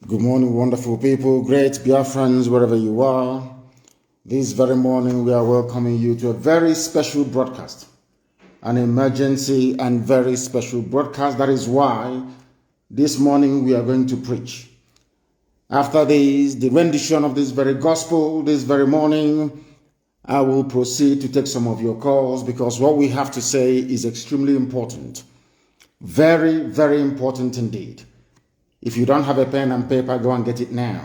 Good morning, wonderful people, great Biafrans, wherever you are. This very morning, we are welcoming you to a very special broadcast, an emergency and very special broadcast. That is why this morning we are going to preach. After this, the rendition of this very gospel, this very morning, I will proceed to take some of your calls because what we have to say is extremely important. Very, very important indeed. If you don't have a pen and paper, go and get it now.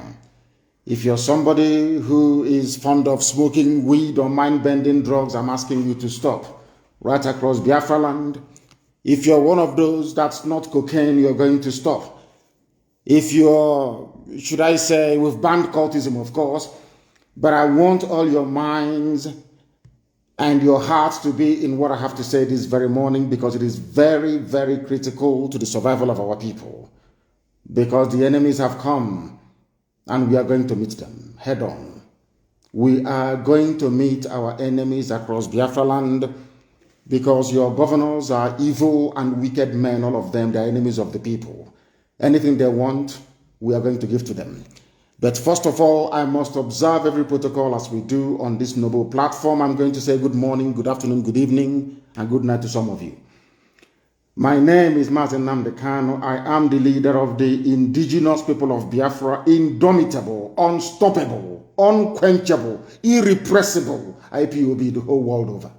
If you're somebody who is fond of smoking weed or mind-bending drugs, I'm asking you to stop right across Biafra land. If you're one of those that's not cocaine, you're going to stop. If you're, should I say, we've banned cultism, of course, but I want all your minds and your hearts to be in what I have to say this very morning because it is very, very critical to the survival of our people. Because the enemies have come and we are going to meet them head on. We are going to meet our enemies across Biafra land because your governors are evil and wicked men, all of them, they are enemies of the people. Anything they want, we are going to give to them. But first of all, I must observe every protocol as we do on this noble platform. I'm going to say good morning, good afternoon, good evening, and good night to some of you. My name is Mazi Nnamdi Kanu. I am the leader of the indigenous people of Biafra, indomitable, unstoppable, unquenchable, irrepressible IPOB the whole world over.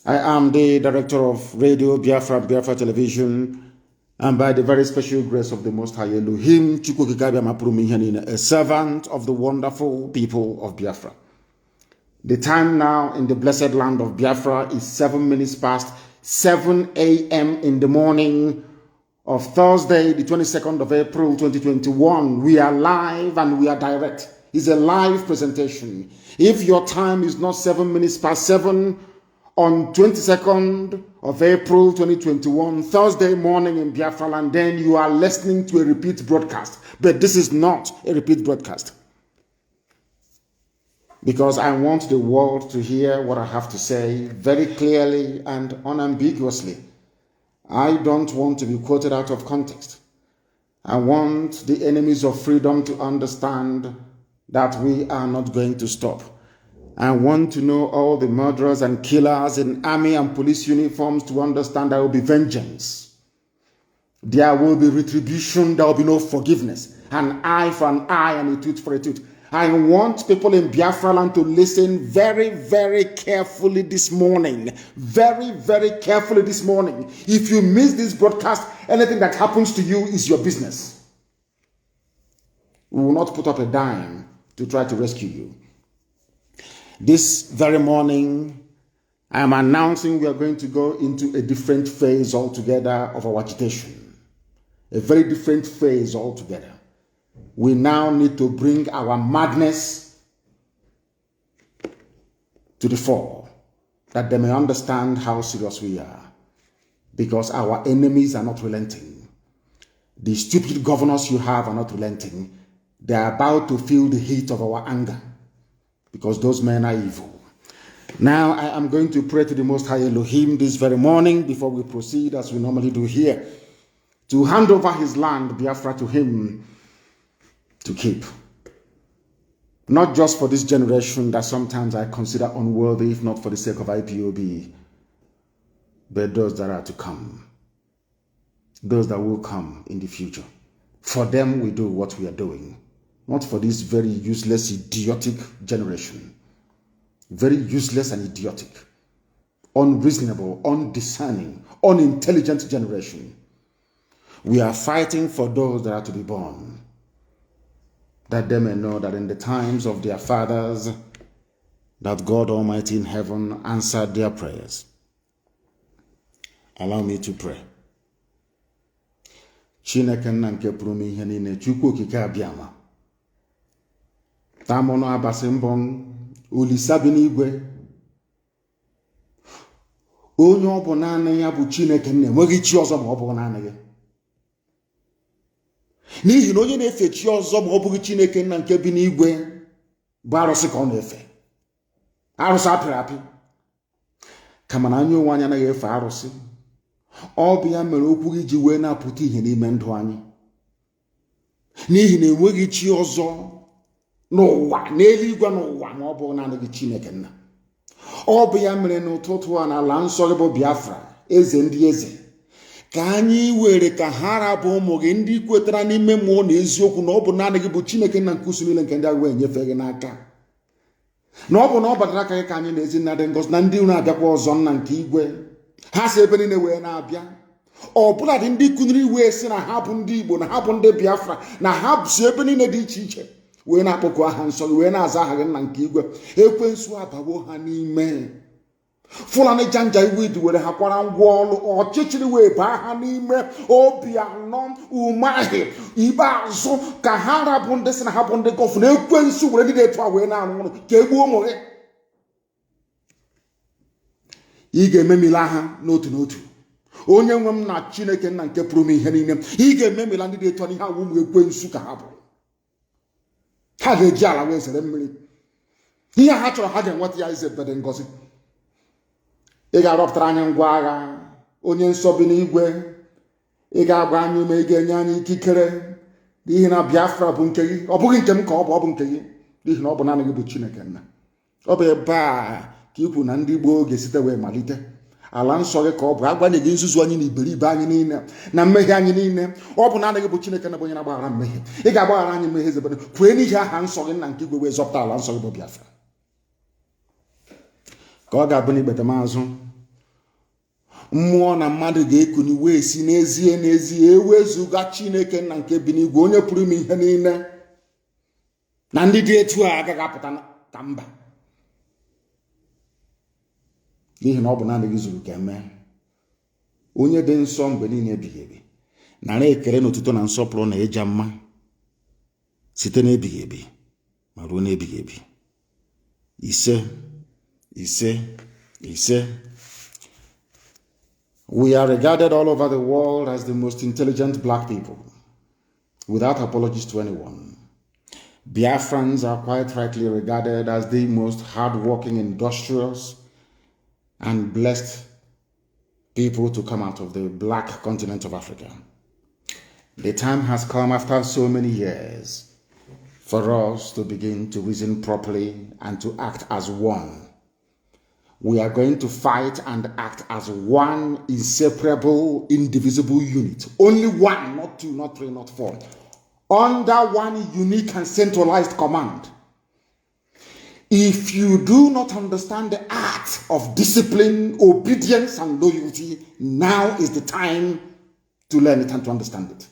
I am the director of Radio Biafra, Biafra Television, and by the very special grace of the Most High Elohim, a servant of the wonderful people of Biafra. The time now in the blessed land of Biafra is 7 minutes past 7 a.m. in the morning of Thursday, the 22nd of April, 2021. We are live and we are direct. It's a live presentation. If your time is not 7 minutes past 7 on 22nd of April, 2021, Thursday morning in Biafra land, then you are listening to a repeat broadcast. But this is not a repeat broadcast. Because I want the world to hear what I have to say very clearly and unambiguously. I don't want to be quoted out of context. I want the enemies of freedom to understand that we are not going to stop. I want to know all the murderers and killers in army and police uniforms to understand there will be vengeance. There will be retribution, there will be no forgiveness. An eye for an eye and a tooth for a tooth. I want people in Biafra land to listen very, very carefully this morning. Very, very carefully this morning. If you miss this broadcast, anything that happens to you is your business. We will not put up a dime to try to rescue you. This very morning, I am announcing we are going to go into a different phase altogether of our agitation. A very different phase altogether. We now need to bring our madness to the fore, that they may understand how serious we are, because our enemies are not relenting. The stupid governors you have are not relenting. They are about to feel the heat of our anger, because those men are evil. Now I am going to pray to the Most High Elohim this very morning before we proceed as we normally do here, to hand over his land, Biafra, to him to keep. Not just for this generation that sometimes I consider unworthy, if not for the sake of IPOB, but those that are to come. Those that will come in the future. For them we do what we are doing. Not for this very useless, idiotic generation. Very useless and idiotic. Unreasonable, undiscerning, unintelligent generation. We are fighting for those that are to be born, that they may know that in the times of their fathers, that God Almighty in heaven answered their prayers. Allow me to pray. Chineke nna nke pụrụ m ihe niile, Chukwu okike abịama. Tamono abasị mbọ Olisa bi n'igwe. Onye ọ bụ naanị ya bụ Chineke nna, enweghị chi ọzọ ma ọ bụ naanị gị. N'ihi na onye na-efe chi ọzọ ma ọ bụghị Chineke nna nke bi n'igwe bụ arụsị ka ọ na-efe. Arụsị apịrị apị. Kama na anyị onwe anyị anaghị efe arụsị. Ọ bụ ya mere okwu gị ji wee na-apụta ihe n'ime ndụ anyị. n'ihi na enweghị chi ọzọ n'ụwa n'eluigwe n'ụwa ma ọ bụ naanị gị Chineke nna. Ọ bụ ya mere n'ụtụtụ a n'ala nsọ gị bụ Biafra, eze ndị eze, ka anyị were ka ha rabụ ụmụ gị ndị kwetara n'ime mmụọ na eziokwu na ọ bụ naanị gị bụ Chineke nna nke usu niile nke ndị agha enyefe gị n'aka, na ọ bụ na ọ batara aka gị ka anyị na ezi nna dị ngọzi na ndị unu abịakwa ọzọ nna nke igwe, ha si ebe niile wee na-abịa, ọ bụla dị ndị kuniri wee sị na ha bụ ndị Igbo, na ha bụ ndị Biafra, na ha si ebe niile dị iche iche wee na-akpọku aha nsọ gị, wee na-aza aha gị nna nke igwe. Ekwensu abawo ha n'ime, Fulani janja iwe were ha kwara ngwa ọlụ, ọchịchịrị wee baa ha n'ime. Obi anọ umeahị ikpeazụ ka ha rabụ ndị sị na ha bụ ndị gọfụ, na ekwensu were ndị etu a wee na-arụ ọrụ ka egbuo ụmụ gị. Ị ga-ememila ha n'otu n'otu. Onye nwe m na Chineke nna nke pụrụ m ihe niile, ị ga-ememila ndị dị etu a n'ihe awụ ụmụ ekwensu ka ha bụ. Ha ga-eji ala wee zere mmiri. Ihe ha chọrọ ha ga-enweta ya ize bede ngozi. Ị ga-arọpụtara anyị ngwa agha, onye nsọ bi n'igwe. Ị ga-agba anyị ume, ị ga-enye anyị ikikere, n'ihi na Biafra bụ nke gị. Ọ bụghị nke m ka ọ bụ nke gị, n'ihi na ọ bụ naanị gị bụ Chineke nna. Ọ bụ ebe a ka ikwu na ndị Igbo ga-esite wee malite. Ala nsọ gị ka ọ bụ, agbanyeghị nzuzu anyị na iberibe anyị niile na mmehie anyị niile. Ọ bụ naanị gị bụ Chineke na bụ onye na-agbaghara mmehie. Ị ga-agbaghara anyị mmehie zebede, kwee n'ihi aha nsọ gị nna nke igwe wee zọpụta ala nsọ gị bụ Biafra. Ka ọ ga-abụ n'ikpete maazụ, mmụọ na mmadụ ga-ekuni wee si n'ezie n'ezie ewezuga Chineke nna nke bi n'igwe, onye pụrụ ime ihe niile, na ndị dị etu a agaghị apụta ka mba, n'ihi na ọ bụ naanị gị zuru ka eme. Onye dị nsọ mgbe niile ebighị ebi, nara ekele na otuto na nsọpụrụ na ịja mma site n'ebighị ebi ma ruo n'ebighị ebi. Ise ise ise. We are regarded all over the world as the most intelligent black people, without apologies to anyone. Biafrans are quite rightly regarded as the most hardworking, industrious, and blessed people to come out of the black continent of Africa. The time has come, after so many years, for us to begin to reason properly and to act as one. We are going to fight and act as one inseparable, indivisible unit. Only one, not two, not three, not four. Under one unique and centralized command. If you do not understand the art of discipline, obedience, and loyalty, now is the time to learn it and to understand it.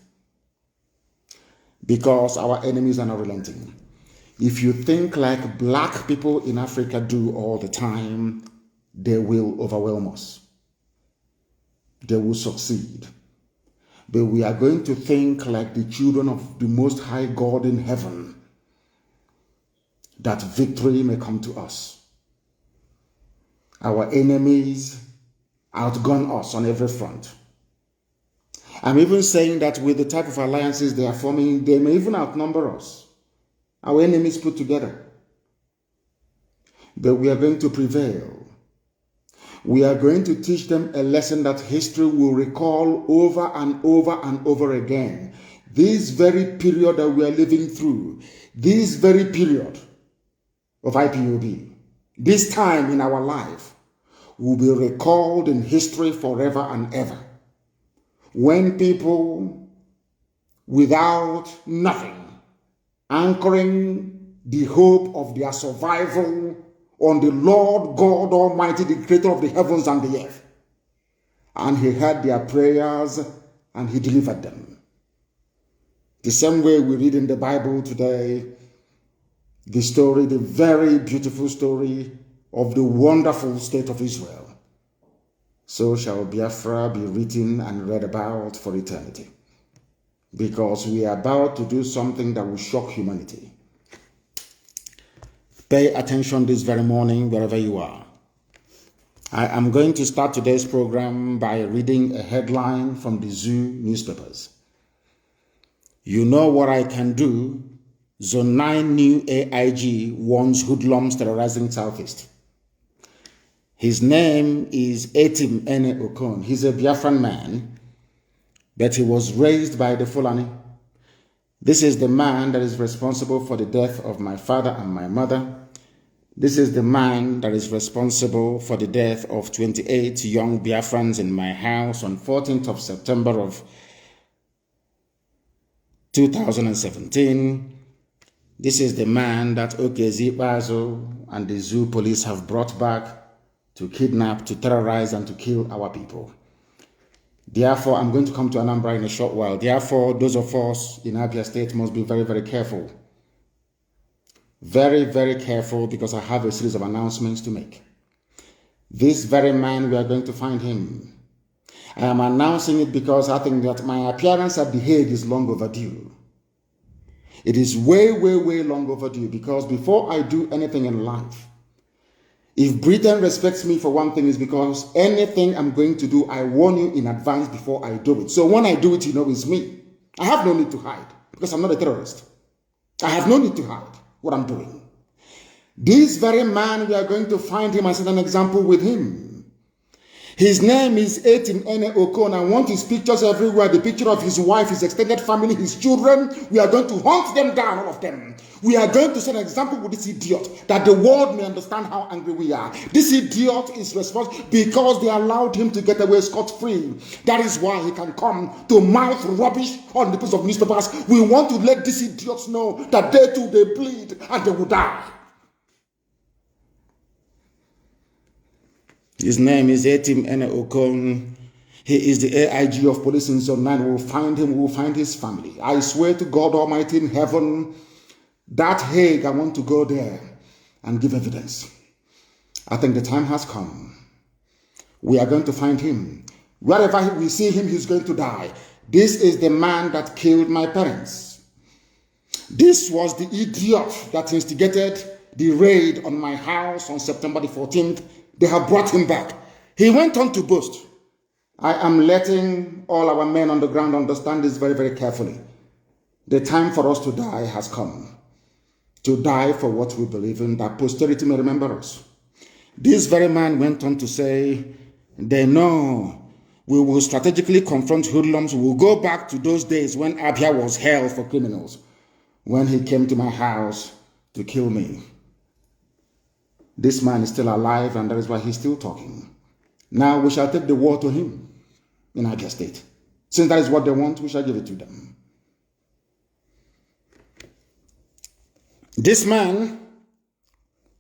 Because our enemies are not relenting. If you think like black people in Africa do all the time, they will overwhelm us. They will succeed. But we are going to think like the children of the Most High God in heaven, that victory may come to us. Our enemies outgun us on every front. I'm even saying that with the type of alliances they are forming, they may even outnumber us, our enemies put together. But we are going to prevail. We are going to teach them a lesson that history will recall over and over and over again. This very period that we are living through, this very period of IPOB, this time in our life will be recalled in history forever and ever. When people without nothing, anchoring the hope of their survival on the Lord God Almighty, the creator of the heavens and the earth. And he heard their prayers and he delivered them. The same way we read in the Bible today, the story, the very beautiful story of the wonderful state of Israel. So shall Biafra be written and read about for eternity. Because we are about to do something that will shock humanity. Pay attention this very morning, wherever you are. I am going to start today's program by reading a headline from the Zoo newspapers. You know what I can do? Zone 9 new AIG warns hoodlums terrorizing Southeast. His name is Etim Ene Okon. He's a Biafran man, but he was raised by the Fulani. This is the man that is responsible for the death of my father and my mother. This is the man that is responsible for the death of 28 young Biafrans in my house on 14th of September of 2017. This is the man that Okezi Bazo and the zoo police have brought back to kidnap, to terrorize, and to kill our people. Therefore, I'm going to come to Anambra in a short while. Therefore, those of us in Abia State must be very, very careful. Very, very careful, because I have a series of announcements to make. This very man, we are going to find him. I am announcing it because I think that my appearance at The Hague is long overdue. It is way, way, way long overdue, because before I do anything in life, if Britain respects me for one thing, is because anything I'm going to do, I warn you in advance before I do it. So when I do it, you know it's me. I have no need to hide, because I'm not a terrorist. I have no need to hide what I'm doing. This very man, we are going to find him and set an example with him. His name is Etim Ene Okon. I want his pictures everywhere. The picture of his wife, his extended family, his children. We are going to hunt them down, all of them. We are going to set an example with this idiot, that the world may understand how angry we are. This idiot is responsible because they allowed him to get away scot-free. That is why he can come to mouth rubbish on the piece of newspapers. We want to let these idiots know that they too, they bleed and they will die. His name is Etim Ene Okon. He is the AIG of police in Zone 9. We will find him, we will find his family. I swear to God Almighty in heaven, that Hague, I want to go there and give evidence. I think the time has come. We are going to find him. Wherever we see him, he's going to die. This is the man that killed my parents. This was the idiot that instigated the raid on my house on September the 14th. They have brought him back. He went on to boast. I am letting all our men on the ground understand this very, very carefully. The time for us to die has come. To die for what we believe in, that posterity may remember us. This very man went on to say, they know we will strategically confront hoodlums. We will go back to those days when Abia was hell for criminals, when he came to my house to kill me. This man is still alive, and that is why he's still talking. Now we shall take the war to him in Abia State. Since that is what they want, we shall give it to them. This man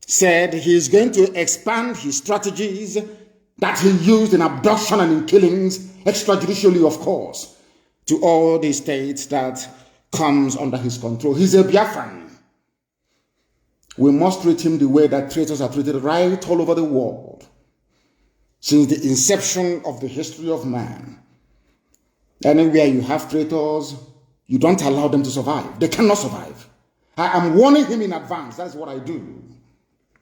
said he is going to expand his strategies that he used in abduction and in killings, extrajudicially, of course, to all the states that comes under his control. He's a Biafran. We must treat him the way that traitors are treated right all over the world. Since the inception of the history of man, anywhere you have traitors, you don't allow them to survive. They cannot survive. I am warning him in advance. That's what I do.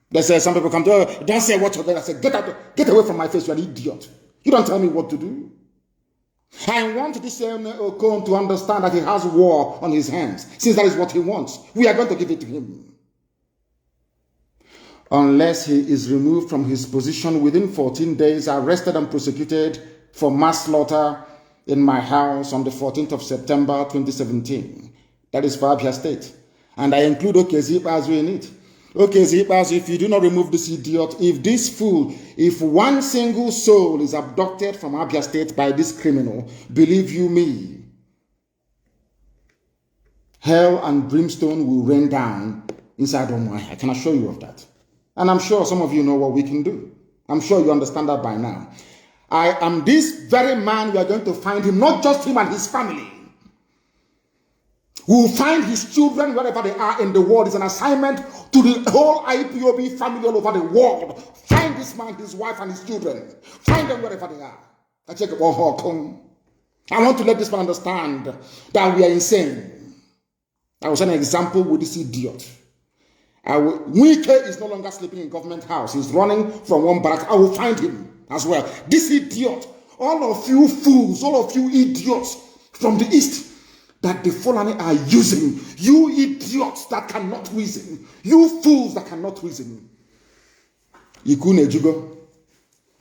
They say, some people come to, oh, don't say what you're doing. I say, get away from my face, you're an idiot. You don't tell me what to do. I want this Okon to understand that he has war on his hands, since that is what he wants. We are going to give it to him. Unless he is removed from his position within 14 days, arrested and prosecuted for mass slaughter in my house on the 14th of September 2017. That is for Abia State. And I include Okezi Ikpeazu in it. Okezi Ikpeazu, if you do not remove this idiot, if this fool, if one single soul is abducted from Abia State by this criminal, believe you me, hell and brimstone will rain down inside Omuahia. I can assure you of that. And I'm sure some of you know what we can do. I'm sure you understand that by now. I am this very man. We are going to find him, not just him and his family. We will find his children wherever they are in the world. It's an assignment to the whole IPOB family all over the world. Find this man, his wife, and his children. Find them wherever they are. I want to let this man understand that we are insane. I was an example with this idiot. Wike is no longer sleeping in government house. He's running from one barrack. I will find him as well. This idiot, all of you fools, all of you idiots from the east that the Fulani are using, you idiots that cannot reason, you fools that cannot reason. Ikune Jugo,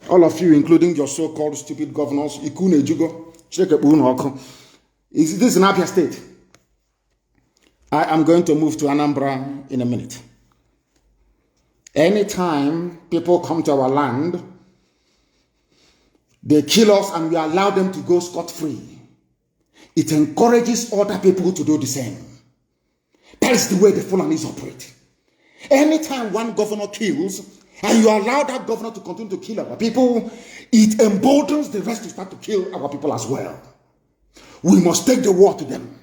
all of you, including your so-called stupid governors, Ikune Jugo, check up. Is this in Abia State? I am going to move to Anambra in a minute. Anytime people come to our land, they kill us and we allow them to go scot-free. It encourages other people to do the same. That is the way the Fulanis operate. Anytime one governor kills, and you allow that governor to continue to kill our people, it emboldens the rest to start to kill our people as well. We must take the war to them.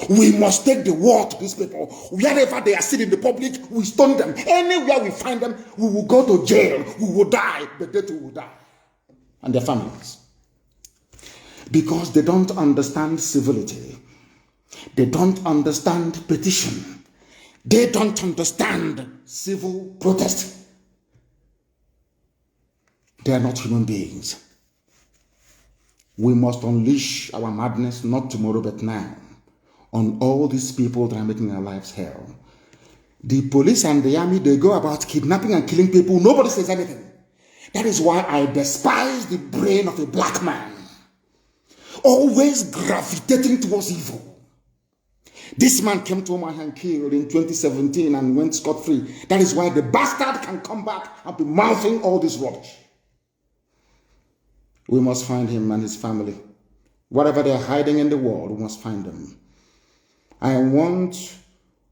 We must take the war to these people. Wherever they are sitting in the public, we stone them. Anywhere we find them, we will go to jail. We will die, but they too will die. And their families. Because they don't understand civility. They don't understand petition. They don't understand civil protest. They are not human beings. We must unleash our madness, not tomorrow but now, on all these people that are making our lives hell. The police and the army, they go about kidnapping and killing people. Nobody says anything. That is why I despise the brain of a black man, always gravitating towards evil. This man came to Omaha and killed in 2017 and went scot-free. That is why the bastard can come back and be mouthing all this rubbish. We must find him and his family. Whatever they are hiding in the world, we must find them. I want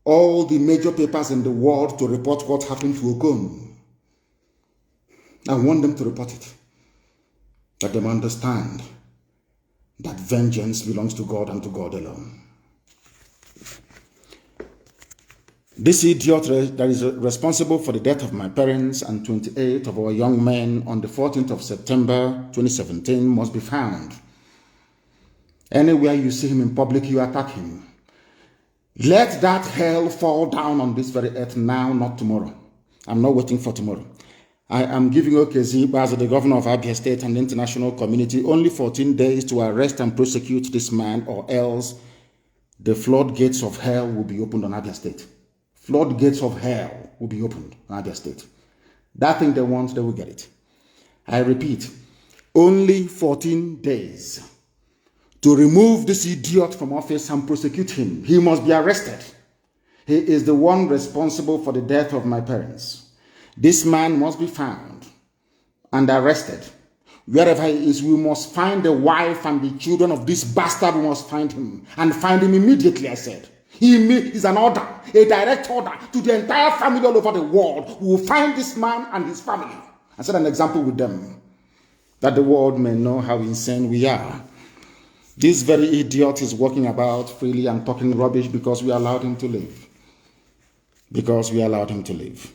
all the major papers in the world to report what happened to Okon. I want them to report it. Let them understand that vengeance belongs to God and to God alone. This idiot that is responsible for the death of my parents and 28 of our young men on the 14th of September 2017 must be found. Anywhere you see him in public, you attack him. Let that hell fall down on this very earth now, not tomorrow. I'm not waiting for tomorrow. I am giving Okezie, as the governor of Abia State and the international community, only 14 days to arrest and prosecute this man, or else the floodgates of hell will be opened on Abia State. Floodgates of hell will be opened on Abia State. That thing they want, they will get it. I repeat, only 14 days to remove this idiot from office and prosecute him. He must be arrested. He is the one responsible for the death of my parents. This man must be found and arrested. Wherever he is, we must find the wife and the children of this bastard. We must find him, and find him immediately, I said. He is an order, a direct order to the entire family all over the world. We will find this man and his family and set an example with them, that the world may know how insane we are. This very idiot is walking about freely and talking rubbish because we allowed him to live. Because we allowed him to live.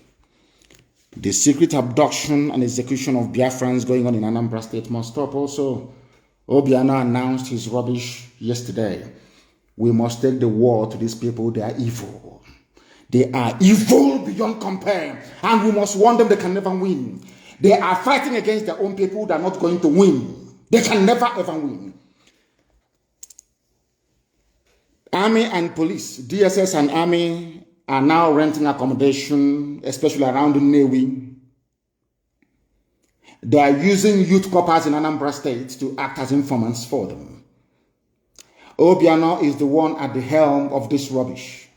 The secret abduction and execution of Biafrans going on in Anambra State must stop also. Obiano announced his rubbish yesterday. We must take the war to these people. They are evil. They are evil beyond compare. And we must warn them they can never win. They are fighting against their own people. They are not going to win. They can never ever win. Army and police, DSS and army, are now renting accommodation, especially around Nnewi. They are using youth corpers in Anambra State to act as informants for them. Obiano is the one at the helm of this rubbish.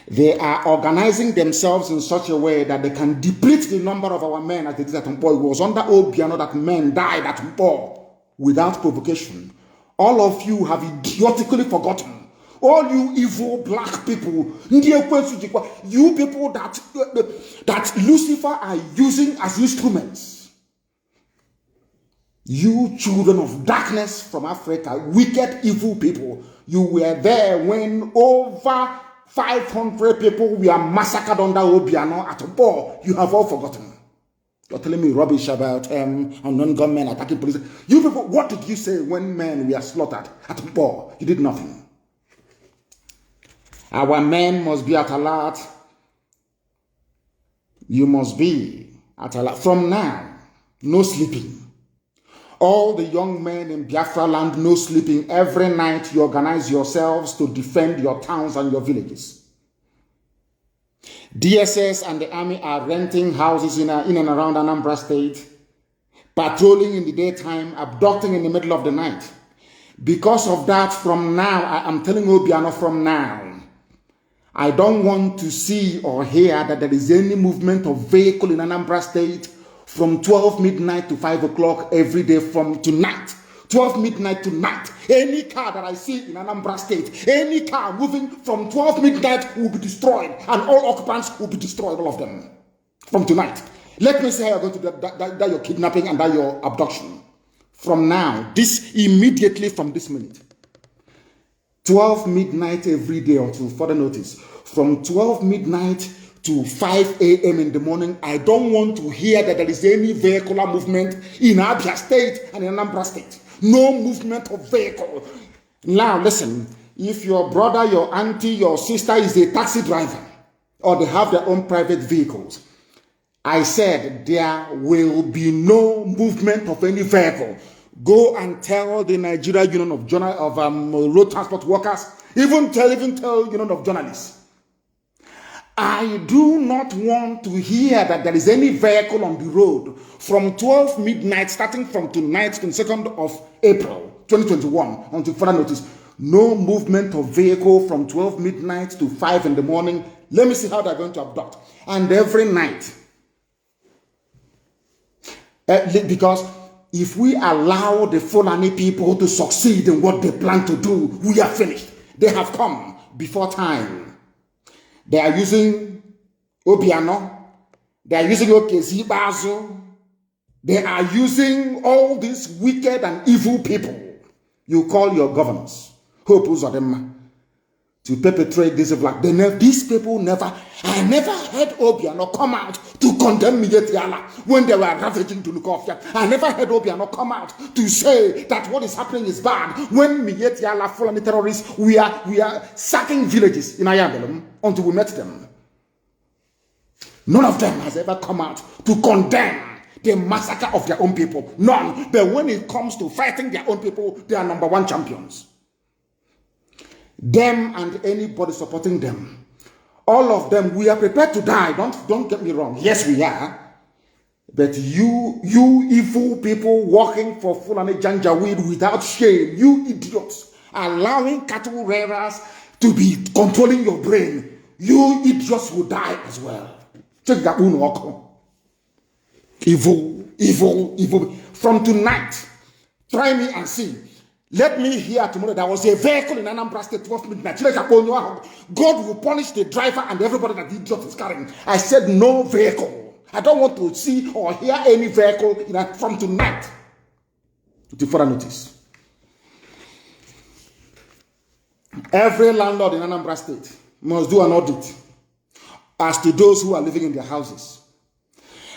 They are organizing themselves in such a way that they can deplete the number of our men as they did at Mpo. It was under Obiano that men died at Mpo without provocation. All of you have idiotically forgotten. All you evil black people, you people that Lucifer are using as instruments. You children of darkness from Africa, wicked evil people, you were there when over 500 people were massacred under Obiano at Mpo. You have all forgotten. You're telling me rubbish about unknown gunmen attacking police. You people, what did you say when men were slaughtered at Mpo? You did nothing. Our men must be at alert. You must be at alert. From now, no sleeping. All the young men in Biafra land, no sleeping. Every night you organize yourselves to defend your towns and your villages. DSS and the army are renting houses in and around Anambra State, patrolling in the daytime, abducting in the middle of the night. Because of that, from now, I am telling Obiano from now, I don't want to see or hear that there is any movement of vehicle in Anambra State from 12 midnight to 5 o'clock every day from tonight. 12 midnight to night. Any car that I see in Anambra State, any car moving from 12 midnight will be destroyed, and all occupants will be destroyed, all of them, from tonight. Let me say how you're going to die your kidnapping and die your abduction. From now, this immediately from this minute. 12 midnight every day until further notice. From 12 midnight to 5 a.m. in the morning, I don't want to hear that there is any vehicular movement in Abia State and in Anambra State. No movement of vehicle. Now listen, if your brother, your auntie, your sister is a taxi driver, or they have their own private vehicles, I said there will be no movement of any vehicle. Go and tell the Nigeria Union of Road Transport Workers, even tell Union of Journalists. I do not want to hear that there is any vehicle on the road from 12 midnight, starting from tonight, 22nd of April, 2021, until further notice. No movement of vehicle from 12 midnight to 5 in the morning. Let me see how they're going to abduct. And every night. Because if we allow the Fulani people to succeed in what they plan to do, we are finished. They have come before time. They are using Obiano. They are using Okezibazo. They are using all these wicked and evil people you call your governors, Hope Uzodinma, to perpetrate this black. These people never, I never heard Obiano come out to condemn Mietiala when they were ravaging Tulukofia. I never heard Obiano come out to say that what is happening is bad. When Mietiala, Fulani terrorists, we are sacking villages in Ayabelum until we met them. None of them has ever come out to condemn the massacre of their own people. None. But when it comes to fighting their own people, they are #1 champions. Them and anybody supporting them, all of them, we are prepared to die. Don't get me wrong. Yes, we are. But you evil people working for Fulani Janjaweed without shame, you idiots, allowing cattle rearers to be controlling your brain, you idiots will die as well. Check that one. Evil. From tonight, try me and see. Let me hear tomorrow there was a vehicle in Anambra State 12 midnight. God will punish the driver and everybody that the idiot is carrying. I said no vehicle. I don't want to see or hear any vehicle from tonight to further notice. Every landlord in Anambra State must do an audit as to those who are living in their houses.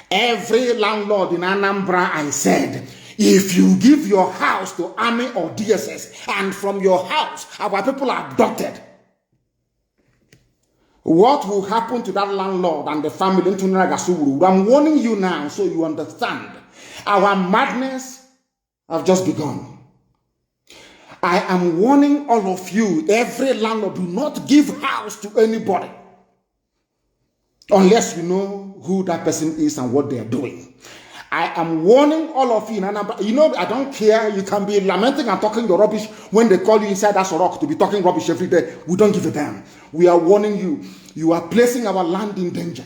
Every landlord in Anambra, I said, if you give your house to Army or DSS, and from your house, our people are abducted, what will happen to that landlord and the family? I'm warning you now so you understand. Our madness have just begun. I am warning all of you, every landlord, do not give house to anybody unless you know who that person is and what they are doing. I am warning all of you. I don't care. You can be lamenting and talking your rubbish when they call you inside that rock to be talking rubbish every day. We don't give a damn. We are warning you. You are placing our land in danger.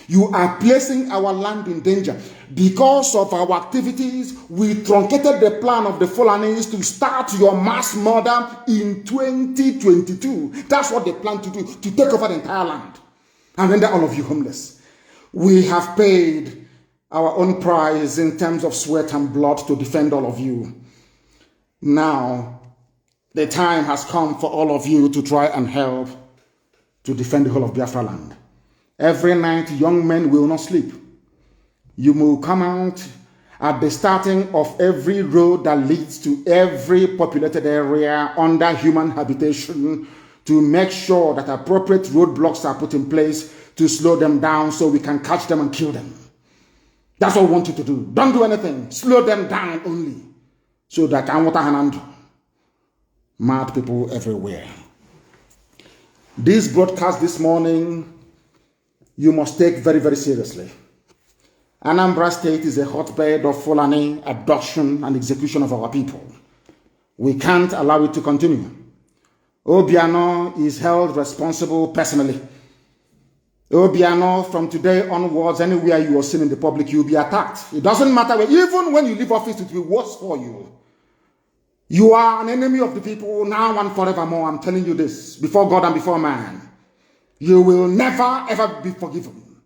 You are placing our land in danger. Because of our activities, we truncated the plan of the Fulanis to start your mass murder in 2022. That's what they plan to do, to take over the entire land and render all of you homeless. We have paid our own price in terms of sweat and blood to defend all of you. Now, the time has come for all of you to try and help to defend the whole of Biafra land. Every night, young men will not sleep. You will come out at the starting of every road that leads to every populated area under human habitation to make sure that appropriate roadblocks are put in place to slow them down so we can catch them and kill them. That's what we want you to do. Don't do anything. Slow them down only. So that I want to handle mad people everywhere. This broadcast this morning, you must take very, very seriously. Anambra State is a hotbed of Fulani abduction and execution of our people. We can't allow it to continue. Obiano is held responsible personally. Obiano, from today onwards, anywhere you are seen in the public, you'll be attacked. It doesn't matter. Even when you leave office, it will be worse for you. You are an enemy of the people now and forevermore. I'm telling you this, before God and before man. You will never, ever be forgiven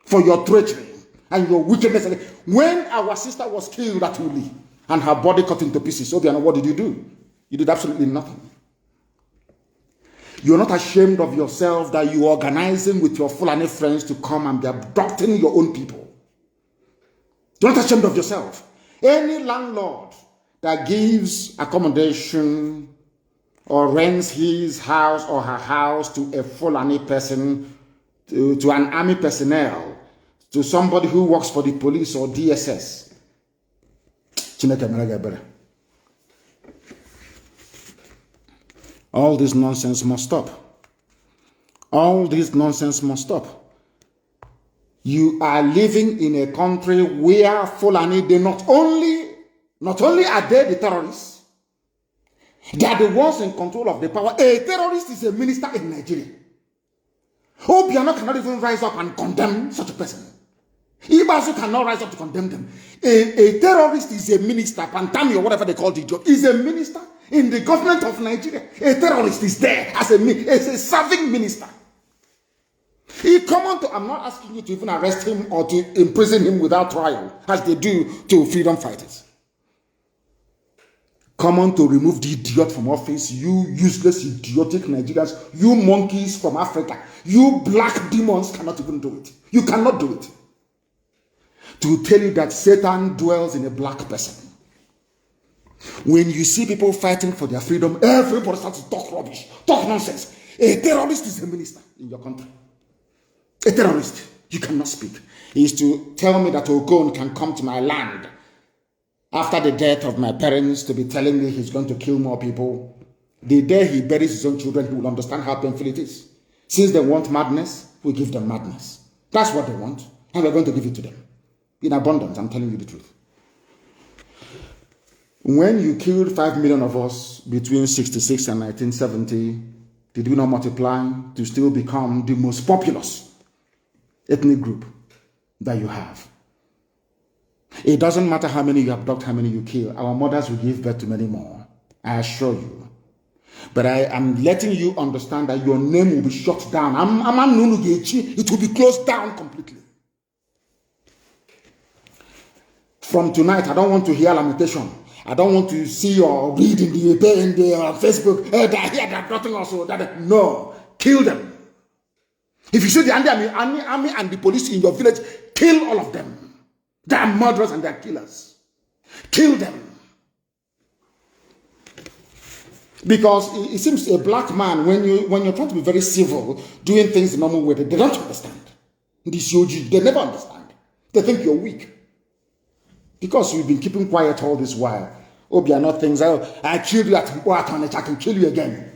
for your treachery and your wickedness. When our sister was killed at Uli and her body cut into pieces, Obiano, what did you do? You did absolutely nothing. You're not ashamed of yourself that you're organizing with your Fulani friends to come and be abducting your own people. You're not ashamed of yourself. Any landlord that gives accommodation or rents his house or her house to a Fulani person, to an army personnel, to somebody who works for the police or DSS, all this nonsense must stop. All this nonsense must stop. You are living in a country where Fulani, they not only are they the terrorists, they are the ones in control of the power. A terrorist is a minister in Nigeria. Obiano cannot even rise up and condemn such a person. Ibazu cannot rise up to condemn them. A terrorist is a minister. Pantami or whatever they call the job is a minister in the government of Nigeria. A terrorist is there as a serving minister. He come on to, I'm not asking you to even arrest him or to imprison him without trial, as they do to freedom fighters. Come on to remove the idiot from office, you useless, idiotic Nigerians, you monkeys from Africa, you black demons cannot even do it. You cannot do it. To tell you that Satan dwells in a black person. When you see people fighting for their freedom, everybody starts to talk rubbish, talk nonsense. A terrorist is a minister in your country. A terrorist, you cannot speak. He is to tell me that Ogon can come to my land after the death of my parents to be telling me he's going to kill more people. The day he buries his own children, he will understand how painful it is. Since they want madness, we give them madness. That's what they want, and we're going to give it to them. In abundance, I'm telling you the truth. When you killed 5 million of us between 66 and 1970, did we not multiply to still become the most populous ethnic group that you have? It doesn't matter how many you abduct, how many you kill. Our mothers will give birth to many more. I assure you. But I am letting you understand that your name will be shut down. It will be closed down completely. From tonight, I don't want to hear lamentation. I don't want to see or read in the Facebook, they're abducting also. No, kill them. If you see the army and the police in your village, kill all of them. They are murderers and they are killers. Kill them. Because it seems a black man, when you're trying to be very civil, doing things the normal way, they don't understand. This Yoji, they never understand. They think you're weak. Because you've been keeping quiet all this while. Obiano thinks, I killed you at Mpoatonich, I can kill you again.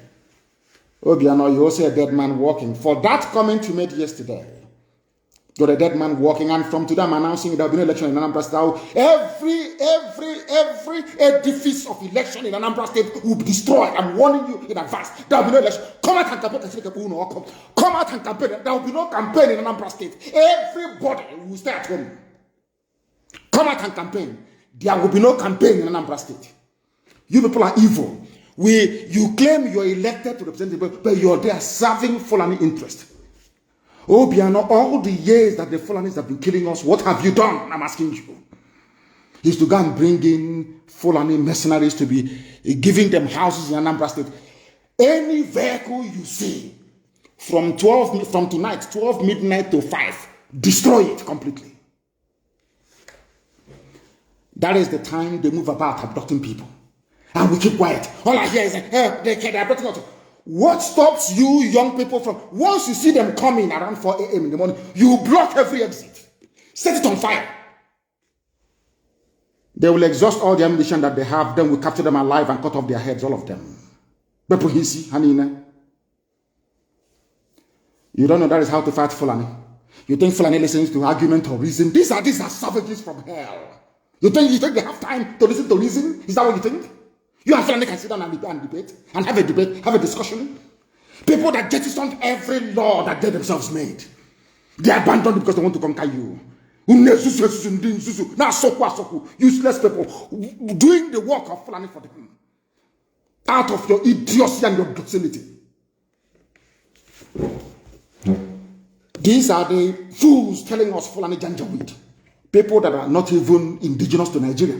Obiano, you also a dead man walking. For that comment you made yesterday, you're a dead man walking, and from today I'm announcing there will be no election in Anambra State. Every edifice of election in Anambra State will be destroyed. I'm warning you in advance. There will be no election. Come out and campaign. Come out and campaign. There will be no campaign in Anambra State. Everybody will stay at home. Come out and campaign. There will be no campaign in Anambra State. You people are evil. You claim you're elected to represent the people, but you're there serving Fulani interest. Obiano, all the years that the Fulanis have been killing us, what have you done? I'm asking you. Is to go and bring in Fulani mercenaries to be giving them houses in Anambra State. Any vehicle you see from tonight, 12 midnight to 5, destroy it completely. That is the time they move about abducting people. And we keep quiet. All I hear is, they're abducting us. What stops you young people from, once you see them coming around 4 a.m. in the morning, you block every exit. Set it on fire. They will exhaust all the ammunition that they have, then we'll capture them alive and cut off their heads, all of them. You don't know that is how to fight Fulani. You think Fulani listens to argument or reason? These are savages from hell. You think they have time to listen to reason? Is that what you think? You and Fulani can sit down and debate, and have a debate, have a discussion. People that jettisoned every law that they themselves made, they abandoned it because they want to conquer you. Useless people doing the work of Fulani for them. Out of your idiocy and your docility. These are the fools telling us Fulani Janjaweed. People that are not even indigenous to Nigeria.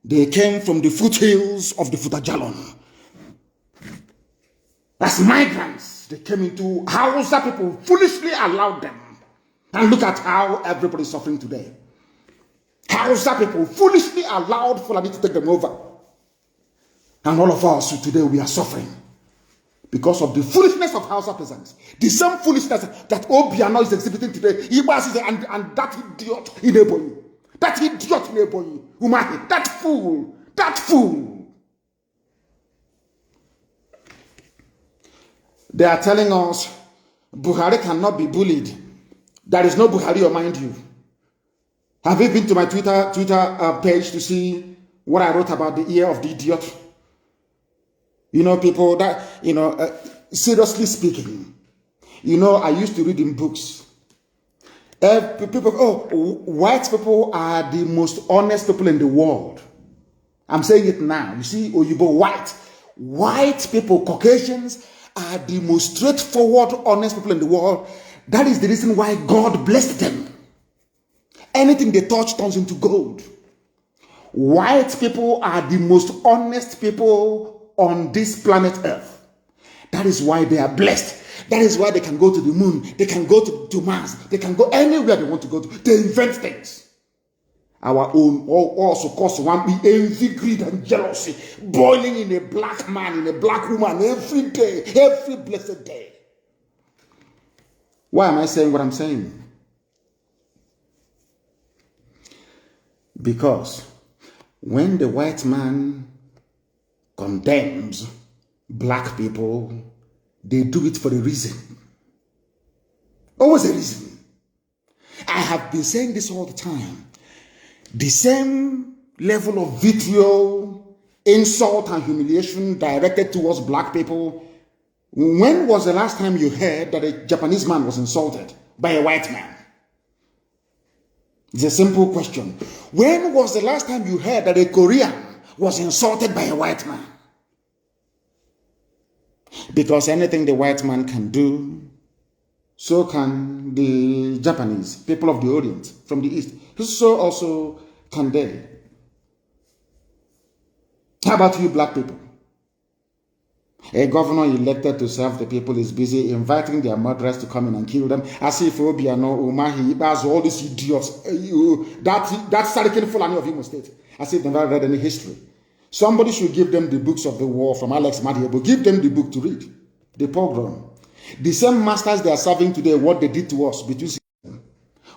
They came from the foothills of the Futajalon. As migrants, they came into Hausa people, foolishly allowed them. And look at how everybody is suffering today. Hausa people foolishly allowed Fulani to take them over. And all of us today, we are suffering. Because of the foolishness of Hausa peasants. The same foolishness that Obiano is exhibiting today. And that idiot in Ebonyi. That idiot in Ebonyi. Umahi. That fool. That fool. They are telling us Buhari cannot be bullied. There is no Buhari, mind you. Have you been to my Twitter page to see what I wrote about the ear of the idiot? You know, people that, seriously speaking, I used to read in books. White people are the most honest people in the world. I'm saying it now. You see, Oyibo, white people, Caucasians, are the most straightforward, honest people in the world. That is the reason why God blessed them. Anything they touch turns into gold. White people are the most honest people on this planet Earth. That is why they are blessed. That is why they can go to the moon. They can go to Mars. They can go anywhere they want to go to. They invent things. Our own also cause one envy, greed, and jealousy boiling in a black man, in a black woman every day, every blessed day. Why am I saying what I'm saying? Because when the white man condemns black people, they do it for a reason. Always a reason. I have been saying this all the time. The same level of vitriol, insult, and humiliation directed towards black people. When was the last time you heard that a Japanese man was insulted by a white man? It's a simple question. When was the last time you heard that a Korean was insulted by a white man? Because anything the white man can do, so can the Japanese, people of the Orient, from the East. So also can they. How about you black people? A governor elected to serve the people is busy inviting their murderers to come in and kill them, as if Obiano, Umahi, Ibaz, all these idiots, that Sarikin Fulani of Imo State, as if they've never read any history. Somebody should give them the books of the war from Alex Madiabo. Give them the book to read. The pogrom. The same masters they are serving today, what they did to us between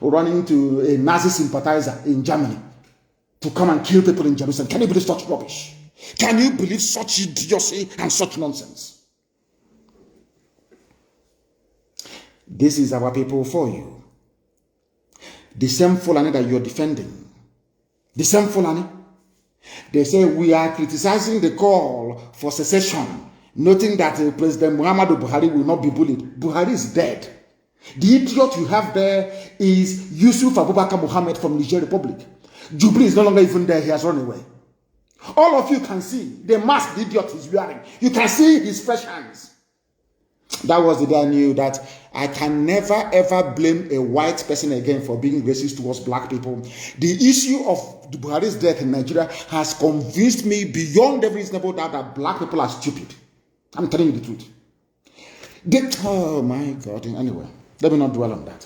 or running to a Nazi sympathizer in Germany to come and kill people in Jerusalem. Can you believe such rubbish? Can you believe such idiocy and such nonsense? This is our people for you. The same Fulani that you're defending. The same Fulani. They say we are criticizing the call for secession, noting that President Muhammadu Buhari will not be bullied. Buhari is dead. The idiot you have there is Yusuf Abubakar Mohammed from Niger Republic. Jubilee is no longer even there. He has run away. All of you can see the mask the idiot is wearing. You can see his fresh hands. That was the day I knew that I can never ever blame a white person again for being racist towards black people. The issue of Buhari's death in Nigeria has convinced me beyond every reasonable doubt that black people are stupid. I'm telling you the truth. Oh my God. Anyway, let me not dwell on that.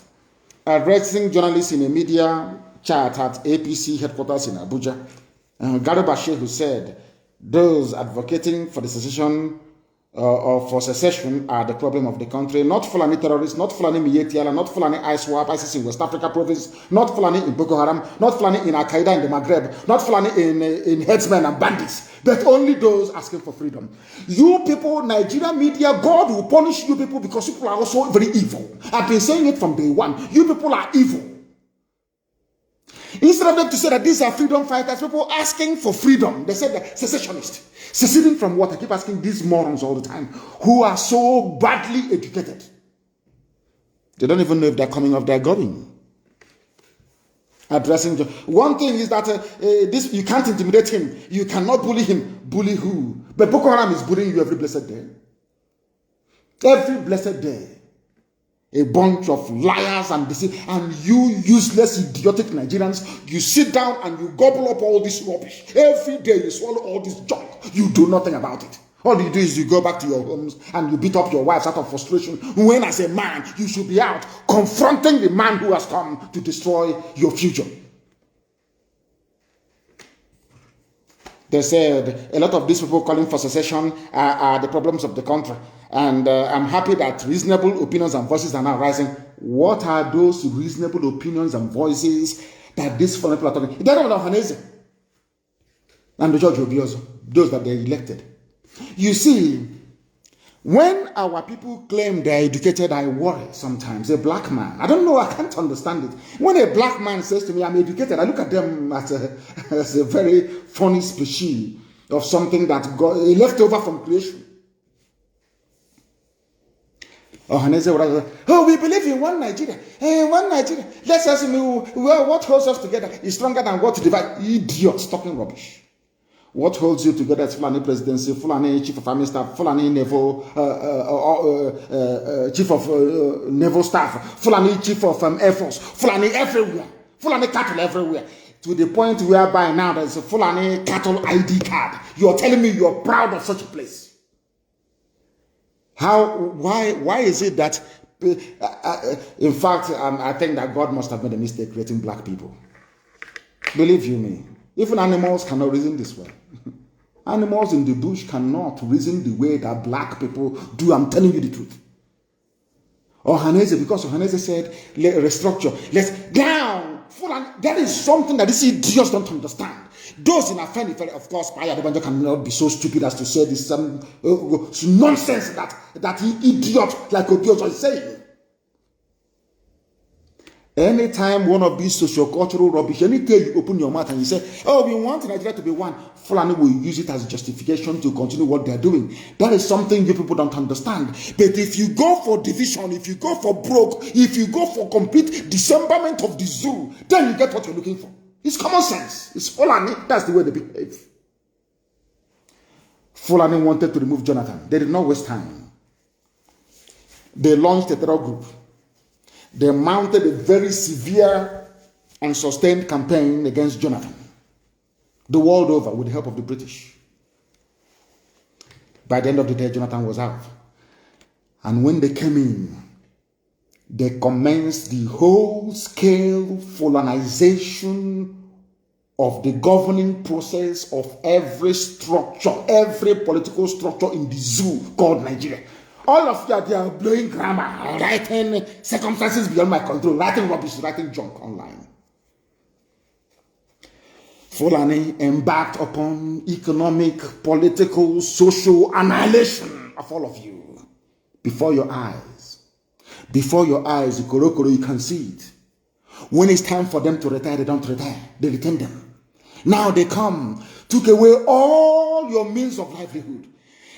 Addressing journalists in a media chat at APC headquarters in Abuja, Gary Bashir, who said those advocating for the secession or for secession are the problem of the country. Not Fulani terrorists, not Fulani Miyetiala, not Fulani ISWAP, ISIS in West Africa province, not Fulani in Boko Haram, not Fulani in Al-Qaeda in the Maghreb, not Fulani in headsmen and bandits, but only those asking for freedom. You people, Nigeria media, God will punish you people because you people are also very evil. I've been saying it from day one. You people are evil. Instead of them to say that these are freedom fighters, people asking for freedom, they said they're secessionists. Seceding from what? I keep asking these morons all the time, who are so badly educated. They don't even know if they're coming or they're going. Addressing one thing is that this you can't intimidate him, you cannot bully him. Bully who? But Boko Haram is bullying you every blessed day. Every blessed day. A bunch of liars and deceit, and you useless, idiotic Nigerians, you sit down and you gobble up all this rubbish. Every day you swallow all this junk. You do nothing about it. All you do is you go back to your homes and you beat up your wives out of frustration. When as a man, you should be out confronting the man who has come to destroy your future. They said a lot of these people calling for secession are the problems of the country. And I'm happy that reasonable opinions and voices are now rising. What are those reasonable opinions and voices that these foreign people are talking? They don't know Hanese. And the judge will be also those that they elected. You see, when our people claim they're educated, I worry sometimes. A black man, I don't know, I can't understand it. When a black man says to me, I'm educated, I look at them as a very funny species of something that got left over from creation. Oh, we believe in one Nigeria. One Nigeria. Let's ask me, well, what holds us together is stronger than what divides. Idiots talking rubbish. What holds you together is Fulani presidency, Fulani chief of army staff, Fulani naval chief of naval staff, Fulani chief of air force, Fulani everywhere, Fulani cattle everywhere. To the point whereby now there's a Fulani cattle ID card. You're telling me you're proud of such a place. Why is it that, in fact, I think that God must have made a mistake creating black people. Believe you me, even animals cannot reason this way. Animals in the bush cannot reason the way that black people do. I'm telling you the truth. Ohaneze, because Ohaneze said, restructure, let's down. That is something that these idiots don't understand. Those in Afeni, of course, Paya Debanjo cannot be so stupid as to say this nonsense that idiot like Obiozo is saying. Anytime one of these socio-cultural rubbish, anytime you open your mouth and you say, oh, we want Nigeria to be one, Fulani will use it as justification to continue what they're doing. That is something you people don't understand. But if you go for division, if you go for broke, if you go for complete dismemberment of the zoo, then you get what you're looking for. It's common sense. It's Fulani. That's the way they behave. Fulani wanted to remove Jonathan. They did not waste time. They launched a terror group. They mounted a very severe and sustained campaign against Jonathan, the world over, with the help of the British. By the end of the day, Jonathan was out. And when they came in, they commenced the whole-scale Fulanization of the governing process of every structure, every political structure in the zoo called Nigeria. All of you are there blowing grammar, writing circumstances beyond my control, writing rubbish, writing junk online. Fulani embarked upon economic, political, social annihilation of all of you before your eyes. Before your eyes, you can see it. When it's time for them to retire, they don't retire. They retain them. Now they come, took away all your means of livelihood.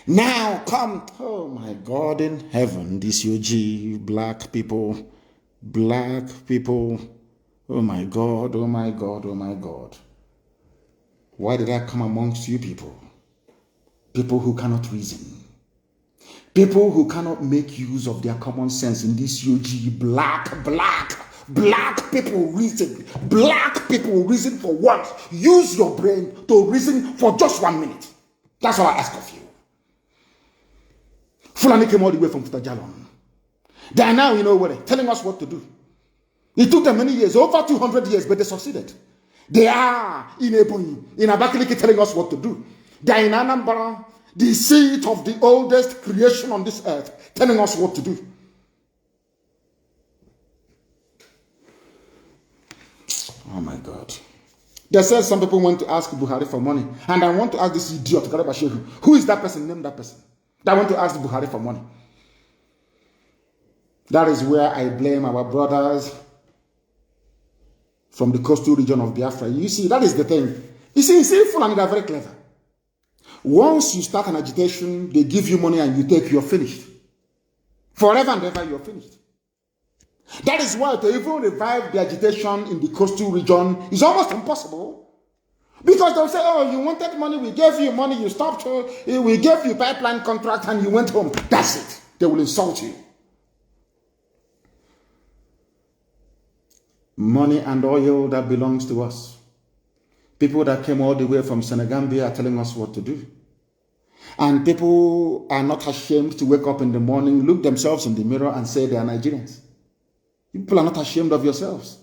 Now come, oh my God in heaven, this UG, black people, oh my God, oh my God, oh my God. Why did I come amongst you people? People who cannot reason. People who cannot make use of their common sense in this UG, black people reason. Black people reason for what? Use your brain to reason for just 1 minute. That's all I ask of you. Fulani came all the way from Futajalon. They are now, telling us what to do. It took them many years, over 200 years, but they succeeded. They are in Ebonyi, in Abakaliki, telling us what to do. They are in Anambra, the seat of the oldest creation on this earth, telling us what to do. Oh my God. They said some people went to ask Buhari for money. And I want to ask this idiot, Gareba Shehu, who is that person? Name that person. I want to ask Buhari for money. That is where I blame our brothers from the coastal region of Biafra. You see, that is the thing. You see, Fulani are very clever. Once you start an agitation, they give you money and you take, you're finished. Forever and ever, you're finished. That is why to even revive the agitation in the coastal region is almost impossible. Because they'll say, oh, you wanted money, we gave you money, you stopped, we gave you pipeline contract and you went home. That's it. They will insult you. Money and oil that belongs to us. People that came all the way from Senegambia are telling us what to do. And people are not ashamed to wake up in the morning, look themselves in the mirror and say they are Nigerians. People are not ashamed of yourselves.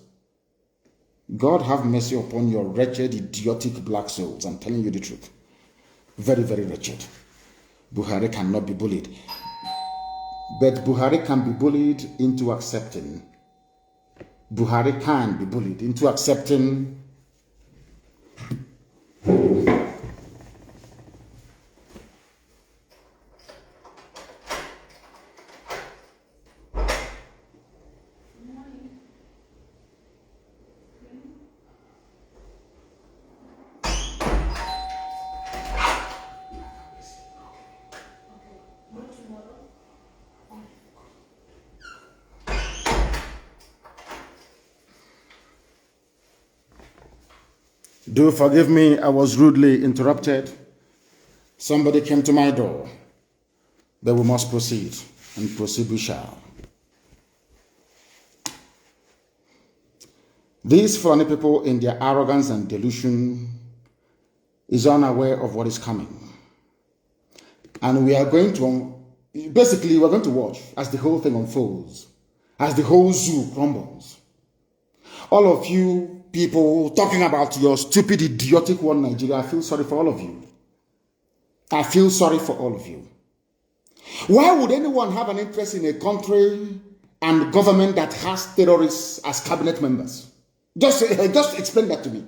God have mercy upon your wretched, idiotic black souls. I'm telling you the truth. Very, very wretched. Buhari cannot be bullied. But Buhari can be bullied into accepting. Buhari can be bullied into accepting Do forgive me, I was rudely interrupted. Somebody came to my door. But we must proceed, and proceed we shall. These Fulani people, in their arrogance and delusion, is unaware of what is coming. And we are going to, basically, we're going to watch as the whole thing unfolds, as the whole zoo crumbles. All of you people talking about your stupid, idiotic one Nigeria, I feel sorry for all of you. I feel sorry for all of you. Why would anyone have an interest in a country and government that has terrorists as cabinet members? Just explain that to me.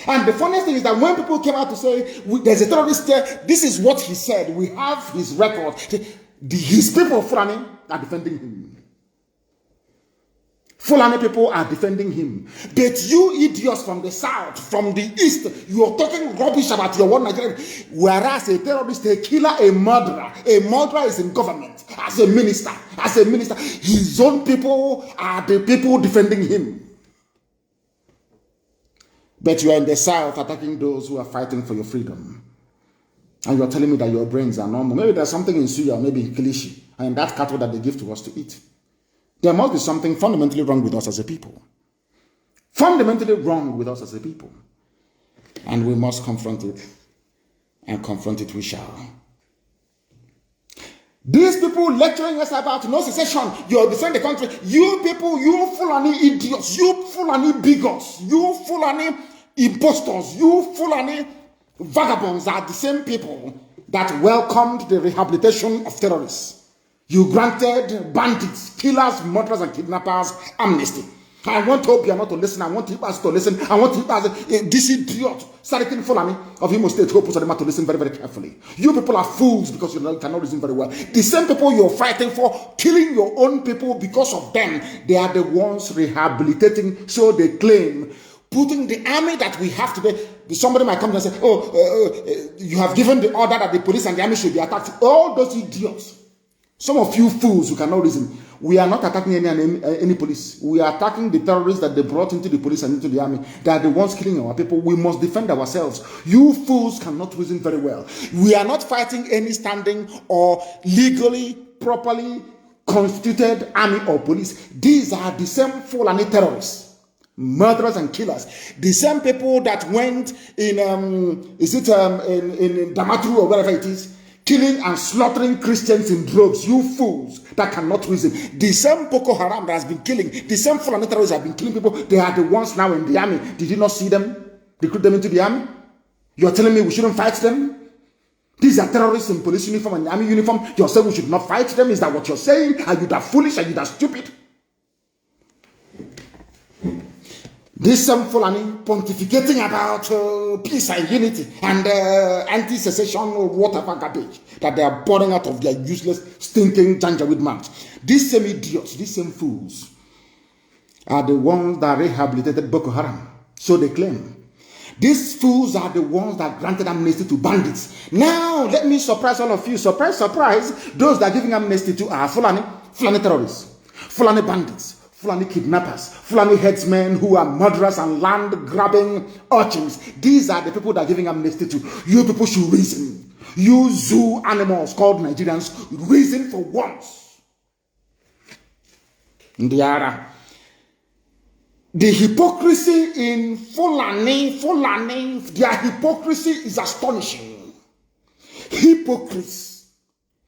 And the funniest thing is that when people came out to say, there's a terrorist there, this is what he said. We have his record. His people, Fulani, are defending him. Fulani people are defending him. But you idiots from the south, from the east, you are talking rubbish about your one Nigeria. Whereas a terrorist, a killer, a murderer is in government as a minister. His own people are the people defending him. But you are in the south attacking those who are fighting for your freedom. And you are telling me that your brains are normal. Maybe there's something in Suya, maybe in Kilishi, and that cattle that they give to us to eat. There must be something fundamentally wrong with us as a people. Fundamentally wrong with us as a people. And we must confront it. And confront it we shall. These people lecturing us about no secession. You defend the country. You people, you Fulani idiots. You Fulani bigots. You Fulani impostors. You Fulani vagabonds are the same people that welcomed the rehabilitation of terrorists. You granted bandits, killers, murderers, and kidnappers amnesty. I want Obiano to listen. I want Ibas to listen. I want Ibas, this idiot, Sarikin Fulani of Imo State, Hope Usadema to listen very, very carefully. You people are fools because you cannot listen very well. The same people you're fighting for, killing your own people because of them, they are the ones rehabilitating, so they claim. Putting the army that we have today, somebody might come and say, you have given the order that the police and the army should be attacked. All those idiots. Some of you fools who cannot reason, we are not attacking any police. We are attacking the terrorists that they brought into the police and into the army. They are the ones killing our people. We must defend ourselves. You fools cannot reason very well. We are not fighting any standing or legally, properly constituted army or police. These are the same Fulani terrorists, murderers and killers. The same people that went in, in Damaturu or wherever it is, killing and slaughtering Christians in droves. You fools that cannot reason. The same Boko Haram that has been killing, the same Fulani terrorists have been killing people. They are the ones now in the army. Did you not see them? Recruit them into the army? You are telling me we shouldn't fight them? These are terrorists in police uniform and army uniform. You're saying we should not fight them? Is that what you're saying? Are you that foolish? Are you that stupid? This Fulani pontificating about peace and unity and anti-secession or whatever garbage that they are pouring out of their useless, stinking Janjaweed mouths. These same idiots, these same fools are the ones that rehabilitated Boko Haram. So they claim. These fools are the ones that granted amnesty to bandits. Now, let me surprise all of you. Surprise, surprise. Those that are giving amnesty to are Fulani terrorists, Fulani bandits, Fulani kidnappers, Fulani headsmen who are murderers and land-grabbing urchins. These are the people that are giving amnesty to. You people should reason. You zoo animals called Nigerians, reason for once. Ndiara. The hypocrisy in Fulani, their hypocrisy is astonishing. Hypocrites.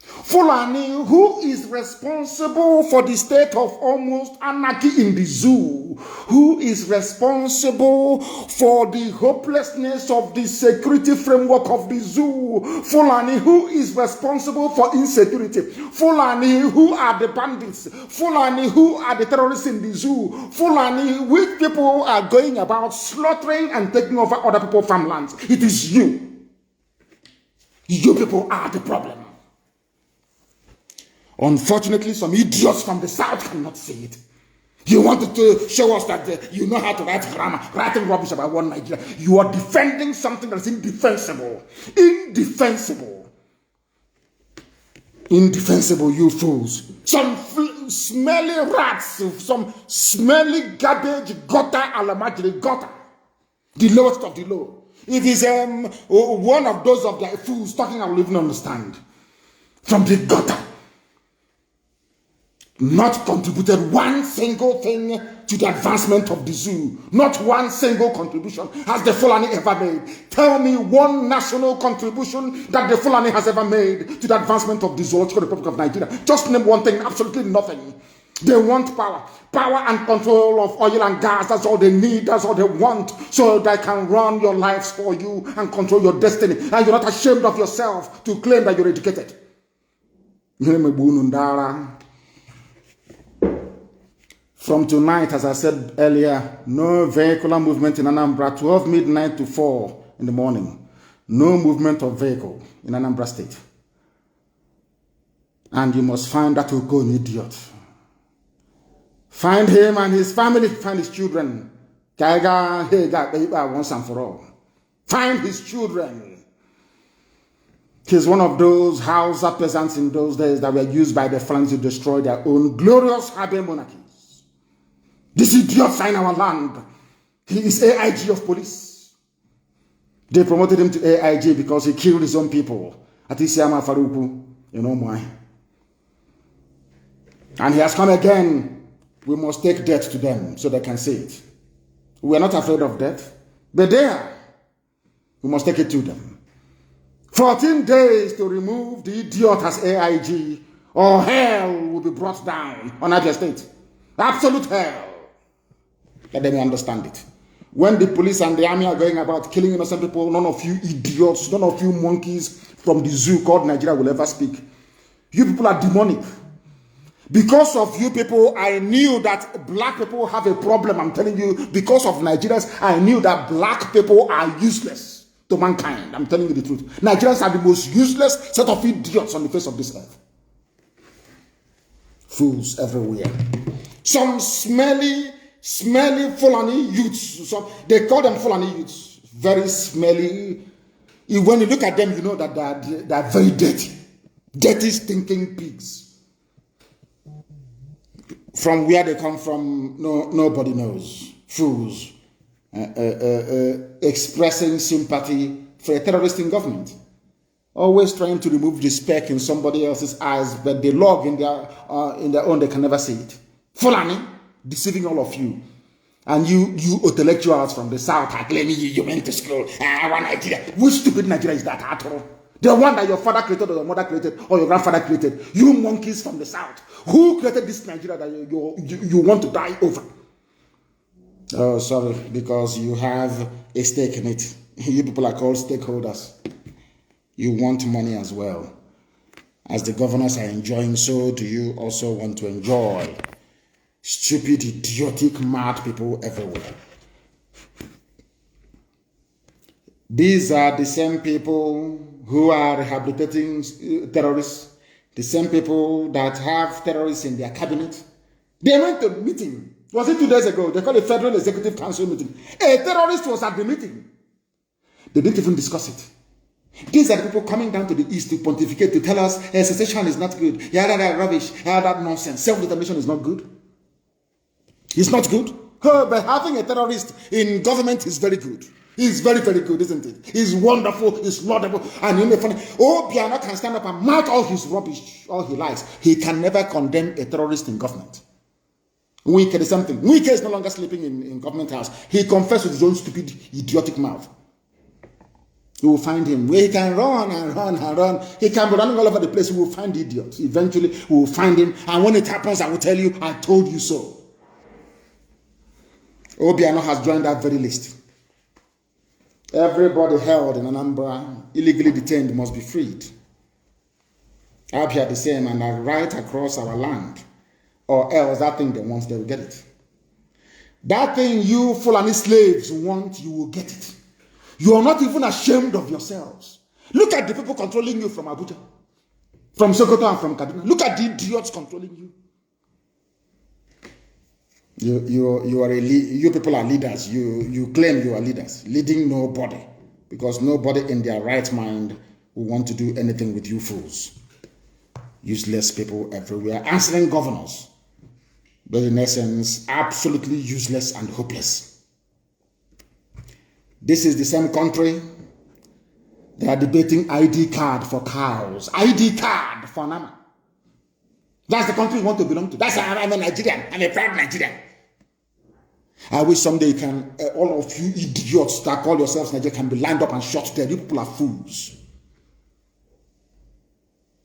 Fulani, who is responsible for the state of almost anarchy in the zoo, who is responsible for the hopelessness of the security framework of the zoo, Fulani, who is responsible for insecurity, Fulani, who are the bandits, Fulani, who are the terrorists in the zoo, Fulani, which people are going about slaughtering and taking over other people's farmlands. It is you. You people are the problem. Unfortunately, some idiots from the south cannot see it. You wanted to show us that you know how to write grammar, writing rubbish about one Nigeria. You are defending something that's indefensible. Indefensible. Indefensible, you fools. Some smelly rats, some smelly garbage, gutter, alamajiri, gutter. The lowest of the low. It is one of those of the fools talking, I will even understand. From the gutter. Not contributed one single thing to the advancement of the zoo. Not one single contribution has the Fulani ever made. Tell me one national contribution that the Fulani has ever made to the advancement of the Zoological Republic of Nigeria. Just name one thing, absolutely nothing. They want power. Power and control of oil and gas. That's all they need. That's all they want. So they can run your lives for you and control your destiny. And you're not ashamed of yourself to claim that you're educated. From tonight, as I said earlier, no vehicular movement in Anambra, 12 midnight to 4 in the morning. No movement of vehicle in Anambra State. And you must find that Okon idiot. Find him and his family, find his children. Once and for all. Find his children. He's one of those Hausa peasants in those days that were used by the French to destroy their own glorious Habe monarchy. This idiot signed our land. He is AIG of police. They promoted him to AIG because he killed his own people. At Isiama Faruku, you know why. And he has come again. We must take death to them so they can see it. We are not afraid of death. But there, we must take it to them. 14 days to remove the idiot as AIG, or hell will be brought down on Niger State. Absolute hell. Let them understand it. When the police and the army are going about killing innocent people, none of you idiots, none of you monkeys from the zoo called Nigeria will ever speak. You people are demonic. Because of you people, I knew that black people have a problem. I'm telling you, because of Nigerians, I knew that black people are useless to mankind. I'm telling you the truth. Nigerians are the most useless set of idiots on the face of this earth. Fools everywhere. Some smelly Fulani youths. They call them Fulani youths. Very smelly. When you look at them, you know that they are very dirty. Dirty, stinking pigs. From where they come from, nobody knows. Fools. Expressing sympathy for a terrorist in government. Always trying to remove the speck in somebody else's eyes, but the log in their own, they can never see it. Fulani, deceiving all of you. And you intellectuals from the south are claiming you went to school. One Nigeria. Which stupid Nigeria is that at all? The one that your father created or your mother created or your grandfather created. You monkeys from the south. Who created this Nigeria that you want to die over? Oh, sorry, because you have a stake in it. You people are called stakeholders. You want money as well. As the governors are enjoying, so do you also want to enjoy. Stupid, idiotic, mad people everywhere. These are the same people who are rehabilitating terrorists, the same people that have terrorists in their cabinet. They went to a meeting Was it 2 days ago? They called a Federal Executive Council meeting. A terrorist was at the meeting. They didn't even discuss it. These are the people coming down to the east to pontificate, to tell us secession is not good. Yeah, that rubbish. Yeah, that nonsense. Self-determination is not good. It's not good. Oh, but having a terrorist in government is very good. He's very, very good, isn't it? He's wonderful, he's laudable, and you know, funny. Oh, Biafra can stand up and mouth all his rubbish, all he likes. He can never condemn a terrorist in government. Wike is something. Wike is no longer sleeping in government house. He confessed with his own stupid, idiotic mouth. You will find him where he can run and run and run. He can be running all over the place. We will find idiots. Eventually, we will find him. And when it happens, I will tell you, I told you so. Obiano has joined that very list. Everybody held in Anambra, illegally detained, must be freed. Abia the same, and are right across our land. Or else that thing they want, they will get it. That thing you Fulani slaves want, you will get it. You are not even ashamed of yourselves. Look at the people controlling you from Abuja, from Sokoto and from Kaduna. Look at the idiots controlling you. You people are leaders. You claim you are leaders, leading nobody, because nobody in their right mind will want to do anything with you fools. Useless people everywhere, answering governors, but in essence, absolutely useless and hopeless. This is the same country they are debating ID card for cows, ID card for Nama. That's the country you want to belong to. That's I'm a Nigerian. I'm a proud Nigerian. I wish someday you can, all of you idiots that call yourselves Nigerian can be lined up and shot dead. You people are fools.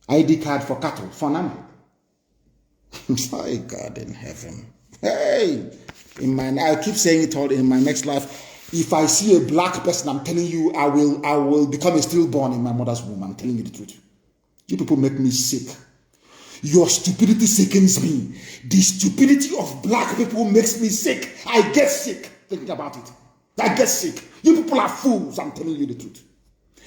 ID card for cattle, for Nama. My God in heaven. Hey, I keep saying it all in my next life. If I see a black person, I'm telling you, I will become a stillborn in my mother's womb. I'm telling you the truth. You people make me sick. Your stupidity sickens me. The stupidity of black people makes me sick. I get sick thinking about it. I get sick. You people are fools. I'm telling you the truth.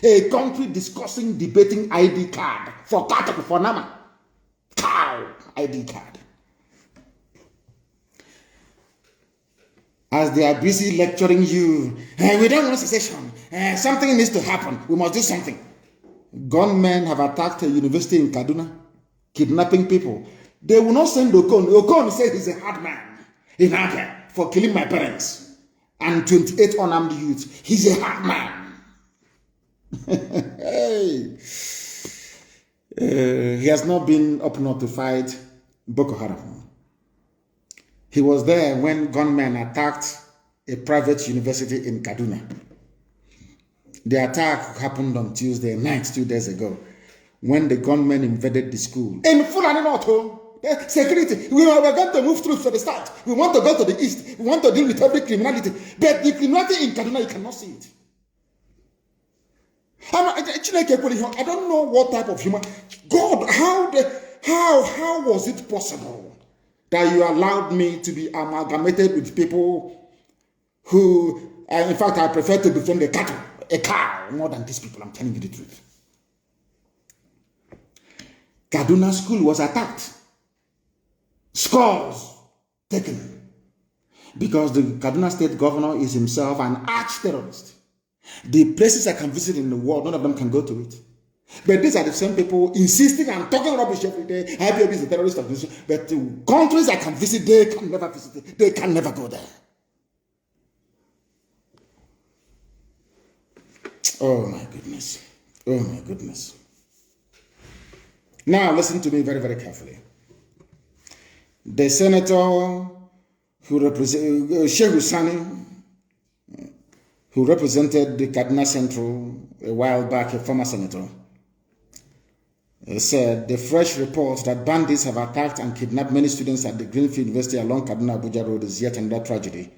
A country discussing, debating ID card for cattle, for Nama. Cow ID card. As they are busy lecturing you, we don't want secession. Something needs to happen. We must do something. Gunmen have attacked a university in Kaduna, kidnapping people. They will not send Okon. Okon said he's a hard man in Abia for killing my parents and 28 unarmed youths. He's a hard man. Hey. He has not been up north to fight Boko Haram. He was there when gunmen attacked a private university in Kaduna. The attack happened on Tuesday night, 2 days ago, when the gunmen invaded the school. In Fulani North, security, we were going to move through for the start. We want to go to the east. We want to deal with every criminality. But the criminality in Kaduna, you cannot see it. I don't know what type of human. God, how was it possible that you allowed me to be amalgamated with people who, in fact, I prefer to befriend a cow, more than these people. I'm telling you the truth. Kaduna school was attacked. Scores taken. Because the Kaduna state governor is himself an arch-terrorist. The places I can visit in the world, none of them can go to it. But these are the same people insisting and talking rubbish every day. IPOB is a terrorist organization. But the countries I can visit, they can never visit it. They can never go there. Oh my goodness. Oh my goodness. Now listen to me very, very carefully. The senator who represented Sheikh Husani, who represented the Kaduna Central a while back, a former senator, said the fresh report that bandits have attacked and kidnapped many students at the Greenfield University along Kaduna-Abuja Road is yet another tragedy.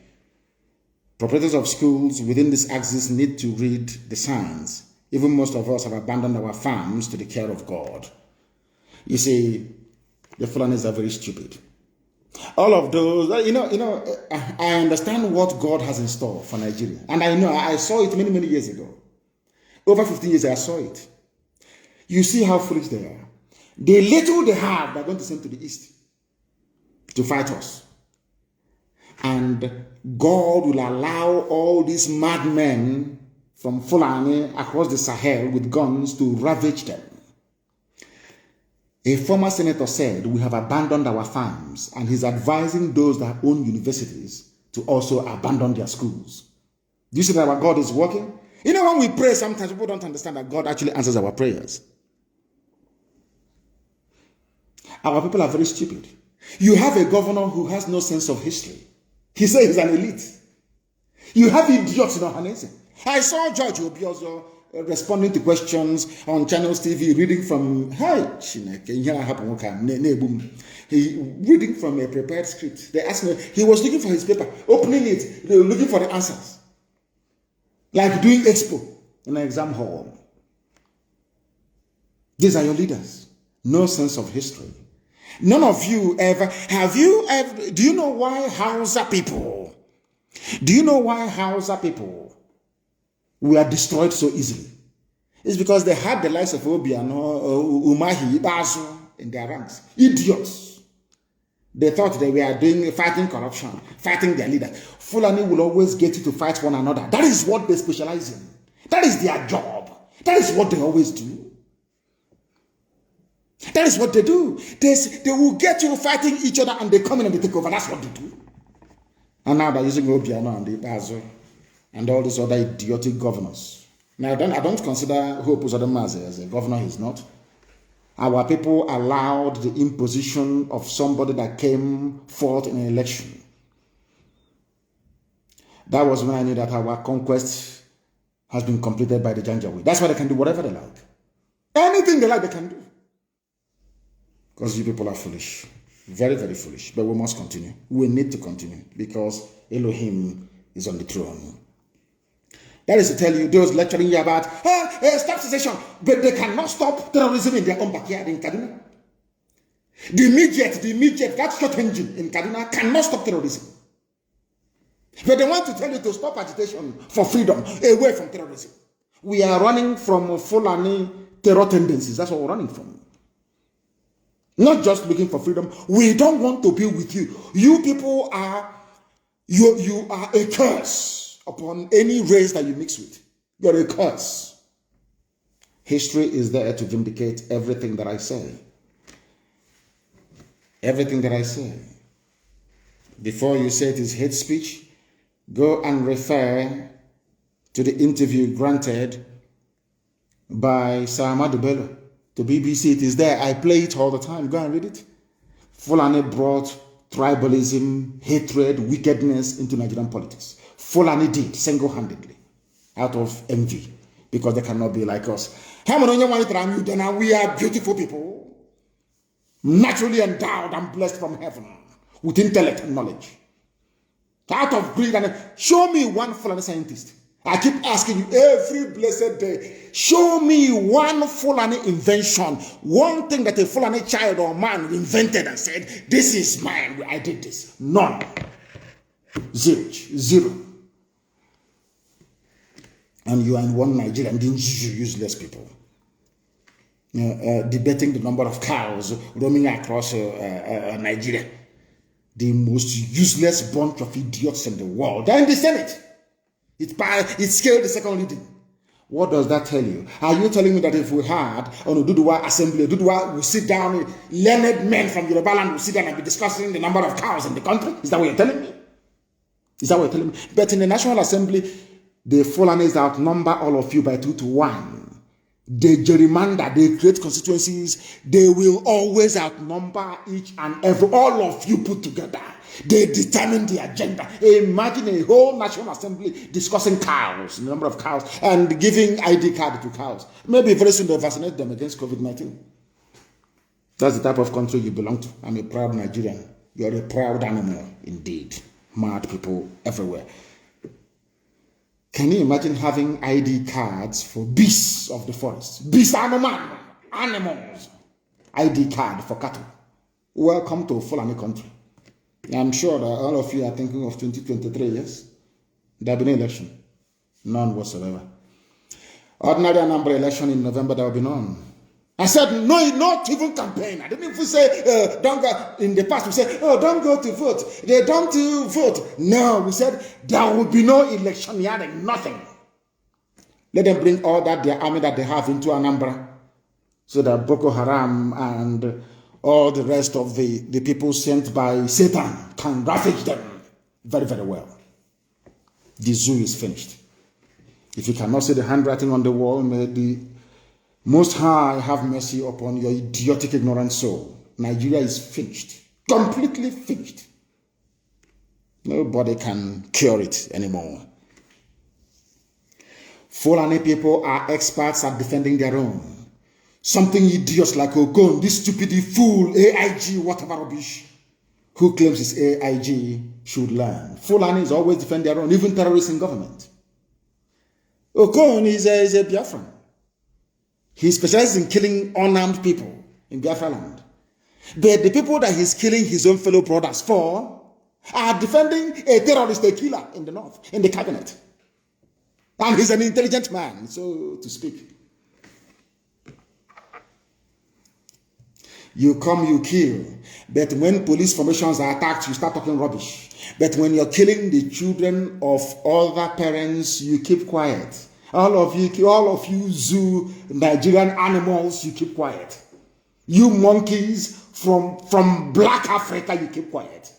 Proprietors of schools within this axis need to read the signs. Even most of us have abandoned our farms to the care of God. You see, the Fulanis are very stupid. All of those, I understand what God has in store for Nigeria. And I saw it many, many years ago. Over 15 years, I saw it. You see how foolish they are. The little they have, they're going to send to the east to fight us. And God will allow all these madmen from Fulani across the Sahel with guns to ravage them. A former senator said, we have abandoned our farms, and he's advising those that own universities to also abandon their schools. Do you see that our God is working? You know, when we pray, sometimes people don't understand that God actually answers our prayers. Our people are very stupid. You have a governor who has no sense of history. He says he's an elite. You have idiots in Ohanese. I saw George Obiozo responding to questions on Channels TV, reading from reading from a prepared script. They asked me, he was looking for his paper, opening it, they were looking for the answers. Like doing expo in an exam hall. These are your leaders. No sense of history. None of you ever, do you know why Hausa people were destroyed so easily? It's because they had the likes of Obiano, Umahi, Ibazu in their ranks. Idiots. They thought they were fighting corruption, fighting their leaders. Fulani will always get you to fight one another. That is what they specialize in. That is their job. That is what they always do. That is what they do. They will get you fighting each other and they come in and they take over. That's what they do. And now they're using Obiano and Ibazu and all these other idiotic governors. Now, I don't consider Hope Uzodinma as a governor. He's not. Our people allowed the imposition of somebody that came forth in an election. That was when I knew that our conquest has been completed by the Janjaweed. That's why they can do whatever they like. Anything they like, they can do. Because you people are foolish. Very, very foolish. But we must continue. We need to continue because Elohim is on the throne. That is to tell you, those lecturing you about, stop secession, but they cannot stop terrorism in their own backyard in Kaduna. The immediate, that short engine in Kaduna cannot stop terrorism. But they want to tell you to stop agitation for freedom, away from terrorism. We are running from Fulani terror tendencies. That's what we're running from. Not just looking for freedom. We don't want to be with you. You people are, you are a curse upon any race that you mix with. You're a curse. History is there to vindicate everything that I say. Everything that I say. Before you say it is hate speech, go and refer to the interview granted by Sir Ahmadu Bello to BBC. It is there. I play it all the time. Go and read it. Fulani brought tribalism, hatred, wickedness into Nigerian politics. Fulani did single-handedly out of envy because they cannot be like us. We are beautiful people, naturally endowed and blessed from heaven with intellect and knowledge. Out of greed, and show me one Fulani scientist. I keep asking you every blessed day, show me one Fulani invention, one thing that a Fulani child or man invented and said, this is mine, I did this. None. Zero. And you are in one Nigeria, and these useless people. Debating the number of cows roaming across Nigeria. The most useless bunch of idiots in the world. They're in the Senate. It scaled the second reading. What does that tell you? Are you telling me that if we had on Oduduwa assembly, Oduduwa will sit down, learned men from Yoruba land will sit down and be discussing the number of cows in the country? Is that what you're telling me? Is that what you're telling me? But in the National Assembly, the Fulanis outnumber all of you by 2-1. They gerrymander, they create constituencies, they will always outnumber each and every, all of you put together. They determine the agenda. Imagine a whole National Assembly discussing cows, the number of cows, and giving ID card to cows. Maybe very soon they'll vaccinate them against COVID-19. That's the type of country you belong to. I'm a proud Nigerian. You're a proud animal indeed. Mad people everywhere. Can you imagine having ID cards for beasts of the forest? Beasts, animals. ID card for cattle. Welcome to Fulani country. I'm sure that all of you are thinking of 2023, yes? There will be no election. None whatsoever. Ordinary and number election in November, there will be none. I said, no, not even campaign. I didn't even say, don't go. In the past, we said, oh, don't go to vote. They don't vote. No, we said, there will be no election here, nothing. Let them bring all that, their army that they have into Anambra, so that Boko Haram and all the rest of the people sent by Satan can ravage them very, very well. The zoo is finished. If you cannot see the handwriting on the wall, may the Most High have mercy upon your idiotic, ignorant soul. Nigeria is finished. Completely finished. Nobody can cure it anymore. Fulani people are experts at defending their own. Something idiots like Ogon, this stupid fool, AIG, whatever rubbish, who claims it's AIG, should learn. Fulani always defend their own, even terrorists in government. Ogon is a Biafran. He specializes in killing unarmed people in Biafra land. But the people that he's killing his own fellow brothers for are defending a terrorist, a killer in the north, in the cabinet. And he's an intelligent man, so to speak. You come, you kill. But when police formations are attacked, you start talking rubbish. But when you're killing the children of other parents, you keep quiet. All of you zoo Nigerian animals, you keep quiet. You monkeys from Black Africa, you keep quiet.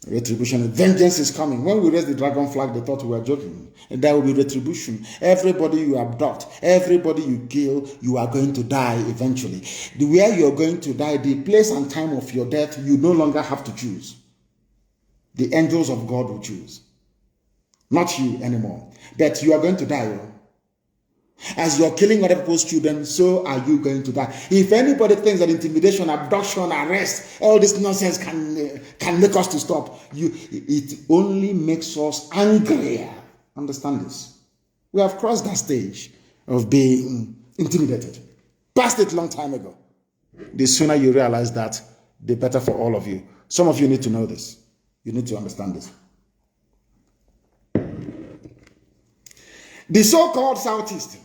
Retribution, vengeance is coming. When we raise the dragon flag, they thought we were joking. And there will be retribution. Everybody you abduct, everybody you kill, you are going to die eventually. The way you are going to die, the place and time of your death, you no longer have to choose. The angels of God will choose. Not you anymore. That you are going to die. As you're killing other people's children, so are you going to die. If anybody thinks that intimidation, abduction, arrest, all this nonsense can make us to stop, it only makes us angrier. Understand this. We have crossed that stage of being intimidated. Passed it a long time ago. The sooner you realize that, the better for all of you. Some of you need to know this. You need to understand this. The so-called Southeast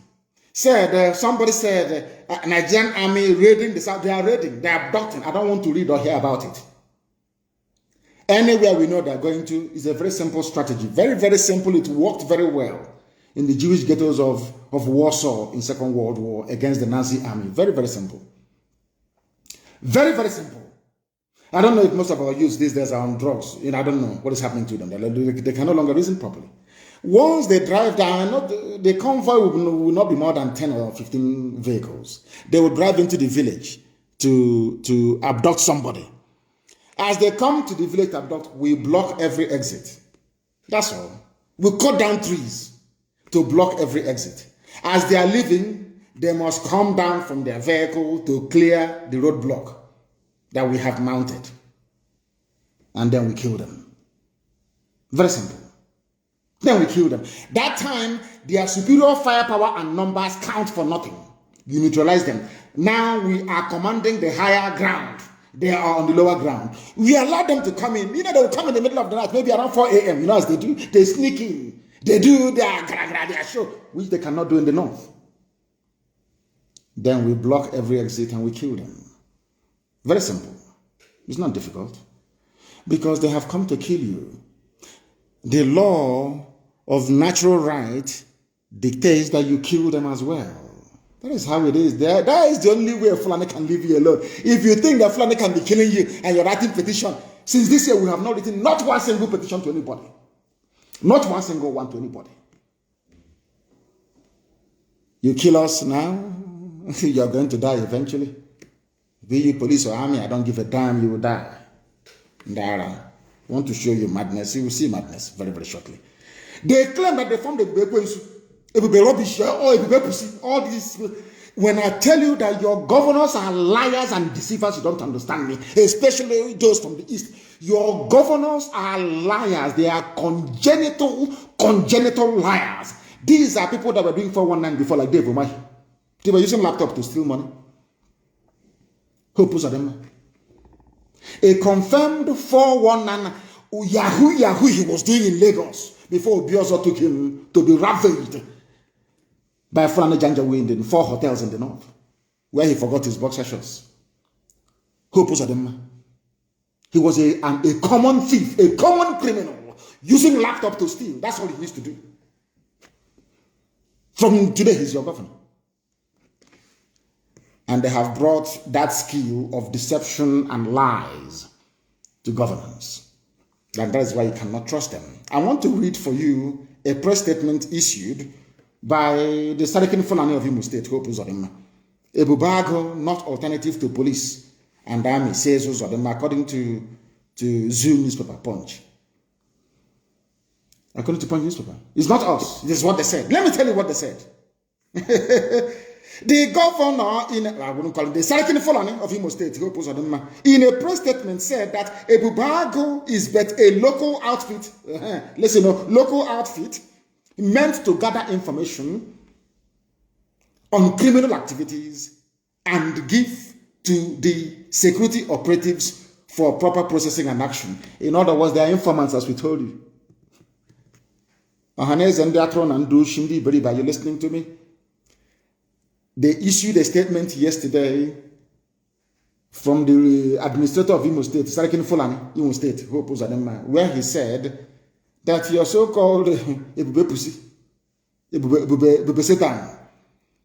said, somebody said, Nigerian army raiding the South. They are raiding, they are abducting. I don't want to read or hear about it. Anywhere we know they're going to is a very simple strategy. Very, very simple. It worked very well in the Jewish ghettos of Warsaw in Second World War against the Nazi army. Very, very simple. Very, very simple. I don't know if most of our youth these days are on drugs. I don't know what is happening to them. They can no longer reason properly. Once they drive down, the convoy will not be more than 10 or 15 vehicles. They will drive into the village to abduct somebody. As they come to the village to abduct, we block every exit. That's all. We cut down trees to block every exit. As they are leaving, they must come down from their vehicle to clear the roadblock that we have mounted. And then we kill them. Very simple. Then we kill them. That time, their superior firepower and numbers count for nothing. You neutralize them. Now we are commanding the higher ground. They are on the lower ground. We allow them to come in. They will come in the middle of the night, maybe around 4 a.m. As they do. They sneak in. They do their show, which they cannot do in the north. Then we block every exit and we kill them. Very simple. It's not difficult. Because they have come to kill you. The law of natural right dictates that you kill them as well. That is how it is. That is the only way Fulani can leave you alone. If you think that Fulani can be killing you and you're writing petition, since this year we have not written not one single petition to anybody. Not one single one to anybody. You kill us now, you're going to die eventually. Be you police or army, I don't give a damn, you will die. Ndara. Want to show you madness, you will see madness very, very shortly. They claim that they formed the rubbish or pussy, all these. When I tell you that your governors are liars and deceivers, you don't understand me, especially those from the east. Your governors are liars. They are congenital liars. These are people that were doing 419 before, like Dave Umahi. They were using laptop to steal money. Who puts them? A confirmed 419 Yahoo he was doing in Lagos before Obiozo took him to be ravaged. by Fulani Janjaweed in 4 hotels in the north, where he forgot his boxer shorts. Hope Uzodinma. He was a common thief, a common criminal, using laptop to steal. That's all he used to do. From today, he's your governor. And they have brought that skill of deception and lies to governance. And that is why you cannot trust them. I want to read for you a press statement issued by the Sarakin Fulani of Imo State, Hope Uzodinma. Ebubago, not alternative to police and army, says Uzodinma, according to Zoo newspaper, Punch. According to Punch newspaper. It's not us. This is what they said. Let me tell you what they said. The governor I wouldn't call him, the Sarakin Fulani of Imo State, Hope Uzodinma, in a press statement said that Ebubago is but a local outfit, local outfit meant to gather information on criminal activities and give to the security operatives for proper processing and action. In other words, they are informants, as we told you. Ohanes and Diatron and Du Shindi Beriba, are you listening to me? They issued a statement yesterday from the administrator of Imo State, Sarakin Fulani, Imo State, Hope Uzodinma, where he said that your so-called Ebube Pussy, Ebube Satan,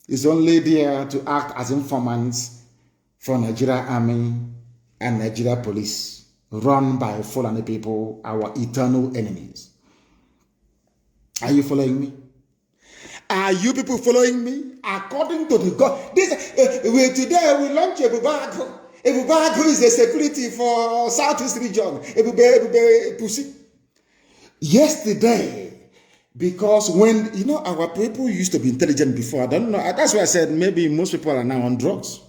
is only there to act as informants for Nigeria Army and Nigeria Police, run by Fulani people, our eternal enemies. Are you following me? Are you people following me? According to the God, today we launch Ebubago. Ebubago is a security for Southeast region. Ebube Pussy. Yesterday, because when, our people used to be intelligent before, I don't know, that's why I said maybe most people are now on drugs.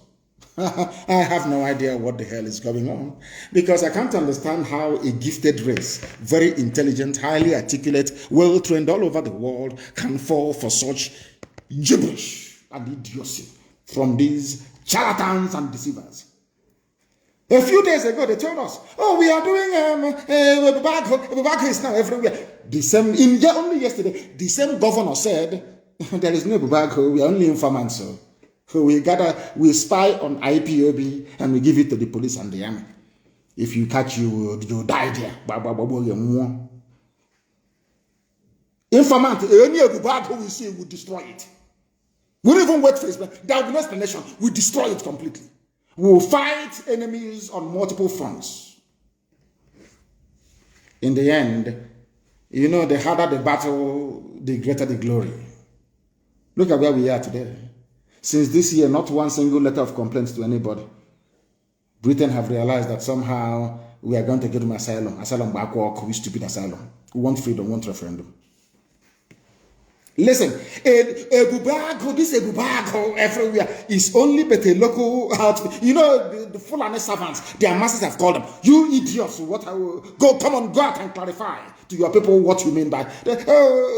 I have no idea what the hell is going on, because I can't understand how a gifted race, very intelligent, highly articulate, well-trained all over the world, can fall for such gibberish and idiocy from these charlatans and deceivers. A few days ago, they told us, oh, we are doing Ebubago is now everywhere. Only yesterday, the same governor said, there is no Ebubago, we are only informants. So we spy on IPOB and we give it to the police and the army. If you catch you die there. Informant, any Ebubago we see, we destroy it. We don't even wait for it. There will be no explanation. We destroy it completely. We will fight enemies on multiple fronts. In the end, the harder the battle, the greater the glory. Look at where we are today. Since this year, not one single letter of complaints to anybody. Britain have realized that somehow we are going to give them asylum. Asylum backwalk, we stupid asylum. We want freedom, we want referendum. Listen, this Ebubago everywhere is only but a local outfit. The Fulani servants, their masters have called them. You idiots, come on, go out and clarify to your people what you mean by,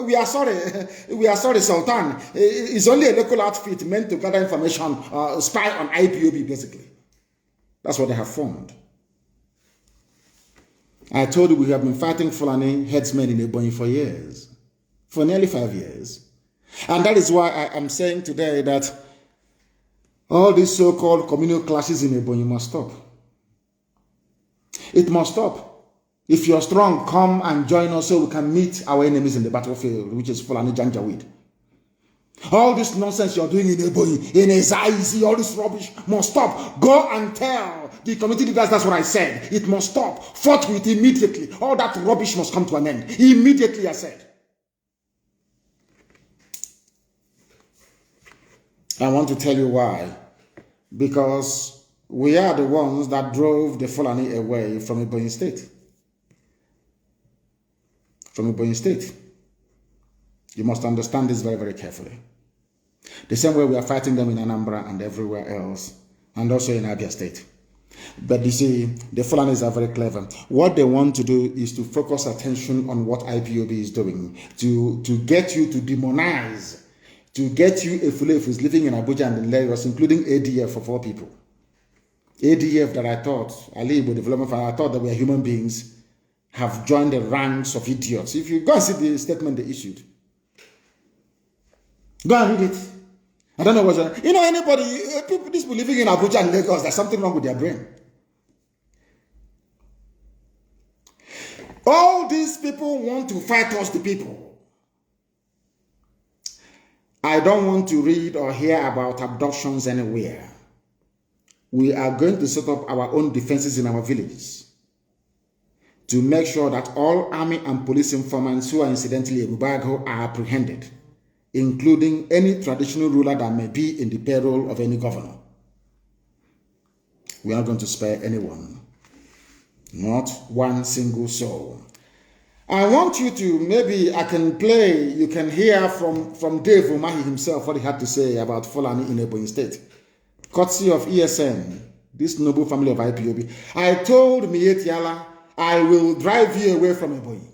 we are sorry, Sultan. It's only a local outfit meant to gather information, spy on IPOB, basically. That's what they have formed. I told you we have been fighting Fulani headsmen in Ebonyi for years. For nearly 5 years. And that is why I am saying today that all these so-called communal clashes in Ebonyi must stop. It must stop. If you're strong, come and join us so we can meet our enemies in the battlefield, which is Fulani Janjaweed. All this nonsense you're doing in Ebonyi, in Ezaizi, all this rubbish must stop. Go and tell the community leaders that's what I said. It must stop. Forthwith, immediately. All that rubbish must come to an end. Immediately, I said. I want to tell you why. Because we are the ones that drove the Fulani away from Ebonyi State. From Ebonyi State. You must understand this very, very carefully. The same way we are fighting them in Anambra and everywhere else, and also in Abia State. But you see, the Fulanis are very clever. What they want to do is to focus attention on what IPOB is doing, to get you to demonize, to get you a Fulani who's living in Abuja and in Lagos, including ADF for 4 people. ADF that I thought, Alibo Development Fund, I thought that we are human beings, have joined the ranks of idiots. If you go and see the statement they issued, Go and read it. I don't know what's wrong. You know, anybody, people, these people living in Abuja and Lagos, there's something wrong with their brain. All these people want to fight us, the people. I don't want to read or hear about abductions anywhere. We are going to set up our own defenses in our villages to make sure that all army and police informants who are incidentally a Bubago are apprehended, including any traditional ruler that may be in the payroll of any governor. We are not going to spare anyone. Not one single soul. I want you to, maybe I can play, you can hear from Dave Umahi himself what he had to say about Fulani in Ebonyi State. Courtesy of ESN, this noble family of IPOB. I told Mietiala, I will drive you away from Ebonyi.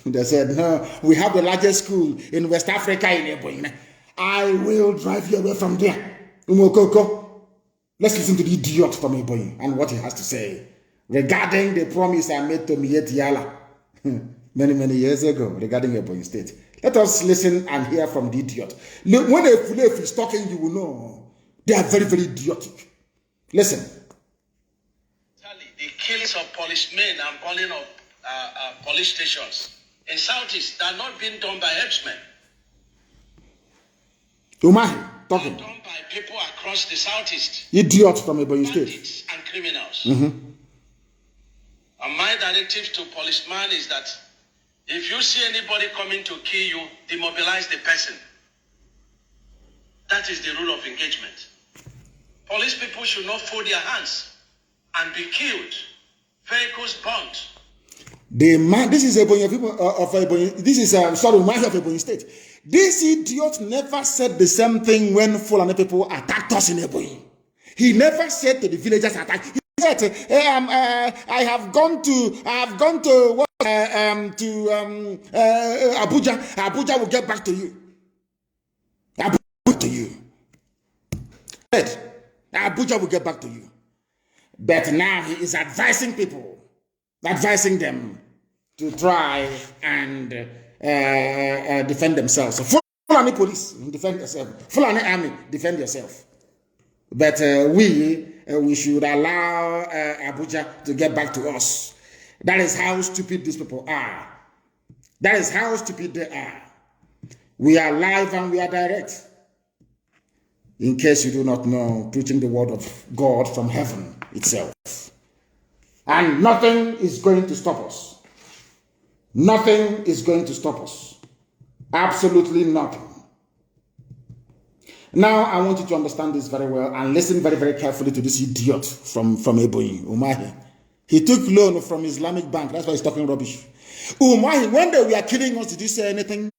They said, no, we have the largest school in West Africa in Ebonyi. I will drive you away from there. Umokoko. Let's listen to the idiot from Ebonyi and what he has to say regarding the promise I made to Mietiala many years ago regarding Ebonyi State. Let us listen and hear from the idiot. When a Fulef is talking, you will know they are very idiotic. Listen. The killings of policemen and burning of police stations in Southeast are not being done by headsmen. Umahi talking. Done by people across the Southeast. Idiot from Ebonyi State. And criminals. Mm-hmm. And my directive to policemen is that if you see anybody coming to kill you, demobilize the person. That is the rule of engagement. Police people should not fold their hands and be killed. Vehicles burnt. This is Ebonyi of Ebonyi. This is Umahi of Ebonyi State. This idiot never said the same thing when Fulani people attacked us in Ebonyi. He never said to the villagers attack. He said, I have gone to Abuja. Abuja will get back to you. Abuja to you. Abuja will get back to you. But now he is advising people, advising them to try and defend themselves. So Fulani police, defend yourself. Fulani army, defend yourself. But we should allow Abuja to get back to us. That is how stupid these people are. That is how stupid they are. We are live and we are direct. In case you do not know, preaching the word of God from heaven itself. And nothing is going to stop us. Nothing is going to stop us. Absolutely nothing. Now, I want you to understand this very well and listen very carefully to this idiot from Ebonyi, Umahi. He took loan from Islamic Bank. That's why he's talking rubbish. Umahi, when they were killing us, did you say anything?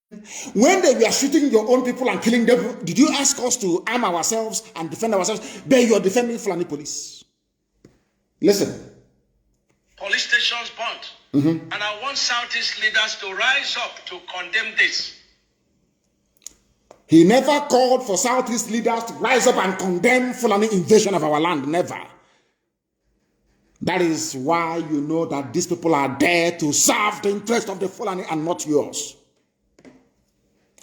When they were shooting your own people and killing them, did you ask us to arm ourselves and defend ourselves? But you're defending Fulani police. Listen. Police stations burnt. And I want Southeast leaders to rise up to condemn this. He never called for Southeast leaders to rise up and condemn Fulani invasion of our land. Never. That is why you know that these people are there to serve the interest of the Fulani and not yours.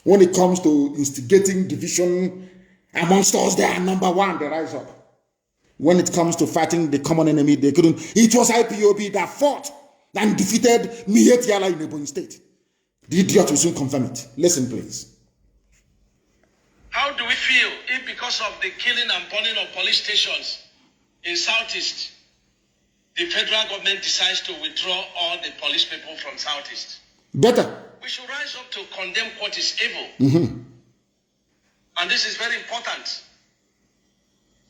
When it comes to instigating division amongst us, they are number one. They rise up. When it comes to fighting the common enemy, they couldn't. It was IPOB that fought and defeated Mietiala in Ebonyi State. The idiot will soon confirm it. Listen, please. How do we feel if because of the killing and burning of police stations in Southeast, the federal government decides to withdraw all the police people from Southeast? Better. We should rise up to condemn what is evil. And this is very important.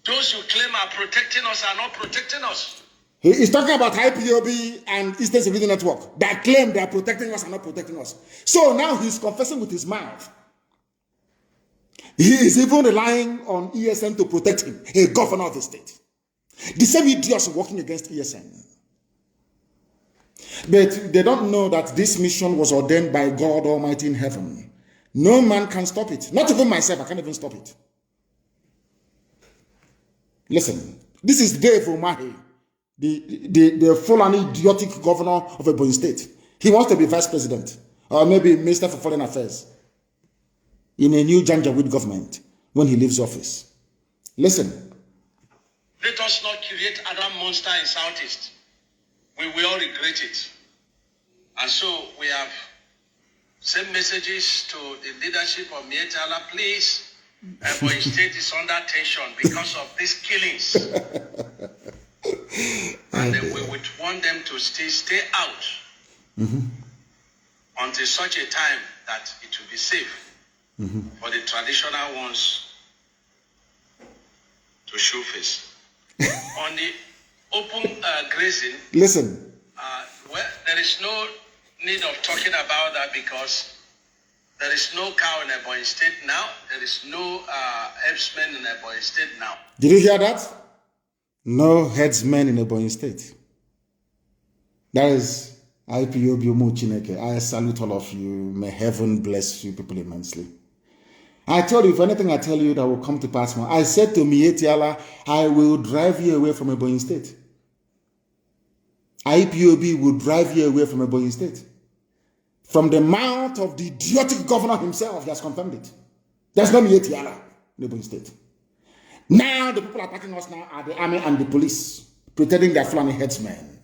Those who claim are protecting us are not protecting us. He is talking about IPOB and Eastern Security Network that claim they are protecting us and not protecting us. So now he's confessing with his mouth. He is even relying on ESN to protect him, a governor of the state. The same idiots are working against ESN. But they don't know that this mission was ordained by God Almighty in heaven. No man can stop it. Not even myself, I can't even stop it. Listen, this is Dave Umahi, the full and idiotic governor of Ebonyi State. He wants to be vice president or maybe minister for foreign affairs. in a new Janjaweed government when he leaves office. Listen. Let us not create another monster in Southeast. We will regret it. And so we have sent messages to the leadership of Mietala, please. Ebonyi State is under tension because of these killings. And we would want them to stay out until such a time that it will be safe for the traditional ones to show face. On the open grazing, listen. Well, there is no need of talking about that because there is no cow in Ebonyi State now. There is no herdsmen in Ebonyi State now. Did you hear that? No headsmen in Ebonyi State. That is IPOB Chineke. I salute all of you. May heaven bless you people immensely. I told you, if anything I tell you that will come to pass more. I said to Mietiala, I will drive you away from Ebonyi State. IPOB will drive you away from Ebonyi State. From the mouth of the idiotic governor himself, he has confirmed it. There's no Mietiala in Ebonyi State. Now the people attacking us now are the army and the police, pretending they're Fulani headsmen.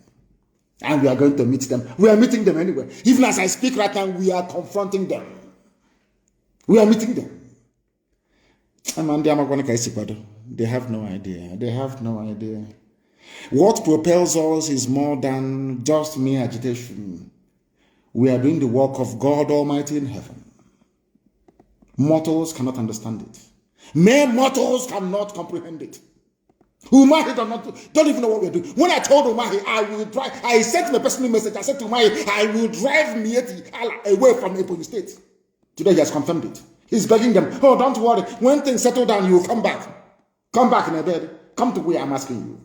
And we are going to meet them. We are meeting them anyway. Even as I speak right now, we are confronting them. We are meeting them. They have no idea. They have no idea. What propels us is more than just mere agitation. We are doing the work of God Almighty in heaven. Mortals cannot understand it. Mere mortals cannot comprehend it. Umahi don't even know what we're doing. When I told Umahi, I sent him a personal message. I said to Umahi, I will drive Mieti away from Ebonyi State. Today he has confirmed it. He's begging them, oh, don't worry. When things settle down, you will come back. Come back in a bed. Come to where I'm asking you.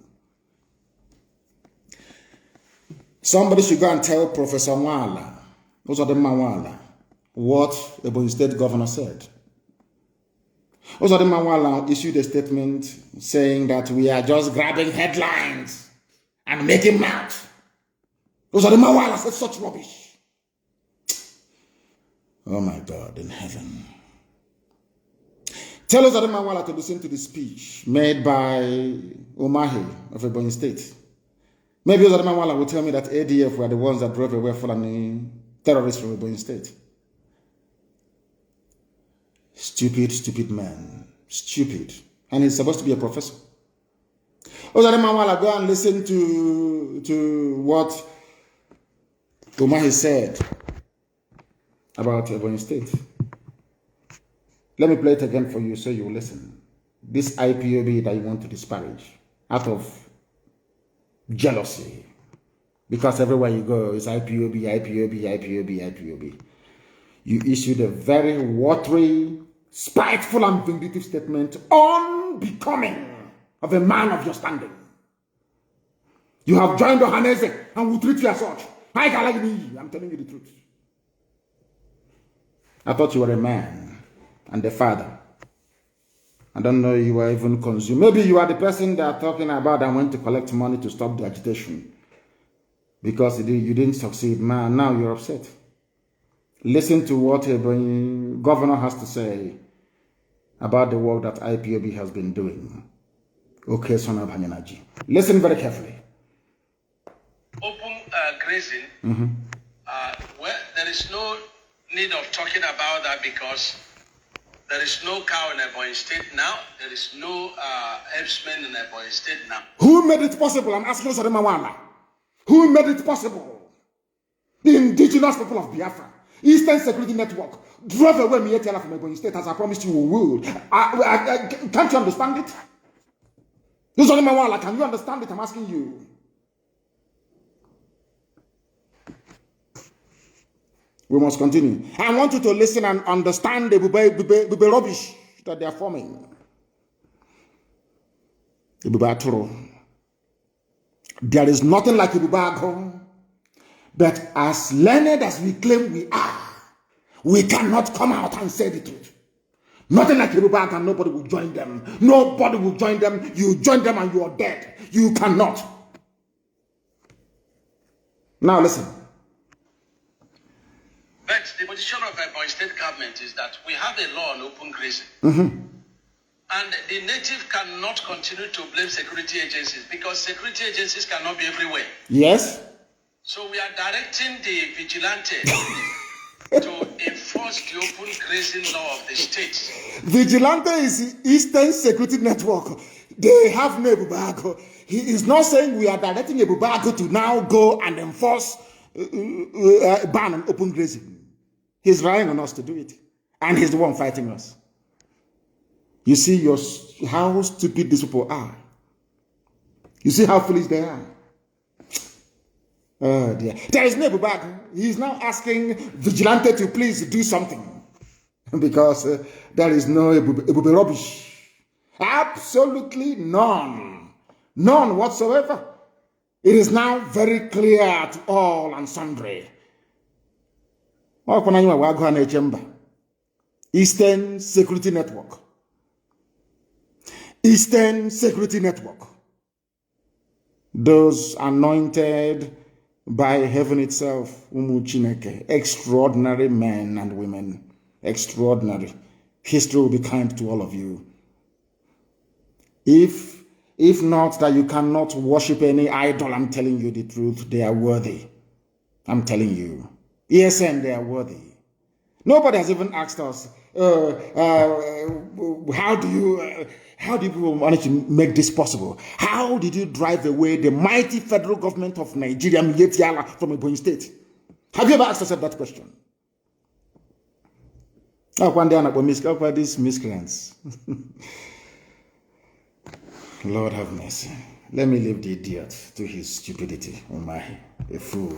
Somebody should go and tell Professor Mwala, what Ebonyi State governor said. Mwala issued a statement saying that we are just grabbing headlines and making mouth. Mwala said such rubbish. Oh my God in heaven. Tell Mwala to listen to the speech made by Umahi of Ebonyi State. Maybe Mwala will tell me that ADF were the ones that drove away Fulani terrorists from Ebonyi State. Stupid man. Stupid. And he's supposed to be a professor. Mwala, go and listen to what Umahi said about Ebonyi State. Let me play it again for you so you will listen. This IPOB that you want to disparage out of jealousy. Because everywhere you go, it's IPOB. You issued a very watery, spiteful and vindictive statement unbecoming of a man of your standing. You have joined Ohanese and will treat you as such. I'm telling you the truth. I thought you were a man and a father. I don't know you were even consumed. Maybe you are the person they are talking about and went to collect money to stop the agitation. Because you didn't succeed. Man, now you're upset. Listen to what a governor has to say about the work that IPOB has been doing. Okay, son of Hanyanaji. Listen very carefully. Open grazing, well, there is no need of talking about that because there is no cow in Ebonyi State now. There is no herdsmen in Ebonyi State now. Who made it possible? I'm asking you, Mawala. Who made it possible? The indigenous people of Biafra, Eastern Security Network, drove away Mietiala from Ebonyi State as I promised you we will. Can't you understand it? Mawala, can you understand it? I'm asking you. We must continue. I want you to listen and understand the bube rubbish that they are forming. The bube. There is nothing like a bube. But as learned as we claim we are, we cannot come out and say the truth. Nothing like a bube, and nobody will join them. Nobody will join them. You join them and you are dead. You cannot. Now listen. But the position of our state government is that we have a law on open grazing. And the native cannot continue to blame security agencies because security agencies cannot be everywhere. Yes. So we are directing the vigilante to enforce the open grazing law of the state. Vigilante is Eastern Security Network. They have no Ebubago. He is not saying we are directing Ebubago to now go and enforce ban on open grazing. He's relying on us to do it. And he's the one fighting us. You see how stupid these people are. You see how foolish they are. Oh dear. There is no Ebubago. He's now asking Vigilante to please do something. Because there is no Ebube rubbish. Absolutely none. None whatsoever. It is now very clear to all and sundry. Eastern Security Network. Eastern Security Network. Those anointed by heaven itself, Umu Chineke, extraordinary men and women. Extraordinary. History will be kind to all of you. If not that you cannot worship any idol, I'm telling you the truth, they are worthy. I'm telling you. ESN, they are worthy. Nobody has even asked us, how do you people manage to make this possible? How did you drive away the mighty federal government of Nigeria, Miyetiala, from Ebonyi State? Have you ever asked yourself that question? Oh, one day about these miscreants. Lord have mercy. Let me leave the idiot to his stupidity. Oh my, a fool.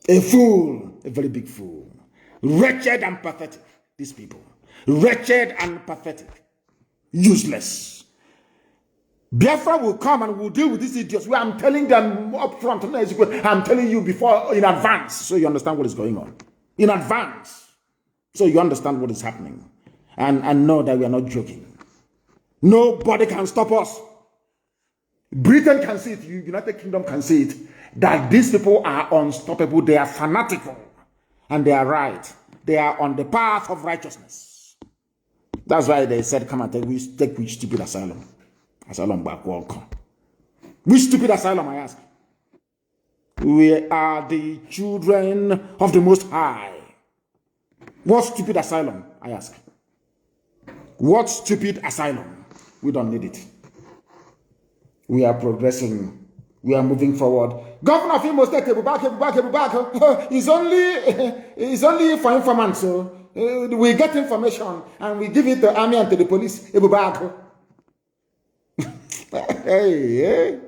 A fool, a very big fool. Wretched and pathetic, these people. Wretched and pathetic. Useless. Biafra will come and will deal with these idiots. Well, I'm telling them up front. I'm telling you before, in advance, so you understand what is going on. In advance, so you understand what is happening. And know that we are not joking. Nobody can stop us. Britain can see it. United Kingdom can see it. That these people are unstoppable. They are fanatical. And they are right. They are on the path of righteousness. That's why they said, come and take which stupid asylum. Asylum back, welcome. Which stupid asylum, I ask? We are the children of the Most High. What stupid asylum, I ask? What stupid asylum? We don't need it. We are progressing. We are moving forward. Governor of Imo State, Ebubak, is only for informants. So we get information and we give it to the army and to the police. Ebubak. Hey.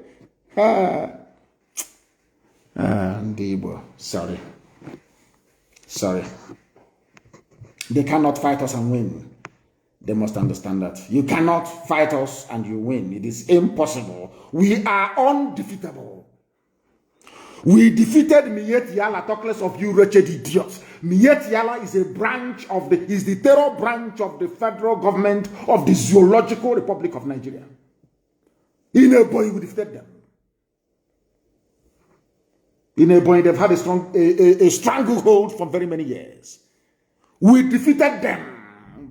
Ndibo. Sorry. They cannot fight us and win. They must understand that. You cannot fight us and you win. It is impossible. We are undefeatable. We defeated Miet Yala, talk less of you wretched idiots. Miet Yala is the terror branch of the federal government of the Zoological Republic of Nigeria. In a boy, we defeated them. In a boy, they've had a stranglehold for very many years. We defeated them.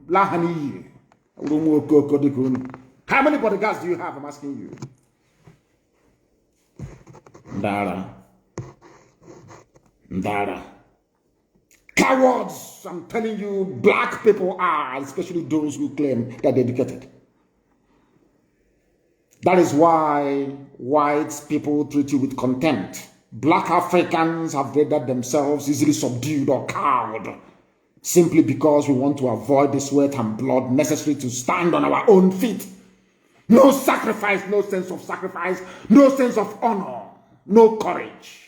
Lahani. How many bodyguards do you have? I'm asking you. Ndara. Cowards, I'm telling you, black people are, especially those who claim that they're educated. That is why white people treat you with contempt. Black Africans have rendered themselves easily subdued or cowed, simply because we want to avoid the sweat and blood necessary to stand on our own feet. No sacrifice, no sense of sacrifice, no sense of honor, no courage.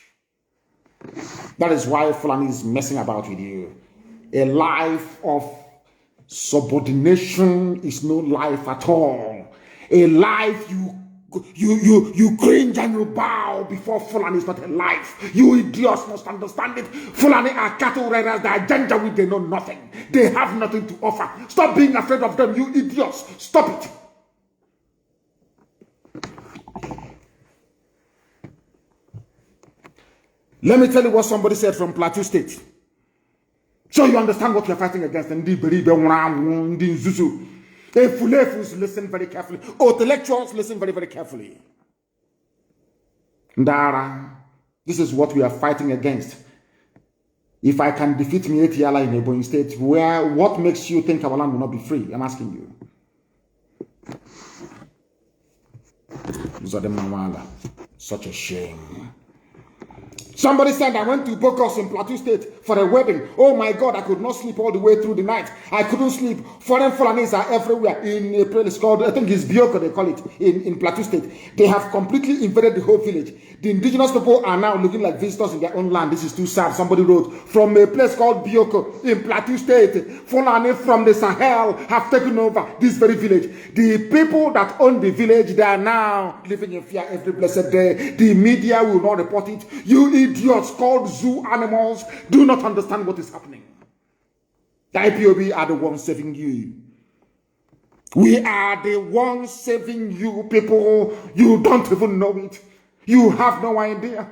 That is why Fulani is messing about with you. A life of subordination is no life at all. A life you cringe and you bow before Fulani is not a life. You idiots must understand it. Fulani are cattle raiders. They are janjaweed. They know nothing. They have nothing to offer. Stop being afraid of them, you idiots. Stop it. Let me tell you what somebody said from Plateau State. So you understand what we are fighting against. And Fulefus listen very carefully. Intellectuals listen very, very carefully. Ndara, this is what we are fighting against. If I can defeat Mietiala in Ebonyi State, what makes you think our land will not be free? I'm asking you. Such a shame. Somebody said, I went to Bokos in Plateau State for a wedding. Oh my God, I could not sleep all the way through the night. I couldn't sleep. Foreign Fulanis are everywhere. In a place called, I think it's Bioko, they call it, in Plateau State. They have completely invaded the whole village. The indigenous people are now looking like visitors in their own land. This is too sad. Somebody wrote, from a place called Bioko in Plateau State, Fulani from the Sahel have taken over this very village. The people that own the village, they are now living in fear every blessed day. The media will not report it. You idiots called zoo animals do not understand what is happening. The IPOB are the ones saving you. We are the ones saving you people. You don't even know it. You have no idea.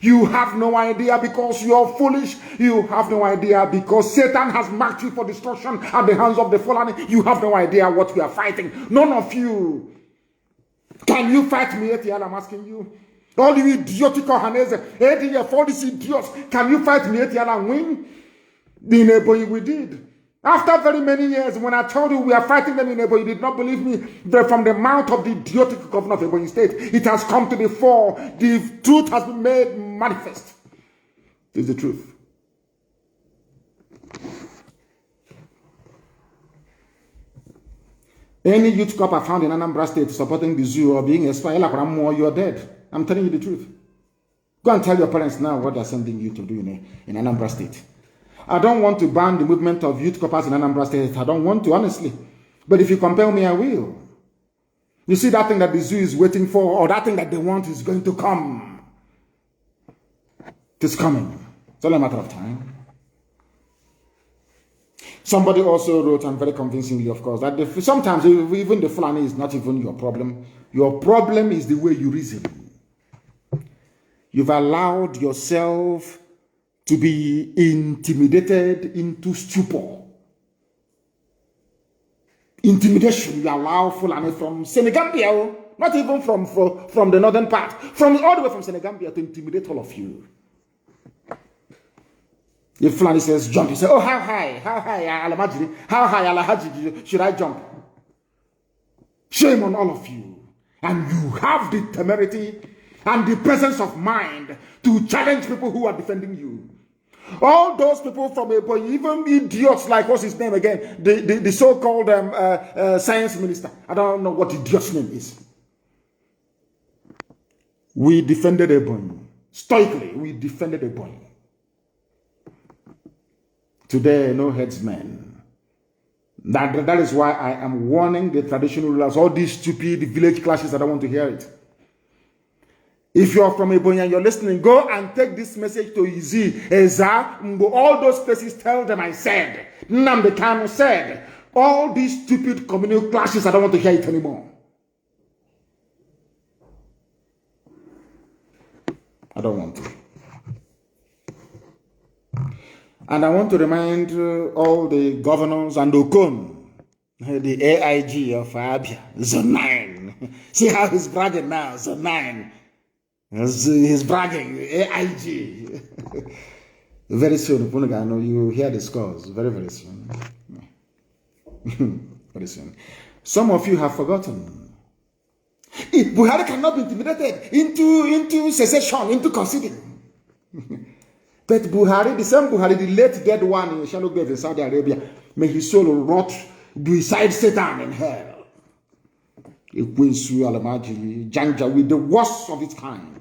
You have no idea because you are foolish. You have no idea because Satan has marked you for destruction at the hands of the fallen. You have no idea what we are fighting. None of you. Can you fight me, Etienne? I'm asking you. All you idiotic Hanese, for these idiots, can you fight me, Etienne, and win? In Ebonyi we did. After very many years, when I told you we are fighting them in Ebonyi, you did not believe me. From the mouth of the idiotic governor of Ebonyi State, it has come to the fore. The truth has been made manifest. This is the truth. Any youth cop I found in Anambra State supporting the zoo or being expired, you are dead. I'm telling you the truth. Go and tell your parents now what they're sending you to do in Anambra State. I don't want to ban the movement of youth coppers in Anambra State. I don't want to, honestly. But if you compel me, I will. You see that thing that the zoo is waiting for, or that thing that they want is going to come. It is coming. It's only a matter of time. Somebody also wrote, and very convincingly, of course, that sometimes even the Fulani is not even your problem. Your problem is the way you reason. You've allowed yourself to be intimidated into stupor. Intimidation, you allow Fulani from Senegambia, not even from the northern part, all the way from Senegambia to intimidate all of you. If Fulani says jump, you say, oh, how high, Alamajiri, how high, Alahaji, should I jump? Shame on all of you. And you have the temerity and the presence of mind to challenge people who are defending you. All those people from Ebonyi, even idiots like, what's his name again? The so-called science minister. I don't know what the idiot's name is. We defended Ebonyi. Stoically, we defended Ebonyi. Today, no headsmen. That is why I am warning the traditional rulers, all these stupid village clashes, I don't want to hear it. If you're from Ebonyi and you're listening, go and take this message to Izi, Eza, Mbo, all those places, tell them I said. Nnamdi Kanu said, all these stupid communal clashes, I don't want to hear it anymore. I don't want to. And I want to remind all the governors and Okon, the AIG of Abia, Zone 9. See how he's bragging now, Zone 9. He's bragging, AIG. Very soon, Punagano, you hear the scores. Very, very soon. Very soon. Some of you have forgotten. Buhari cannot be intimidated into secession, into conceding. But Buhari, the same Buhari, the late dead one in Shallow Grave in Saudi Arabia, may his soul rot beside Satan in hell. Janja with the worst of its kind.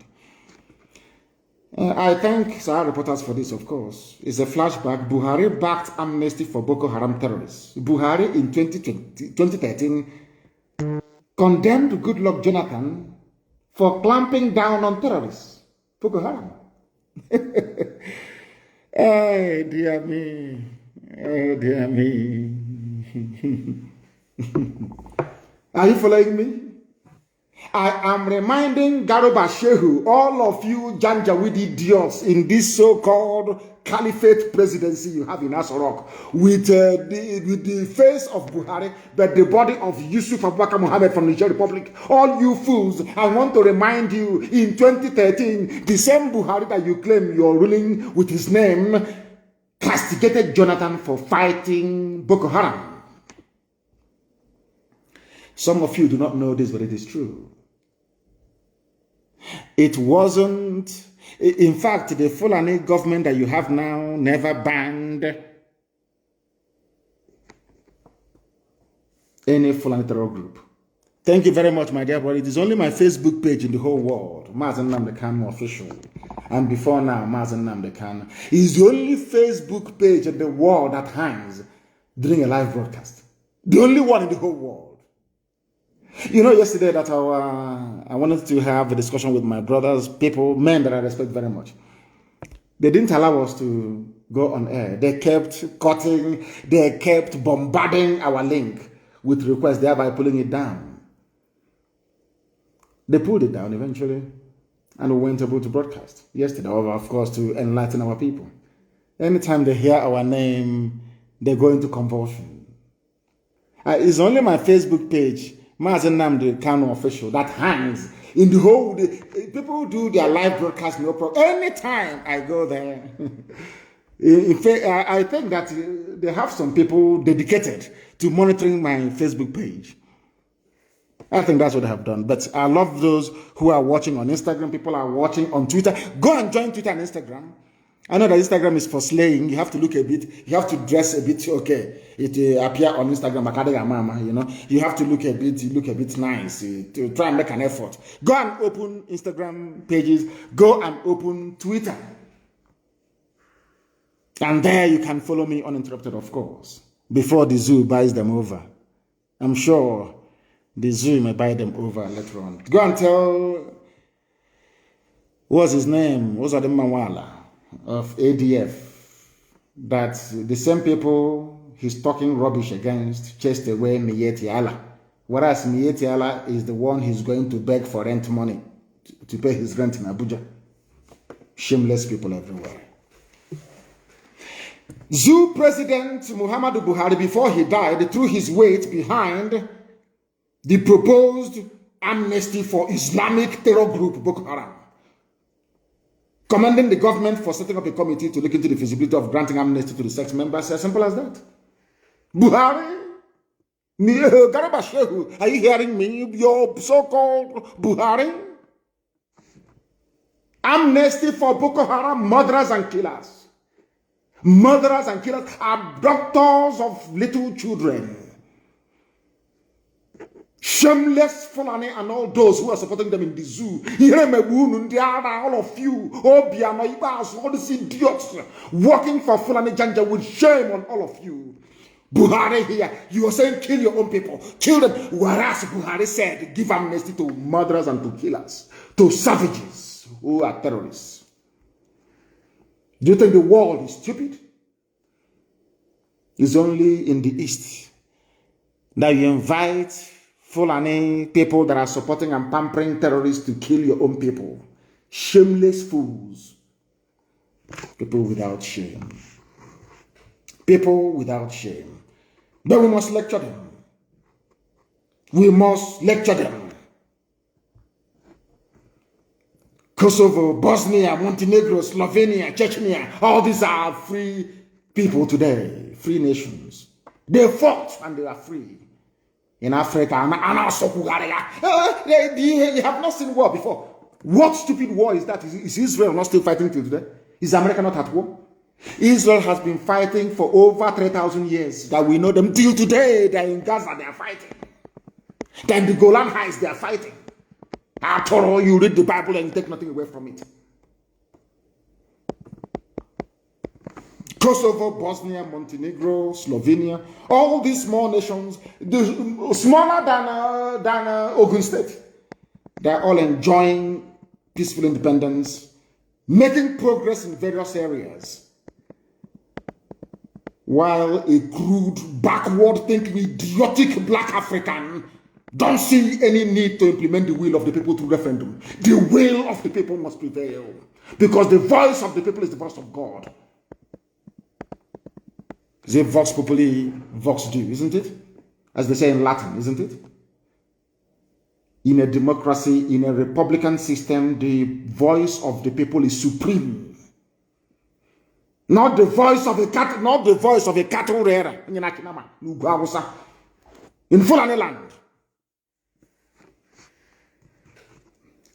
I thank Sahara reporters for this, of course. It's a flashback. Buhari backed amnesty for Boko Haram terrorists. Buhari in 2013 condemned Goodluck Jonathan for clamping down on terrorists. Boko Haram. Oh, dear me. Oh, dear me. Are you following me? I am reminding Garuba Shehu, all of you Janjaweed idiots in this so-called caliphate presidency you have in Asorok, with the face of Buhari, but the body of Yusuf Abubakar Mohammed from the Niger Republic. All you fools, I want to remind you, in 2013, the same Buhari that you claim you're ruling with his name, castigated Jonathan for fighting Boko Haram. Some of you do not know this, but it is true. It wasn't, in fact, the Fulani government that you have now never banned any Fulani terror group. Thank you very much, my dear brother. It is only my Facebook page in the whole world, Mazi Nnamdi Kanu official. And before now, Mazi Nnamdi Kanu is the only Facebook page in the world that hangs during a live broadcast. The only one in the whole world. You know, yesterday that I wanted to have a discussion with my brothers, people, men that I respect very much. They didn't allow us to go on air. They kept cutting, they kept bombarding our link with requests, thereby pulling it down. They pulled it down eventually, and we weren't able to broadcast yesterday, of course, to enlighten our people. Anytime they hear our name, they go into convulsion. It's only my Facebook page, Mazi Nnamdi Kanu official, that hangs in the whole. People do their live broadcast no problem. Anytime I go there, in fact, I think that they have some people dedicated to monitoring my Facebook page. I think that's what they have done. But I love those who are watching on Instagram. People are watching on Twitter. Go and join Twitter and Instagram. I know that Instagram is for slaying. You have to look a bit. You have to dress a bit. Okay, it appear on Instagram. You know, you have to look a bit. You look a bit nice to try and make an effort. Go and open Instagram pages. Go and open Twitter, and there you can follow me uninterrupted, of course. Before the zoo buys them over, I'm sure the zoo may buy them over later on. Go and tell. What's his name? What's the Mawala of ADF, that the same people he's talking rubbish against chased away Miyetti Allah, whereas Miyetti Allah is the one he's going to beg for rent money to pay his rent in Abuja. Shameless people everywhere. Zoo President Muhammadu Buhari, before he died, threw his weight behind the proposed amnesty for Islamic terror group Boko Haram, commending the government for setting up a committee to look into the feasibility of granting amnesty to the sex members. As simple as that. Buhari, Garba Shehu, are you hearing me? Your so-called Buhari? Amnesty for Boko Haram murderers and killers. Murderers and killers, abductors of little children. Shameless Fulani and all those who are supporting them in the zoo. All of you, all these idiots working for Fulani Janja, with shame on all of you. Buhari here, you are saying kill your own people, kill them. Whereas Buhari said give amnesty to murderers and to killers, to savages who are terrorists. Do you think the world is stupid? It's only in the East that you invite Fulani people that are supporting and pampering terrorists to kill your own people. Shameless fools. People without shame. People without shame. But we must lecture them. We must lecture them. Kosovo, Bosnia, Montenegro, Slovenia, Chechnya, all these are free people today. Free nations. They fought and they are free. In Africa, you have not seen war before. What stupid war is that? Is Israel not still fighting till today? Is America not at war? Israel has been fighting for over 3,000 years. That we know them till today. They are in Gaza, they are fighting. Then the Golan Heights, they are fighting. After all, you read the Bible and you take nothing away from it. Kosovo, Bosnia, Montenegro, Slovenia, all these small nations, smaller than Ogun State, they're all enjoying peaceful independence, making progress in various areas, while a crude, backward-thinking, idiotic black African don't see any need to implement the will of the people through referendum. The will of the people must prevail, because the voice of the people is the voice of God. It's a vox populi, vox Dei, isn't it? As they say in Latin, isn't it? In a democracy, in a republican system, the voice of the people is supreme. Not the voice of a cattle, not the voice of a cattle rearer in Fulani land.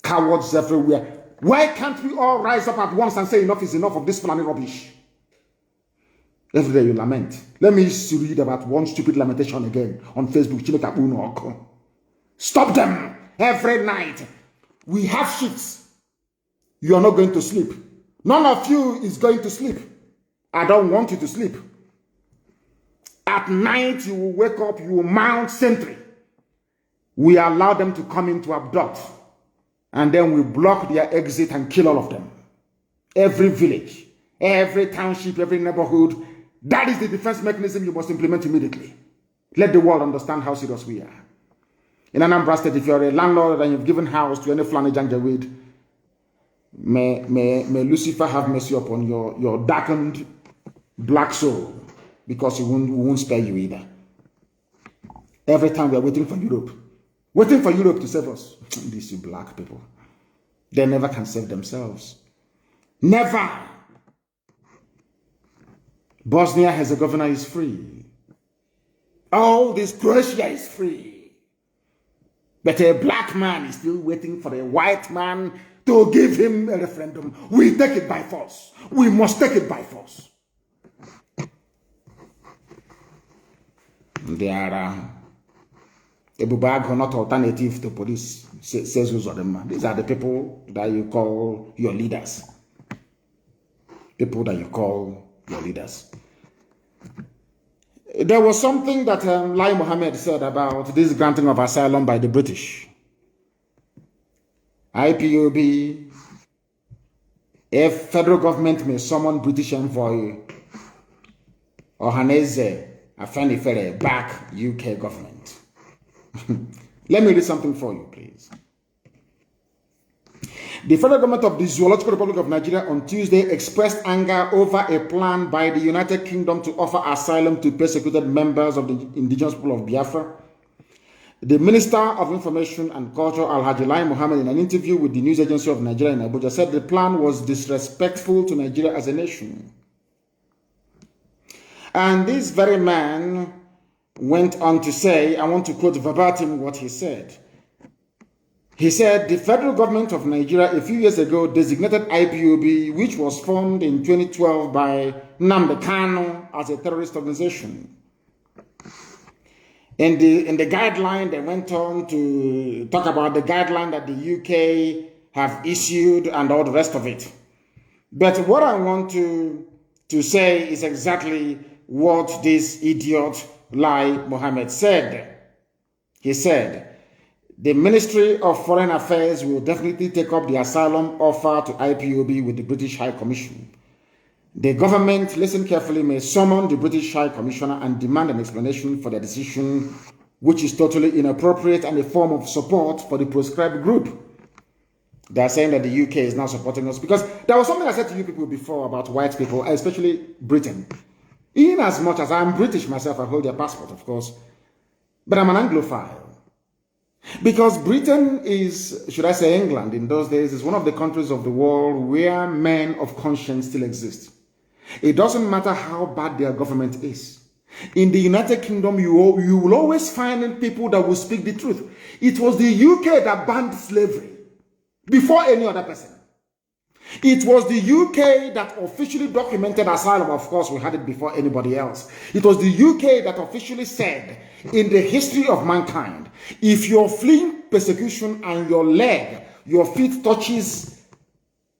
Cowards everywhere. Why can't we all rise up at once and say enough is enough of this Fulani rubbish? Every day you lament. Let me read about one stupid lamentation again on Facebook. Stop them every night. We have shifts. You are not going to sleep. None of you is going to sleep. I don't want you to sleep. At night you will wake up, you will mount sentry. We allow them to come in to abduct. And then we block their exit and kill all of them. Every village, every township, every neighborhood. That is the defense mechanism you must implement immediately. Let the world understand how serious we are. In Anambra State, if you're a landlord and you've given house to any Fulani Janjaweed, may Lucifer have mercy upon your darkened black soul, because he won't spare you either. Every time we are waiting for Europe to save us. These black people, they never can save themselves. Never. Bosnia-Herzegovina is free. All this Croatia is free. But a black man is still waiting for a white man to give him a referendum. We take it by force. We must take it by force. There are Ebubago, not alternative to police, says Uzodema. These are the people that you call your leaders. People that you call your leaders. There was something that Lai Mohammed said about this granting of asylum by the British. IPOB, if federal government may summon British envoy Ohaneze Afenifere back UK government. Let me read something for you, please. The federal government of the Zoological Republic of Nigeria on Tuesday expressed anger over a plan by the United Kingdom to offer asylum to persecuted members of the indigenous people of Biafra. The Minister of Information and Culture, Alhaji Lai Mohammed, in an interview with the news agency of Nigeria in Abuja, said the plan was disrespectful to Nigeria as a nation. And this very man went on to say, I want to quote verbatim what he said. He said, the federal government of Nigeria a few years ago designated IPOB, which was formed in 2012 by Nnamdi Kanu, as a terrorist organization. In the guideline, they went on to talk about the guideline that the UK have issued and all the rest of it. But what I want to say is exactly what this idiot Lai Mohammed said. He said, the Ministry of Foreign Affairs will definitely take up the asylum offer to IPOB with the British High Commission. The government, listen carefully, may summon the British High Commissioner and demand an explanation for their decision, which is totally inappropriate and a form of support for the proscribed group. They are saying that the UK is now supporting us, because there was something I said to you people before about white people, especially Britain. In as much as I'm British myself, I hold their passport, of course, but I'm an Anglophile. Because Britain is, should I say England in those days, is one of the countries of the world where men of conscience still exist. It doesn't matter how bad their government is. In the United Kingdom, you will always find people that will speak the truth. It was the UK that banned slavery before any other person. It was the UK that officially documented asylum. Of course, we had it before anybody else. It was the UK that officially said, in the history of mankind, if you're fleeing persecution and your feet touches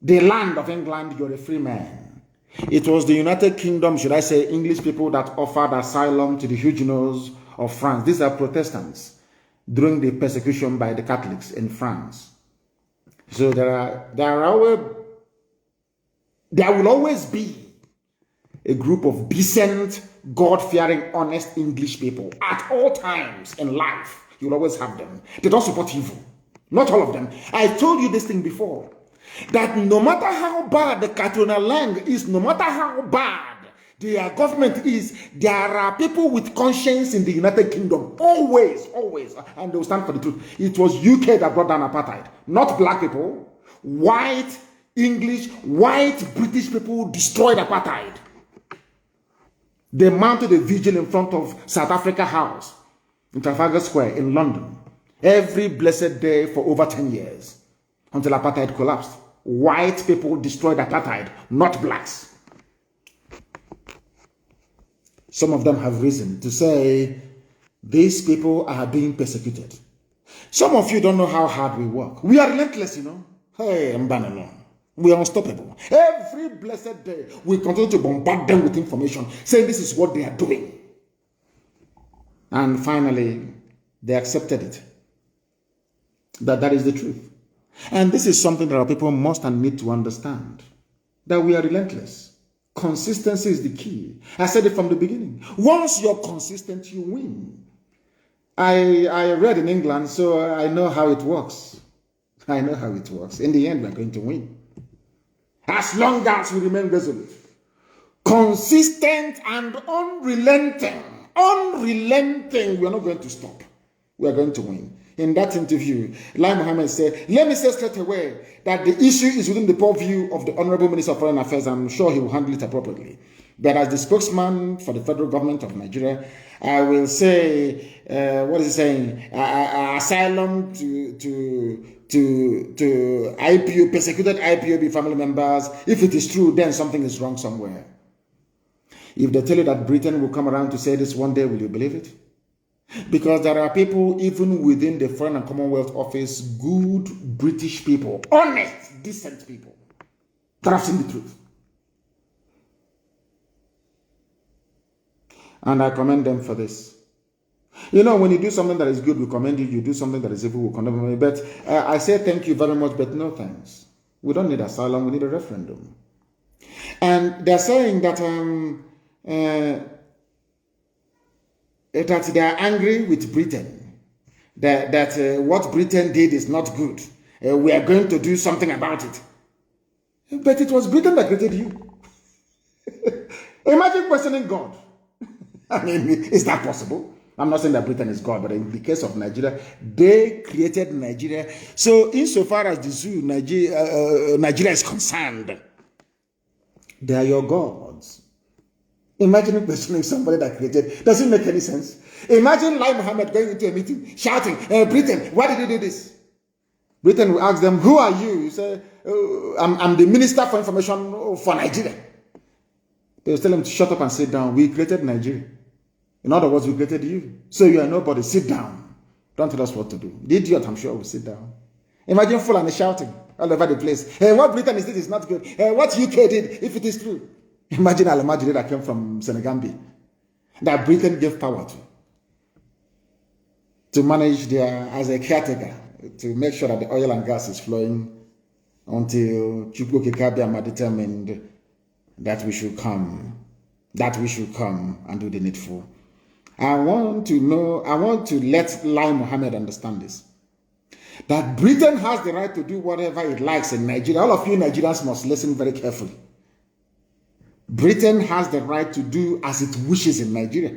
the land of England, you're a free man. It was the United Kingdom, should I say English people, that offered asylum to the Huguenots of France. These are Protestants during the persecution by the Catholics in France. So there will always be a group of decent, God-fearing, honest English people at all times in life. You'll always have them. They don't support evil. Not all of them. I told you this thing before. That no matter how bad the Katrina Lang is, no matter how bad their government is, there are people with conscience in the United Kingdom. Always, always. And they will stand for the truth. It was UK that brought down apartheid. Not black people. White, English, white, British people destroyed apartheid. They mounted a vigil in front of South Africa House in Trafalgar Square in London every blessed day for over 10 years until apartheid collapsed. White people destroyed apartheid, not blacks. Some of them have risen to say these people are being persecuted. Some of you don't know how hard we work. We are relentless, you know. Hey, Mbanano. We are unstoppable. Every blessed day, we continue to bombard them with information, saying this is what they are doing. And finally, they accepted it. That is the truth. And this is something that our people must and need to understand. That we are relentless. Consistency is the key. I said it from the beginning. Once you're consistent, you win. I read in England, so I know how it works. I know how it works. In the end, we're going to win. As long as we remain resolute, consistent and unrelenting, we are not going to stop. We are going to win. In that interview, Lai Mohammed said, let me say straight away that the issue is within the purview of the Honorable Minister of Foreign Affairs. I'm sure he will handle it appropriately. But as the spokesman for the federal government of Nigeria, I will say, what is he saying? Asylum to IPO, persecuted IPOB family members. If it is true, then something is wrong somewhere. If they tell you that Britain will come around to say this one day, will you believe it? Because there are people, even within the Foreign and Commonwealth Office, good British people, honest, decent people, that have seen the truth. And I commend them for this. You know, when you do something that is good, we commend you. You do something that is evil, we condemn you. But I say thank you very much, but no thanks. We don't need asylum, we need a referendum. And they're saying that that they are angry with Britain, that what Britain did is not good. We are going to do something about it. But it was Britain that created you. Imagine questioning God. I mean, is that possible? I'm not saying that Britain is God, but in the case of Nigeria, they created Nigeria. So insofar as the zoo, Nigeria is concerned, they are your gods. Imagine questioning somebody that created. Does it make any sense? Imagine Lai Mohammed going into a meeting, shouting, Britain, why did you do this? Britain will ask them, who are you? You say, I'm the Minister for Information for Nigeria. They will tell him to shut up and sit down. We created Nigeria. In other words, we created you. So you are nobody. Sit down. Don't tell us what to do. The idiot, I'm sure, will sit down. Imagine Fulani shouting all over the place. Hey, what Britain is this is not good. Hey, what UK did, if it is true. Imagine Al-Majiri that came from Senegambi, that Britain gave power to manage their, as a caretaker, to make sure that the oil and gas is flowing until Chukwu Kikabiyama determined that we should come and do the needful. I want to let Lai Mohammed understand this. That Britain has the right to do whatever it likes in Nigeria. All of you Nigerians must listen very carefully. Britain has the right to do as it wishes in Nigeria.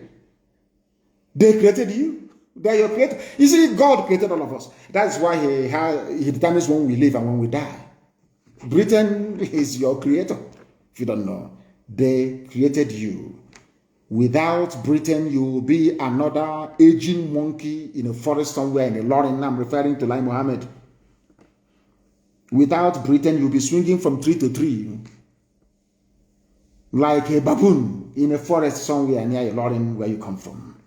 They created you. They are your creator. You see, God created all of us. That's why he determines when we live and when we die. Britain is your creator. If you don't know, they created you. Without Britain, you will be another aging monkey in a forest somewhere in a lorry. I'm referring to Lai Mohammed. Without Britain, you'll be swinging from tree to tree like a baboon in a forest somewhere near a lorry where you come from.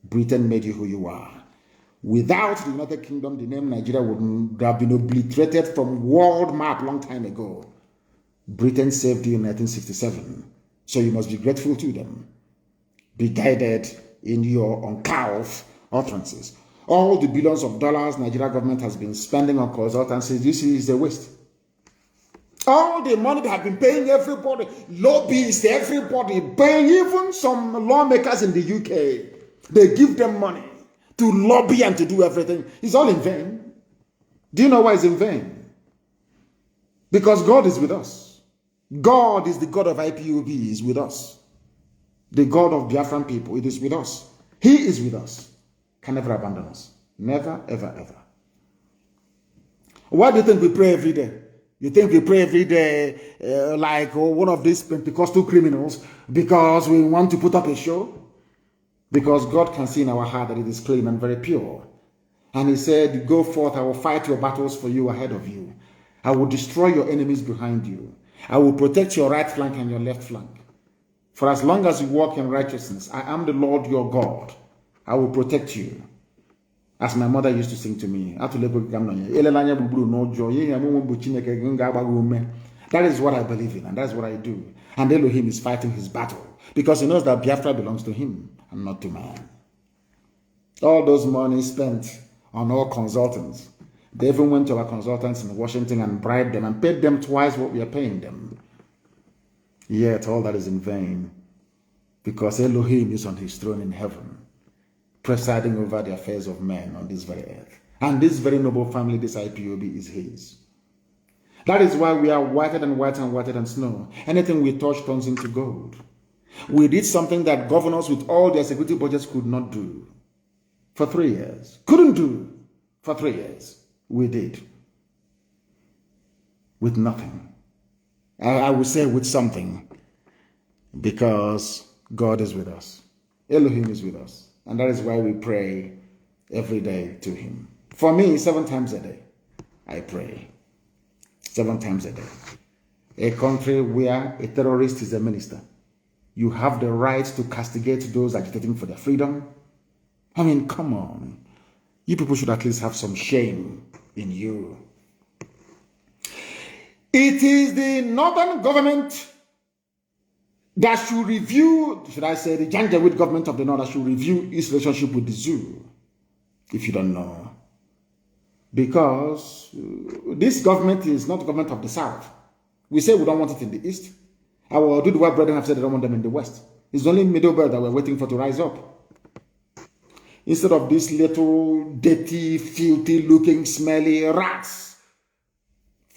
Britain made you who you are. Without the United Kingdom, the name Nigeria would have been obliterated from world map long time ago. Britain saved you in 1967. So you must be grateful to them. Be guided in your uncouth utterances. All the billions of dollars Nigeria government has been spending on consultancies, this is a waste. All the money they have been paying everybody, lobbyists, everybody, paying even some lawmakers in the UK. They give them money to lobby and to do everything. It's all in vain. Do you know why it's in vain? Because God is with us. God is the God of IPOB, He is with us. The God of Biafran people, it is with us. He is with us. Can never abandon us. Never, ever, ever. Why do you think we pray every day? You think we pray every day like one of these Pentecostal criminals because we want to put up a show? Because God can see in our heart that it is clean and very pure. And He said, go forth, I will fight your battles for you ahead of you. I will destroy your enemies behind you. I will protect your right flank and your left flank. For as long as you walk in righteousness, I am the Lord your God. I will protect you. As my mother used to sing to me, that is what I believe in, and that's what I do. And Elohim is fighting his battle because he knows that Biafra belongs to him and not to man. All those money spent on all consultants, they even went to our consultants in Washington and bribed them and paid them twice what we are paying them. Yet all that is in vain because Elohim is on his throne in heaven, presiding over the affairs of men on this very earth. And this very noble family, this IPOB, is his. That is why we are whiter and whiter and whiter than snow. Anything we touch turns into gold. We did something that governors with all their security budgets could not do for 3 years. Couldn't do for 3 years. We did. With nothing. I would say with something. Because God is with us. Elohim is with us. And that is why we pray every day to him. For me, 7 times a day, I pray. 7 times a day. A country where a terrorist is a minister. You have the right to castigate those agitating for their freedom. I mean, come on. You people should at least have some shame in you. It is the northern government that should review, should I say, the Janjaweed government of the north that should review its relationship with the zoo, if you don't know. Because this government is not the government of the south. We say we don't want it in the east. Our Duduwa brethren have said they don't want them in the west. It's only middle belt that we're waiting for to rise up. Instead of these little, dirty, filthy looking, smelly rats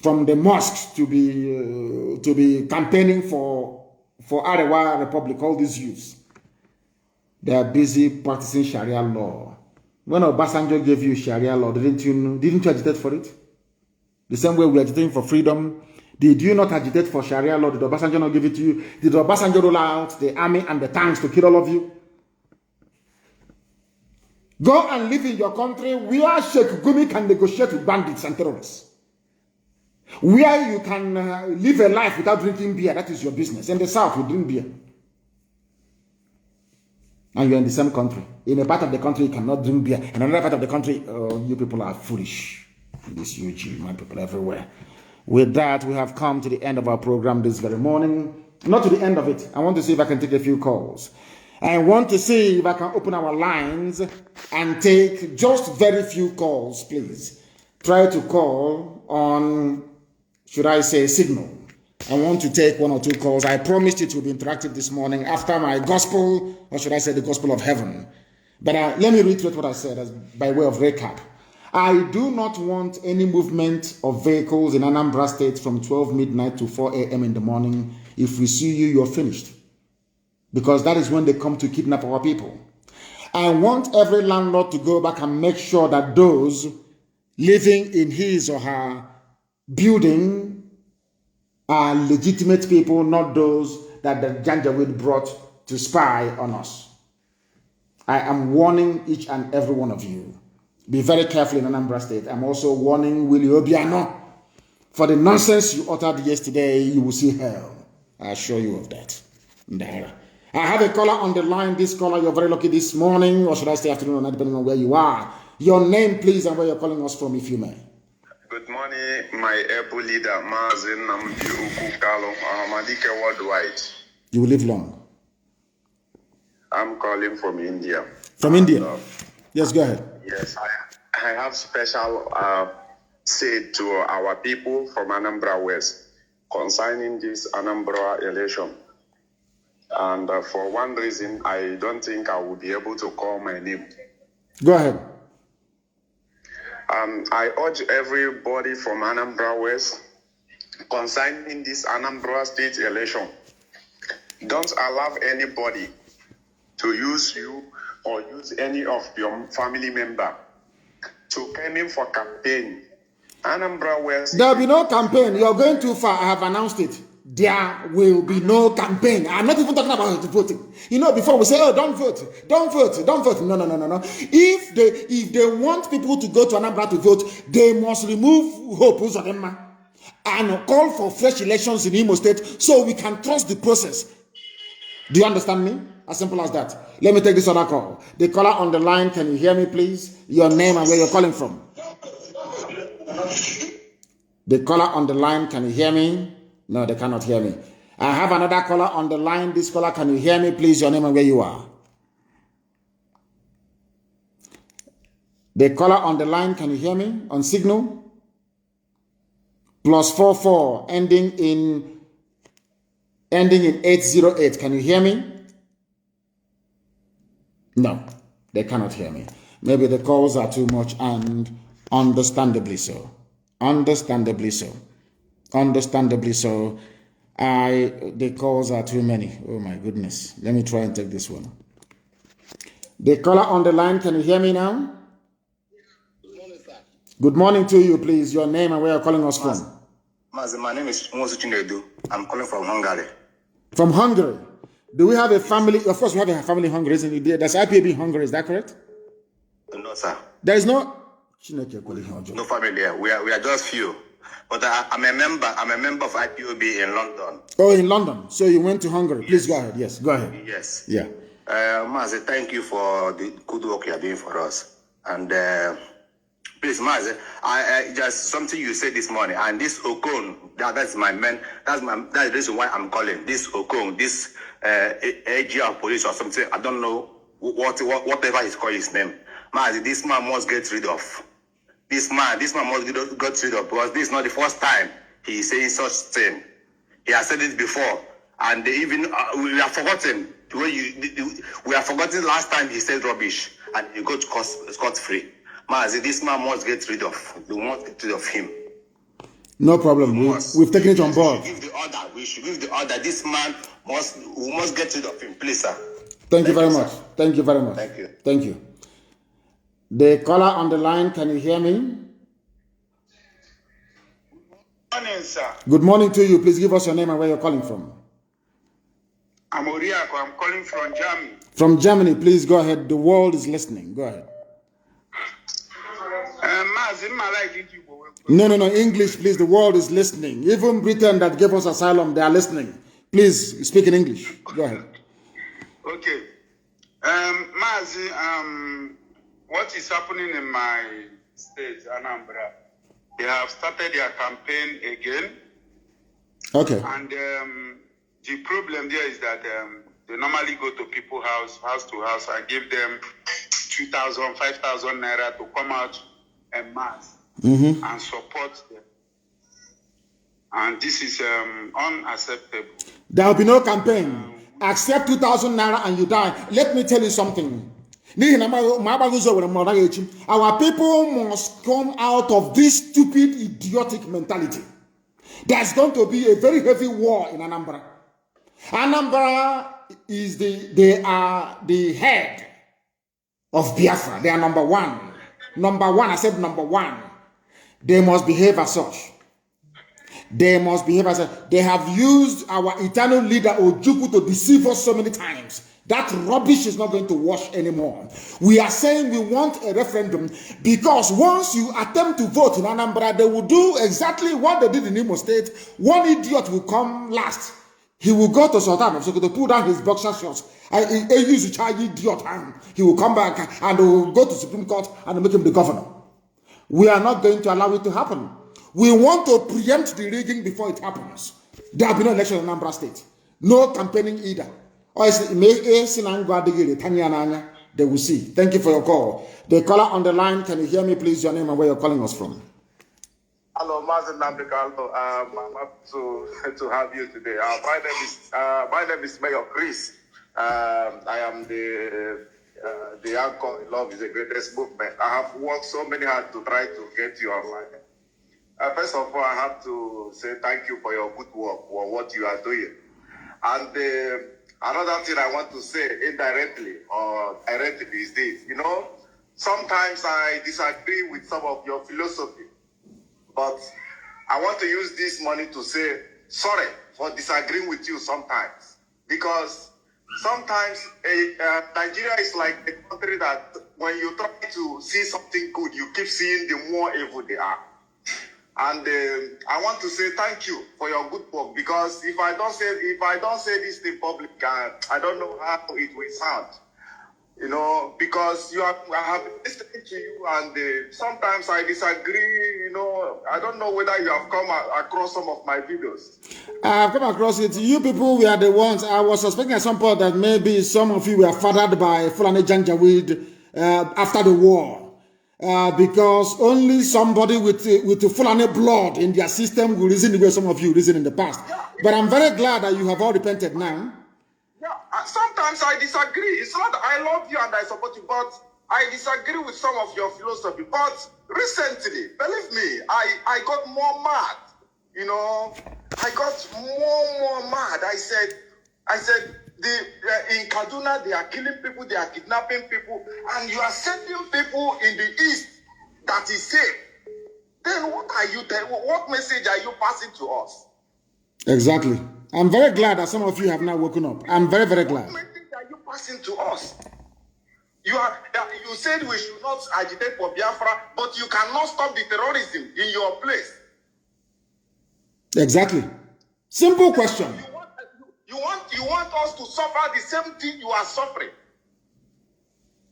from the mosques to be campaigning for Arewa Republic, all these youths. They are busy practicing Sharia law. When Obasanjo gave you Sharia law, didn't you agitate for it? The same way we are agitating for freedom. Did you not agitate for Sharia law? Did Obasanjo not give it to you? Did Obasanjo roll out the army and the tanks to kill all of you? Go and live in your country where Sheikh Gumi can negotiate with bandits and terrorists. Where you can live a life without drinking beer. That is your business. In the south, you drink beer. And you're in the same country. In a part of the country, you cannot drink beer. In another part of the country, you people are foolish. This UG, my people everywhere. With that, we have come to the end of our program this very morning. Not to the end of it. I want to see if I can take a few calls. I want to see if I can open our lines and take just very few calls, please. Try to call on, should I say, signal. I want to take 1 or 2 calls. I promised it will be interactive this morning after my gospel, or should I say the gospel of heaven. But let me reiterate what I said as by way of recap. I do not want any movement of vehicles in Anambra State from 12 midnight to 4 a.m. in the morning. If we see you, you're finished. Because that is when they come to kidnap our people. I want every landlord to go back and make sure that those living in his or her building are legitimate people, not those that the Janjaweed brought to spy on us. I am warning each and every one of you. Be very careful in Anambra State. I'm also warning Willie Obiano. For the nonsense you uttered yesterday, you will see hell. I assure you of that. I have a caller on the line. This caller, you're very lucky this morning, or should I say afternoon or night, depending on where you are. Your name, please, and where you're calling us from, if you may. Good morning, my able leader, Mazi Nnamdi Kanu, Ahmadike worldwide. You will live long. I'm calling from India. From India? Yes, go ahead. Yes, I have special say to our people from Anambra West concerning this Anambra election. And for one reason, I don't think I will be able to call my name. Go ahead. I urge everybody from Anambra West concerning this Anambra State election. Don't allow anybody to use you or use any of your family member to come in for campaign. Anambra West. There will be no campaign. You're going too far. I have announced it. There will be no campaign. I'm not even talking about voting. You know, before we say, oh, don't vote, don't vote, don't vote. No, no, no, no, no. If they want people to go to Anambra to vote, they must remove Hope Uzodinma and call for fresh elections in Imo State so we can trust the process. Do you understand me? As simple as that. Let me take this other call. The caller on the line, can you hear me, please? Your name and where you're calling from. The caller on the line, can you hear me? No, they cannot hear me. I have another caller on the line. This caller, can you hear me, please? Your name and where you are. The caller on the line, can you hear me? On signal? +44, ending in 808. Can you hear me? No, they cannot hear me. Maybe the calls are too much, and understandably so. Understandably so. Understandably so. The calls are too many. Oh my goodness. Let me try and take this one. The caller on the line, can you hear me now? Good morning, sir. Good morning to you, please. Your name and where you're calling us from. Mazi, my name is Mazi Nnamdi Kanu. I'm calling from Hungary. From Hungary. Do we have a family? Of course, we have a family in Hungary, isn't it? There's IPOB in Hungary, is that correct? No, sir. There is no... No family here. We are just few. But I'm a member of IPOB in London. Oh, in London. So you went to Hungary. Please go ahead. Yes, go ahead. Yes. Yeah. Mazi, thank you for the good work you are doing for us. And please, Mazi, I just something you said this morning, and this Okon, that's the reason why I'm calling this Okon, this AG of police or something. I don't know whatever he's called his name. Mazi, this man must get rid of. This man must get rid of, because this is not the first time he is saying such thing. He has said it before, and even we have forgotten the way we have forgotten last time he said rubbish and he got scot free. Mazi, this man must get rid of. We must get rid of him. No problem. We've taken it on board. We should give the order. This man we must get rid of him, please, sir. Thank you very much. Thank you very much. Thank you. Thank you. The caller on the line, can you hear me? Good morning, sir. Good morning to you. Please give us your name and where you're calling from. I'm Oriako. I'm calling from Germany. From Germany, please go ahead. The world is listening. Go ahead. No, English, please. The world is listening. Even Britain that gave us asylum, they are listening. Please speak in English. Go ahead. Okay. Mazi, what is happening in my state, Anambra? They have started their campaign again. Okay. And the problem there is that they normally go to people's house to house, and give them 2,000, 5,000 naira to come out en mass and support them. And this is unacceptable. There will be no campaign. Accept 2,000 naira and you die. Let me tell you something. Our people must come out of this stupid, idiotic mentality. There's going to be a very heavy war in Anambra. Anambra is they are the head of Biafra. They are number one. Number one, I said number one. They must behave as such. They must behave as such. They have used our eternal leader Ojukwu to deceive us so many times. That rubbish is not going to wash anymore. We are saying we want a referendum because once you attempt to vote in Anambra, they will do exactly what they did in Imo State. One idiot will come last. He will go to Sultan so to pull down his boxer shorts. He use a child idiot and he will come back and will go to Supreme Court and make him the governor. We are not going to allow it to happen. We want to preempt the rigging before it happens. There will be no election in Anambra State. No campaigning either. They will see. Thank you for your call. The caller on the line, can you hear me, please? Your name and where you're calling us from. Hello, Mazi Nnamdi Kanu. I'm happy to have you today. My name is Mayor Chris. I am the the anchor, Love is the Greatest Movement. I have worked so many hard to try to get you online. First of all, I have to say thank you for your good work, for what you are doing. And another thing I want to say indirectly or directly is this. You know, sometimes I disagree with some of your philosophy, but I want to use this money to say sorry for disagreeing with you sometimes. Because sometimes Nigeria is like a country that when you try to see something good, you keep seeing the more evil they are. And I want to say thank you for your good work, because if I don't say this in public, I don't know how it will sound. You know, because I have been listening to you, and sometimes I disagree. You know, I don't know whether you have come across some of my videos. I've come across it. You people were the ones. I was suspecting at some point that maybe some of you were fathered by Fulani Janjaweed after the war. Because only somebody with the Fulani blood in their system will reason the way some of you reason in the past. But I'm very glad that you have all repented now. Yeah, sometimes I disagree. It's not I love you and I support you, but I disagree with some of your philosophy. But recently, believe me, I got more mad. You know, I got more mad. I said, in Kaduna, they are killing people, they are kidnapping people, and you are sending people in the east that is safe. Then what are you telling? What message are you passing to us? Exactly. I'm very glad that some of you have now woken up. I'm very, very glad. What message are you passing to us? You said we should not agitate for Biafra, but you cannot stop the terrorism in your place. Exactly. Simple question. You want us to suffer the same thing you are suffering.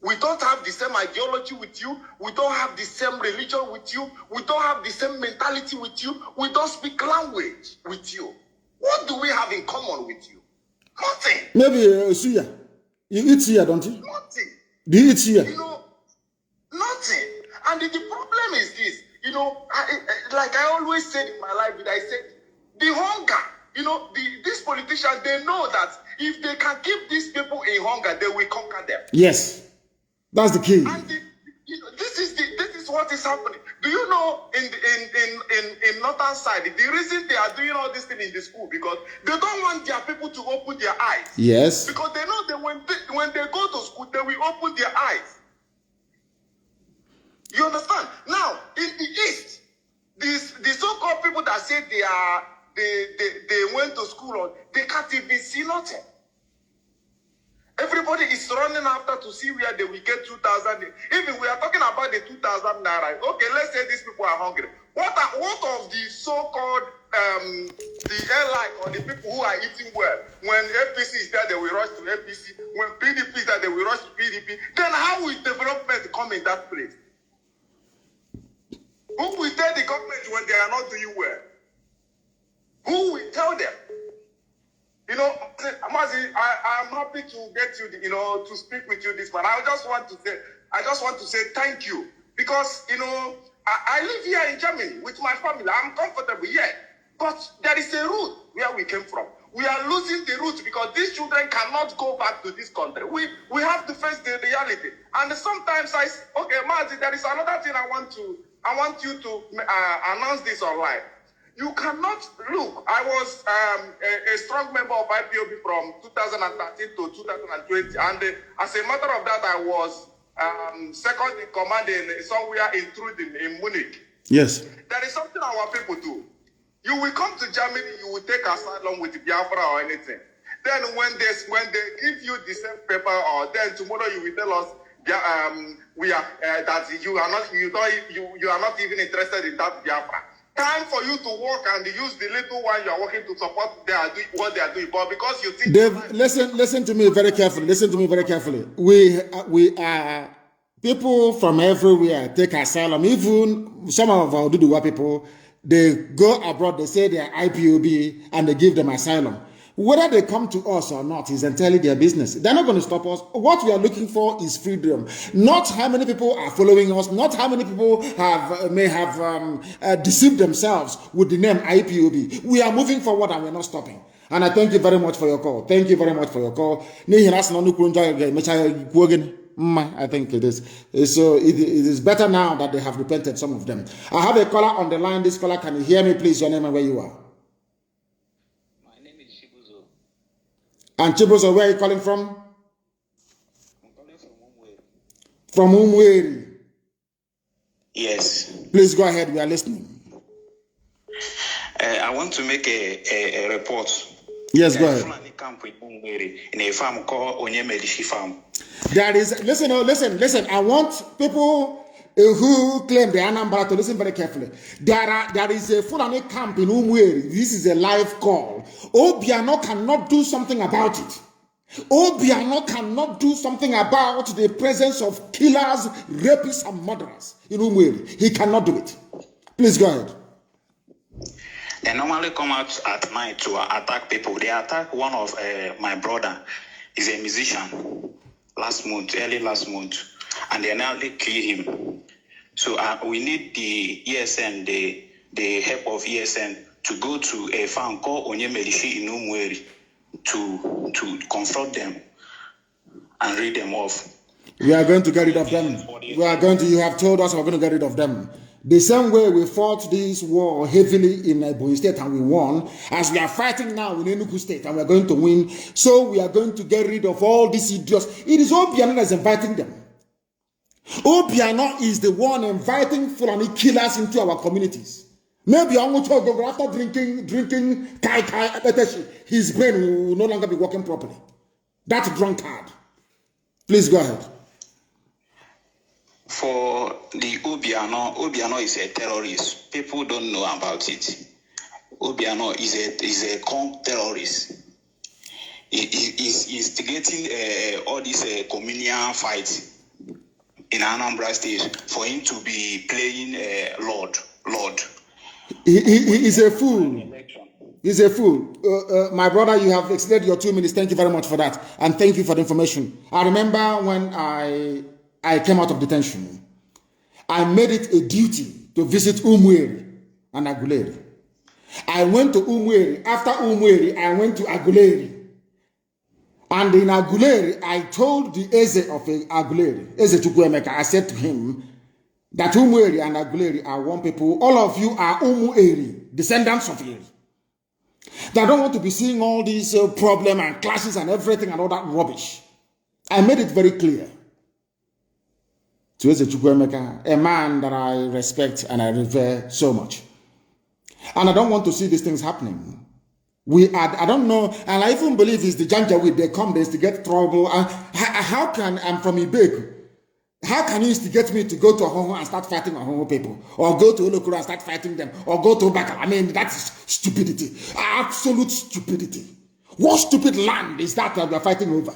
We don't have the same ideology with you. We don't have the same religion with you. We don't have the same mentality with you. We don't speak language with you. What do we have in common with you? Nothing. Maybe suya. You eat suya, don't you? Nothing. Do you eat suya? You know, nothing. And the problem is this. You know, like I always said in my life, I said, the hunger. You know, these politicians, they know that if they can keep these people in hunger, they will conquer them. Yes. That's the key. And this is what is happening. Do you know in northern side, the reason they are doing all this thing in the school, because they don't want their people to open their eyes. Yes. Because they know that when they go to school, they will open their eyes. You understand? Now, in the east, the so-called people that say they went to school, they can't even see nothing. Everybody is running after to see where they will get 2,000. Even we are talking about the 2,000 naira. Okay, let's say these people are hungry. What of the so-called the airline or the people who are eating well? When APC is there, they will rush to APC. When PDP is there, they will rush to PDP. Then how will development come in that place? Who will tell the government when they are not doing well? Who will tell them? You know, Mazi, I'm happy to get you, to speak with you this morning. I just want to say thank you, because, I live here in Germany with my family. I'm comfortable here, but there is a root where we came from. We are losing the root because these children cannot go back to this country. We have to face the reality. And sometimes Mazi, there is another thing I want you to announce this online. You cannot look. I was a strong member of IPOB from 2013 to 2020, and as a matter of that, I was second in command somewhere in Truden in Munich. Yes. There is something our people do. You will come to Germany, you will take asylum with Biafra or anything. Then when they give you the same paper, or then tomorrow you will tell us that you are not even interested in that Biafra. Time for you to work and use the little one you are working to support what they are doing. But because you think... Dave, listen to me very carefully. Listen to me very carefully. We are people from everywhere take asylum. Even some of our Duduwa people, they go abroad, they say they are IPOB, and they give them asylum. Whether they come to us or not is entirely their business. They're not going to stop us. What we are looking for is freedom. Not how many people are following us. Not how many people may have deceived themselves with the name IPOB. We are moving forward and we're not stopping. And I thank you very much for your call. Thank you very much for your call. I think it is. So it is better now that they have repented, some of them. I have a caller on the line. This caller, can you hear me, please? Your name and where you are. My name is Chibuzo. And Chibuzo, where are you calling from? I'm calling from Umweri. From Umweri. Yes. Please go ahead. We are listening. I want to make a report. Yes, go ahead. Fulani camp in Umweri, in a farm called Onyemelishi Farm. There is, listen. I want people who claim the Anambra to listen very carefully. There is a Fulani camp in Umweri. This is a live call. Obiano cannot do something about it. Obiano cannot do something about the presence of killers, rapists, and murderers in Umweri. He cannot do it. Please go ahead. They normally come out at night to attack people. They attacked one of my brother. He's a musician. Early last month, and they nearly killed him. So we need the ESN, the help of ESN, to go to a farm called Onyemelishi in Umweri to confront them and read them off. We are going to get rid of them. You have told us we're going to get rid of them. The same way we fought this war heavily in Ebonyi State and we won, as we are fighting now in Enugu State and we are going to win, so we are going to get rid of all these idiots. It is Obiano that is inviting them. Obiano is the one inviting Fulani killers into our communities. Maybe after drinking kai, his brain will no longer be working properly. That drunkard. Please go ahead. For the Obiano is a terrorist. People don't know about it. Obiano is a terrorist. He is instigating all these communal fights in Anambra State for him to be playing Lord. He is a fool. He's a fool. My brother, you have extended your 2 minutes. Thank you very much for that. And thank you for the information. I remember when I came out of detention, I made it a duty to visit Umweri and Aguleri. I went to Umweri. After Umweri, I went to Aguleri. And in Aguleri, I told the Eze of Aguleri, Eze Chukwuemeka, I said to him that Umweri and Aguleri are one people. All of you are Umweri, descendants of Eri. They don't want to be seeing all these problems and clashes and everything and all that rubbish. I made it very clear to Eze Chukwuemeka, a man that I respect and I revere so much. And I don't want to see these things happening. I don't know, and I even believe it's the Janjaweed. They come there to get trouble. How can, I'm from Ibek, how can you instigate me to go to Ahoho and start fighting Ahoho people? Or go to Olokuro and start fighting them? Or go to Baka? I mean, that's stupidity. Absolute stupidity. What stupid land is that we are fighting over?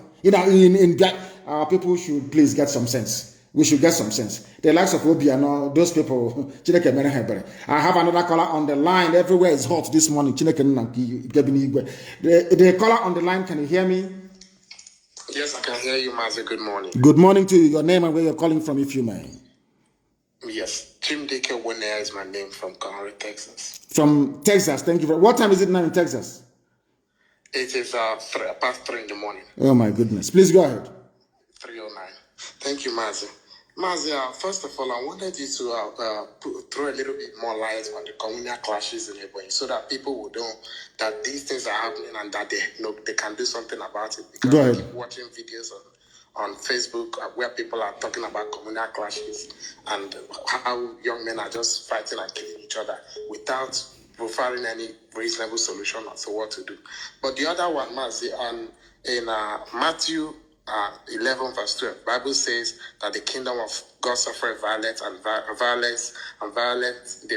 People should please get some sense. We should get some sense. The likes of Obiano, those people, I have another caller on the line. Everywhere is hot this morning. The caller on the line, can you hear me? Yes, I can hear you, Mazi. Good morning. Good morning to you. Your name and where you're calling from, if you may. Yes, Tim Dike Winner is my name, from Conroe, Texas. From Texas, thank you. What time is it now in Texas? It is past 3 in the morning. Oh my goodness. Please go ahead. 3:09. Thank you, Mazi. Mazi, first of all, I wanted you to throw a little bit more light on the communal clashes in Ebonyi so that people will know that these things are happening and that they can do something about it. Because I keep watching videos on Facebook where people are talking about communal clashes and how young men are just fighting and killing each other without providing any reasonable solution as to what to do. But the other one, Mazi, in Matthew 11 verse 12, Bible says that the kingdom of God suffereth violence, and the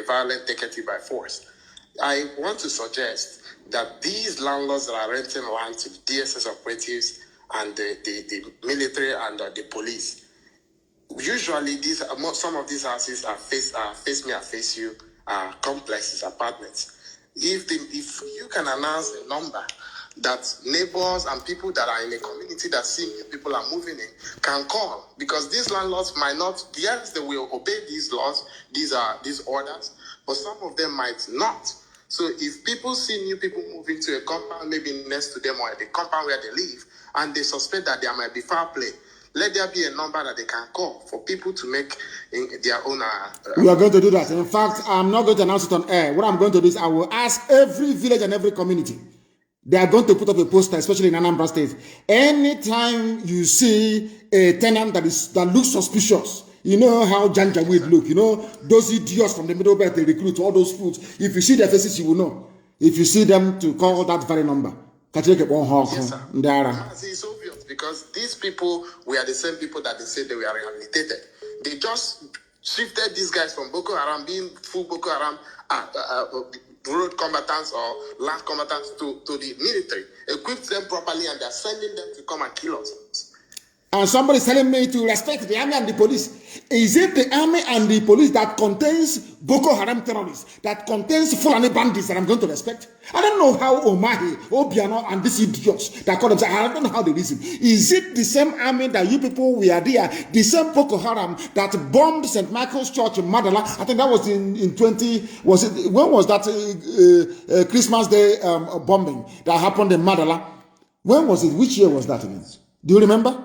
violent take it by force. I want to suggest that these landlords that are renting land to the DSS operatives and the military and the police, usually some of these houses are face me, I face you, complexes, apartments. If you can announce a number that neighbors and people that are in a community that see people are moving in can call, because these landlords might not, yes, they will obey these laws, these orders, but some of them might not. So if people see new people moving to a compound, maybe next to them or at the compound where they live, and they suspect that there might be foul play, let there be a number that they can call for people to make their own. We are going to do that. In fact, I'm not going to announce it on air. What I'm going to do is I will ask every village and every community. They are going to put up a poster, especially in Anambra State. Anytime you see a tenant that looks suspicious, you know how Janjaweed look. You know those idiots from the Middle Belt, they recruit all those fools. If you see their faces, you will know. If you see them, to call that very number. Yes, sir. It's obvious because these people were the same people that they said they were rehabilitated. They just shifted these guys from Boko Haram, being full Boko Haram, road combatants or land combatants to the military, equipped them properly, and they're sending them to come and kill us. And somebody's telling me to respect the army and the police. Is it the army and the police that contains Boko Haram terrorists, that contains Fulani bandits that I'm going to respect? I don't know how Omahi, Obiano, and these idiots that call themselves, I don't know how they reason. Is it the same army that you people were there, the same Boko Haram that bombed St. Michael's Church in Madala? I think that was in when was that Christmas Day bombing that happened in Madala? When was it? Which year was that again? Do you remember?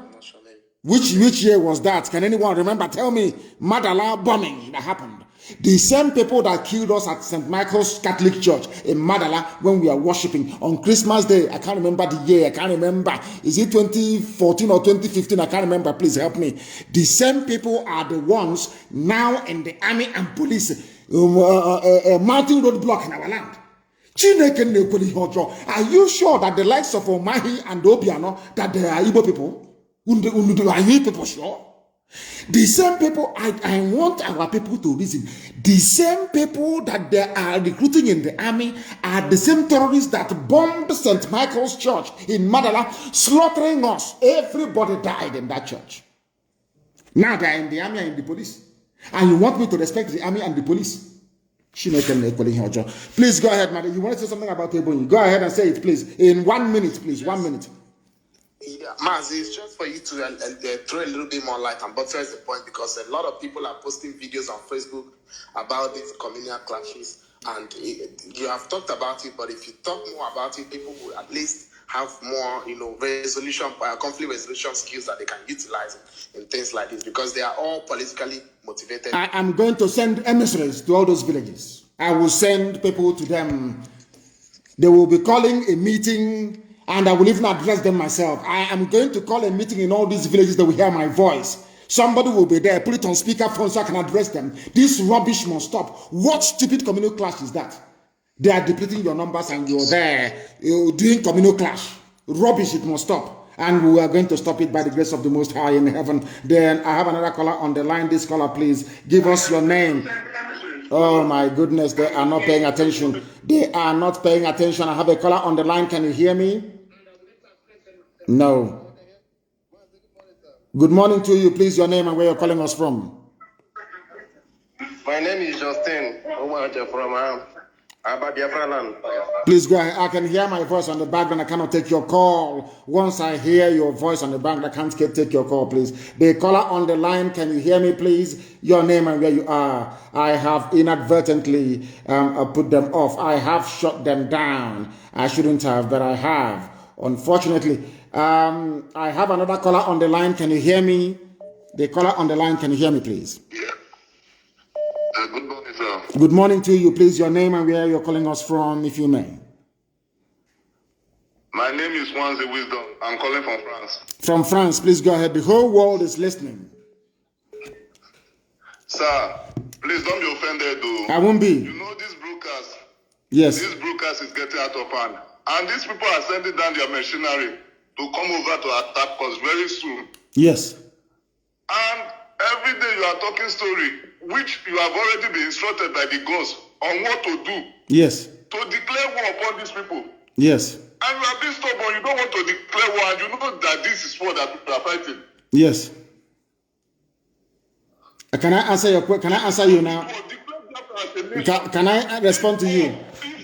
Which year was that? Can anyone remember? Tell me. Madala bombing that happened. The same people that killed us at St. Michael's Catholic Church in Madala when we are worshiping on Christmas Day. I can't remember the year. I can't remember. Is it 2014 or 2015? I can't remember. Please help me. The same people are the ones now in the army and police mounting roadblock in our land. Are you sure that the likes of Omahi and Obiano, that they are Igbo people? Are you people sure? The same people, I want our people to reason. The same people that they are recruiting in the army are the same terrorists that bombed St. Michael's Church in Madala, slaughtering us. Everybody died in that church. Now they are in the army and in the police. And you want me to respect the army and the police? Please go ahead, madam. You want to say something about Ebonyi? Go ahead and say it, please. In 1 minute, please. 1 minute. Yeah, Mazi, it's just for you to throw a little bit more light and buttress the point, because a lot of people are posting videos on Facebook about these communal clashes, and you have talked about it, but if you talk more about it, people will at least have more, conflict resolution skills that they can utilize in things like this, because they are all politically motivated. I am going to send emissaries to all those villages. I will send people to them. They will be calling a meeting, and I will even address them myself. I am going to call a meeting in all these villages that will hear my voice. Somebody will be there, put it on speakerphone so I can address them. This rubbish must stop. What stupid communal clash is that? They are depleting your numbers and you're there doing communal clash. Rubbish, it must stop. And we are going to stop it by the grace of the Most High in heaven. Then I have another caller on the line. This caller, please give us your name. Oh my goodness, they are not paying attention. They are not paying attention. I have a caller on the line. Can you hear me? No. Good morning to you. Please, your name and where you're calling us from. My name is Justin from Biafra land. Please go ahead. I can hear my voice on the background. I cannot take your call. Once I hear your voice on the background, I can't take your call, please. The caller on the line, can you hear me, please? Your name and where you are. I have inadvertently put them off. I have shut them down. I shouldn't have, but I have. Unfortunately, I have another caller on the line. Can you hear me? The caller on the line, can you hear me, please? Yeah. Good morning, sir. Good morning to you. Please, your name and where you're calling us from, if you may. My name is Mazi Wisdom. I'm calling from France. From France, please go ahead. The whole world is listening. Sir, please don't be offended, though. I won't be. You know this broadcast? Yes. This broadcast is getting out of hand. And these people are sending down their machinery to come over to attack us very soon. Yes. And every day you are talking story, which you have already been instructed by the gods on what to do. Yes. To declare war upon these people. Yes. And you are being stubborn. You don't want to declare war, and you know that this is war that people are fighting. Yes. Can I answer your question? Can I answer you now? Can I respond to you?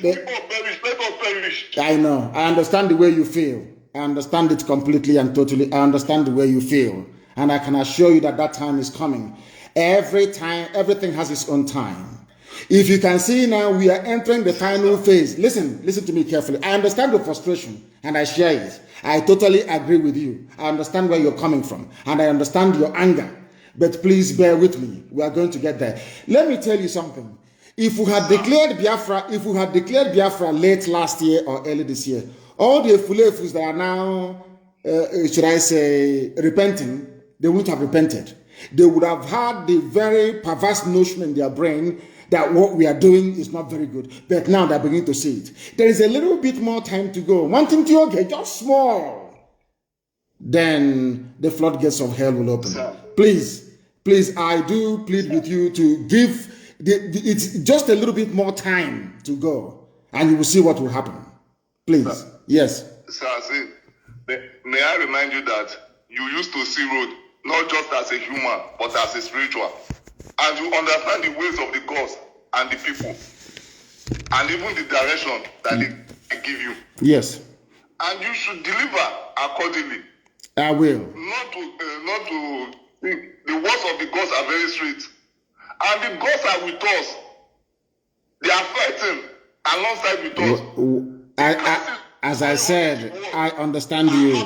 Let us perish. I know. I understand the way you feel. I understand it completely and totally. I understand the way you feel. And I can assure you that that time is coming. Every time, everything has its own time. If you can see now, we are entering the final phase. Listen to me carefully. I understand your frustration and I share it. I totally agree with you. I understand where you're coming from and I understand your anger. But please bear with me. We are going to get there. Let me tell you something. If we had declared Biafra late last year or early this year, all the Fulefus that are now, should I say, repenting, they wouldn't have repented. They would have had the very perverse notion in their brain that what we are doing is not very good. But now they're beginning to see it. There is a little bit more time to go. Wanting to okay, just small. Then the floodgates of hell will open. Please, I do plead with you to give it's just a little bit more time to go, and you will see what will happen. Please, yes. Sir, see, may I remind you that you used to see road not just as a human, but as a spiritual. And you understand the ways of the gods and the people, and even the direction that they give you. Yes. And you should deliver accordingly. I will. Not to think the words of the gods are very straight. And the gods are with us. They are fighting alongside with us. As I said, I understand you.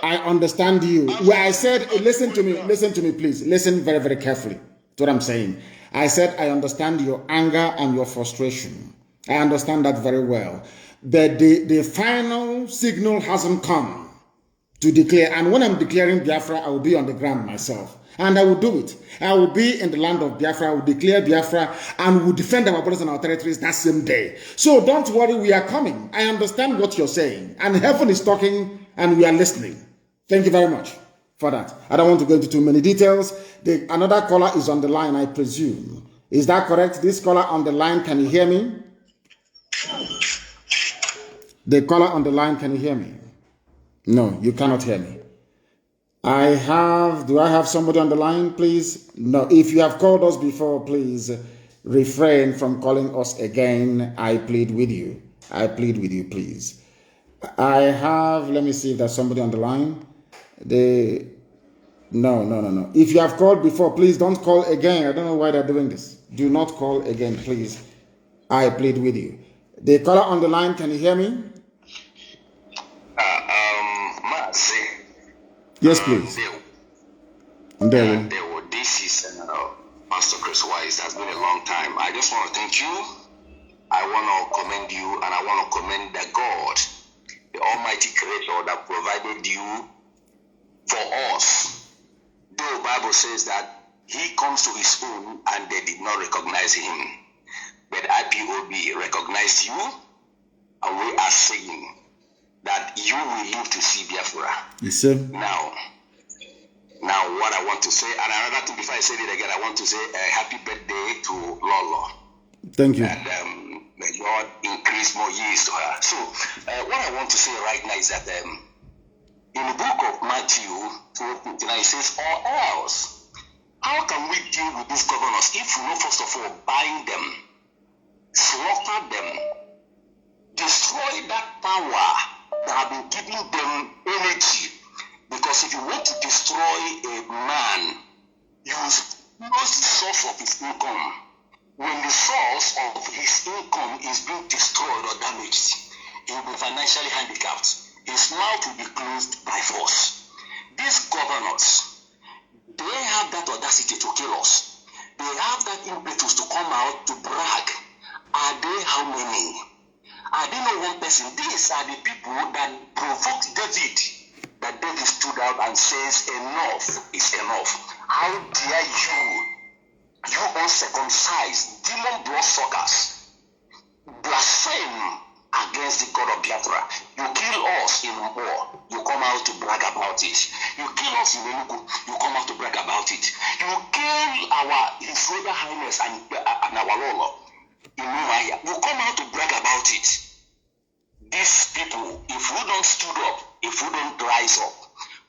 I understand you. Where I said, listen to me, please. Listen very, very carefully to what I'm saying. I said, I understand your anger and your frustration. I understand that very well. But the final signal hasn't come to declare. And when I'm declaring Biafra, I will be on the ground myself. And I will do it. I will be in the land of Biafra. I will declare Biafra and will defend our borders and our territories that same day. So don't worry, we are coming. I understand what you're saying. And heaven is talking and we are listening. Thank you very much for that. I don't want to go into too many details. Another caller is on the line, I presume. Is that correct? This caller on the line, can you hear me? The caller on the line, can you hear me? No, you cannot hear me. Do I have somebody on the line, please? No, if you have called us before, please refrain from calling us again. I plead with you. Please. Let me see if there's somebody on the line. No. If you have called before, please don't call again. I don't know why they're doing this. Do not call again, please. I plead with you. The caller on the line, can you hear me? Mazi. Yes, please. This is Pastor Chris Wise. It has been a long time. I just want to thank you. I want to commend you, and I want to commend the God, the Almighty Creator that provided you for us. The Bible says that He comes to His own, and they did not recognize Him. But IPOB recognized you, and we are saying that you will live to see Biafra. Yes, sir. Now, what I want to say, and another thing before I say it again, I want to say a happy birthday to Lolo. Thank you. And may God increase more years to her. So, what I want to say right now is that in the book of Matthew 12:29, it says, or else, how can we deal with these governors if we know, first of all, bind them, slaughter them, destroy that power that have been giving them energy? Because if you want to destroy a man, you lose the source of his income. When the source of his income is being destroyed or damaged, he will be financially handicapped. His mouth will be closed by force. These governors, they have that audacity to kill us. They have that impetus to come out to brag. Are they how many? Are they not one person? These are the people that provoked David. That David stood out and says, enough is enough. How dare you uncircumcised, demon blood suckers, blaspheme against the God of Biafra? You kill us in war, you come out to brag about it. You kill us in Enugu, you come out to brag about it. You kill His Royal Highness and our Lolo in Umaya, you come out to brag about it. These people, if we don't stood up, if we don't rise up,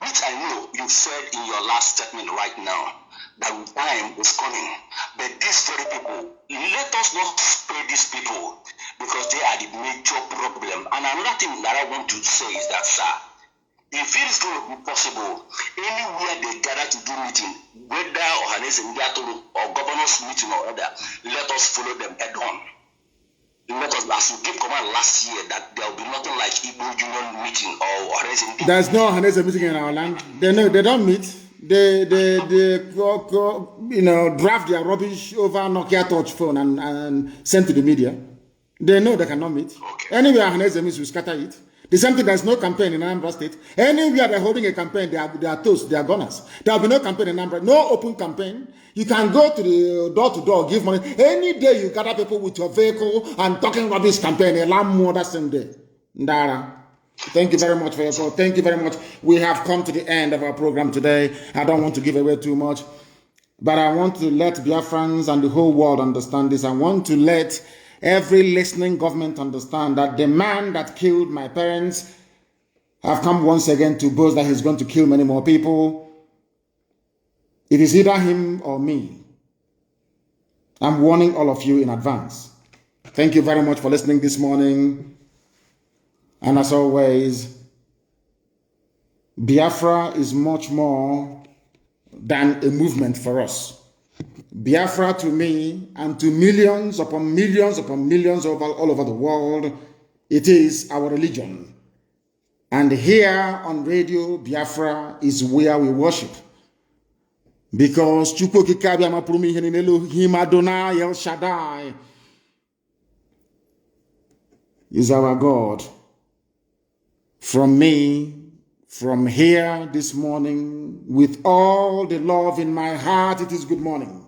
which I know you said in your last statement right now, that time is coming. But these very people, let us not spare these people because they are the major problem. And another thing that I want to say is that, sir, If it is going to be possible, anywhere they gather to do meeting, whether or governors meeting or other, let us follow them head on. Let us, as you give command last year, that there will be nothing like Igbo Union meeting or anything. There's no Hanese meeting in our land. They don't meet. They draft their rubbish over Nokia touch phone and send to the media. They know they cannot meet. Okay. Anywhere Hanese meets, we scatter it. The same thing, there's no campaign in Anambra State. Anywhere they're holding a campaign, they are toast, they are gunners. There will be no campaign in Anambra, no open campaign. You can go to the door-to-door, give money. Any day you gather people with your vehicle and talking about this campaign, a lot more that same day. Ndara. Thank you very much for your call. Thank you very much. We have come to the end of our program today. I don't want to give away too much, but I want to let Biafrans and the whole world understand this. I want to let every listening government understand that the man that killed my parents have come once again to boast that he's going to kill many more people. It is either him or me. I'm warning all of you in advance. Thank you very much for listening this morning. And as always, Biafra is much more than a movement for us. Biafra to me and to millions upon millions upon millions all over the world, it is our religion. And here on Radio Biafra is where we worship. Because Chukwu Kikabia Mapurumi Elohim Adonai El Shaddai is our God. From me, from here this morning, with all the love in my heart, it is good morning.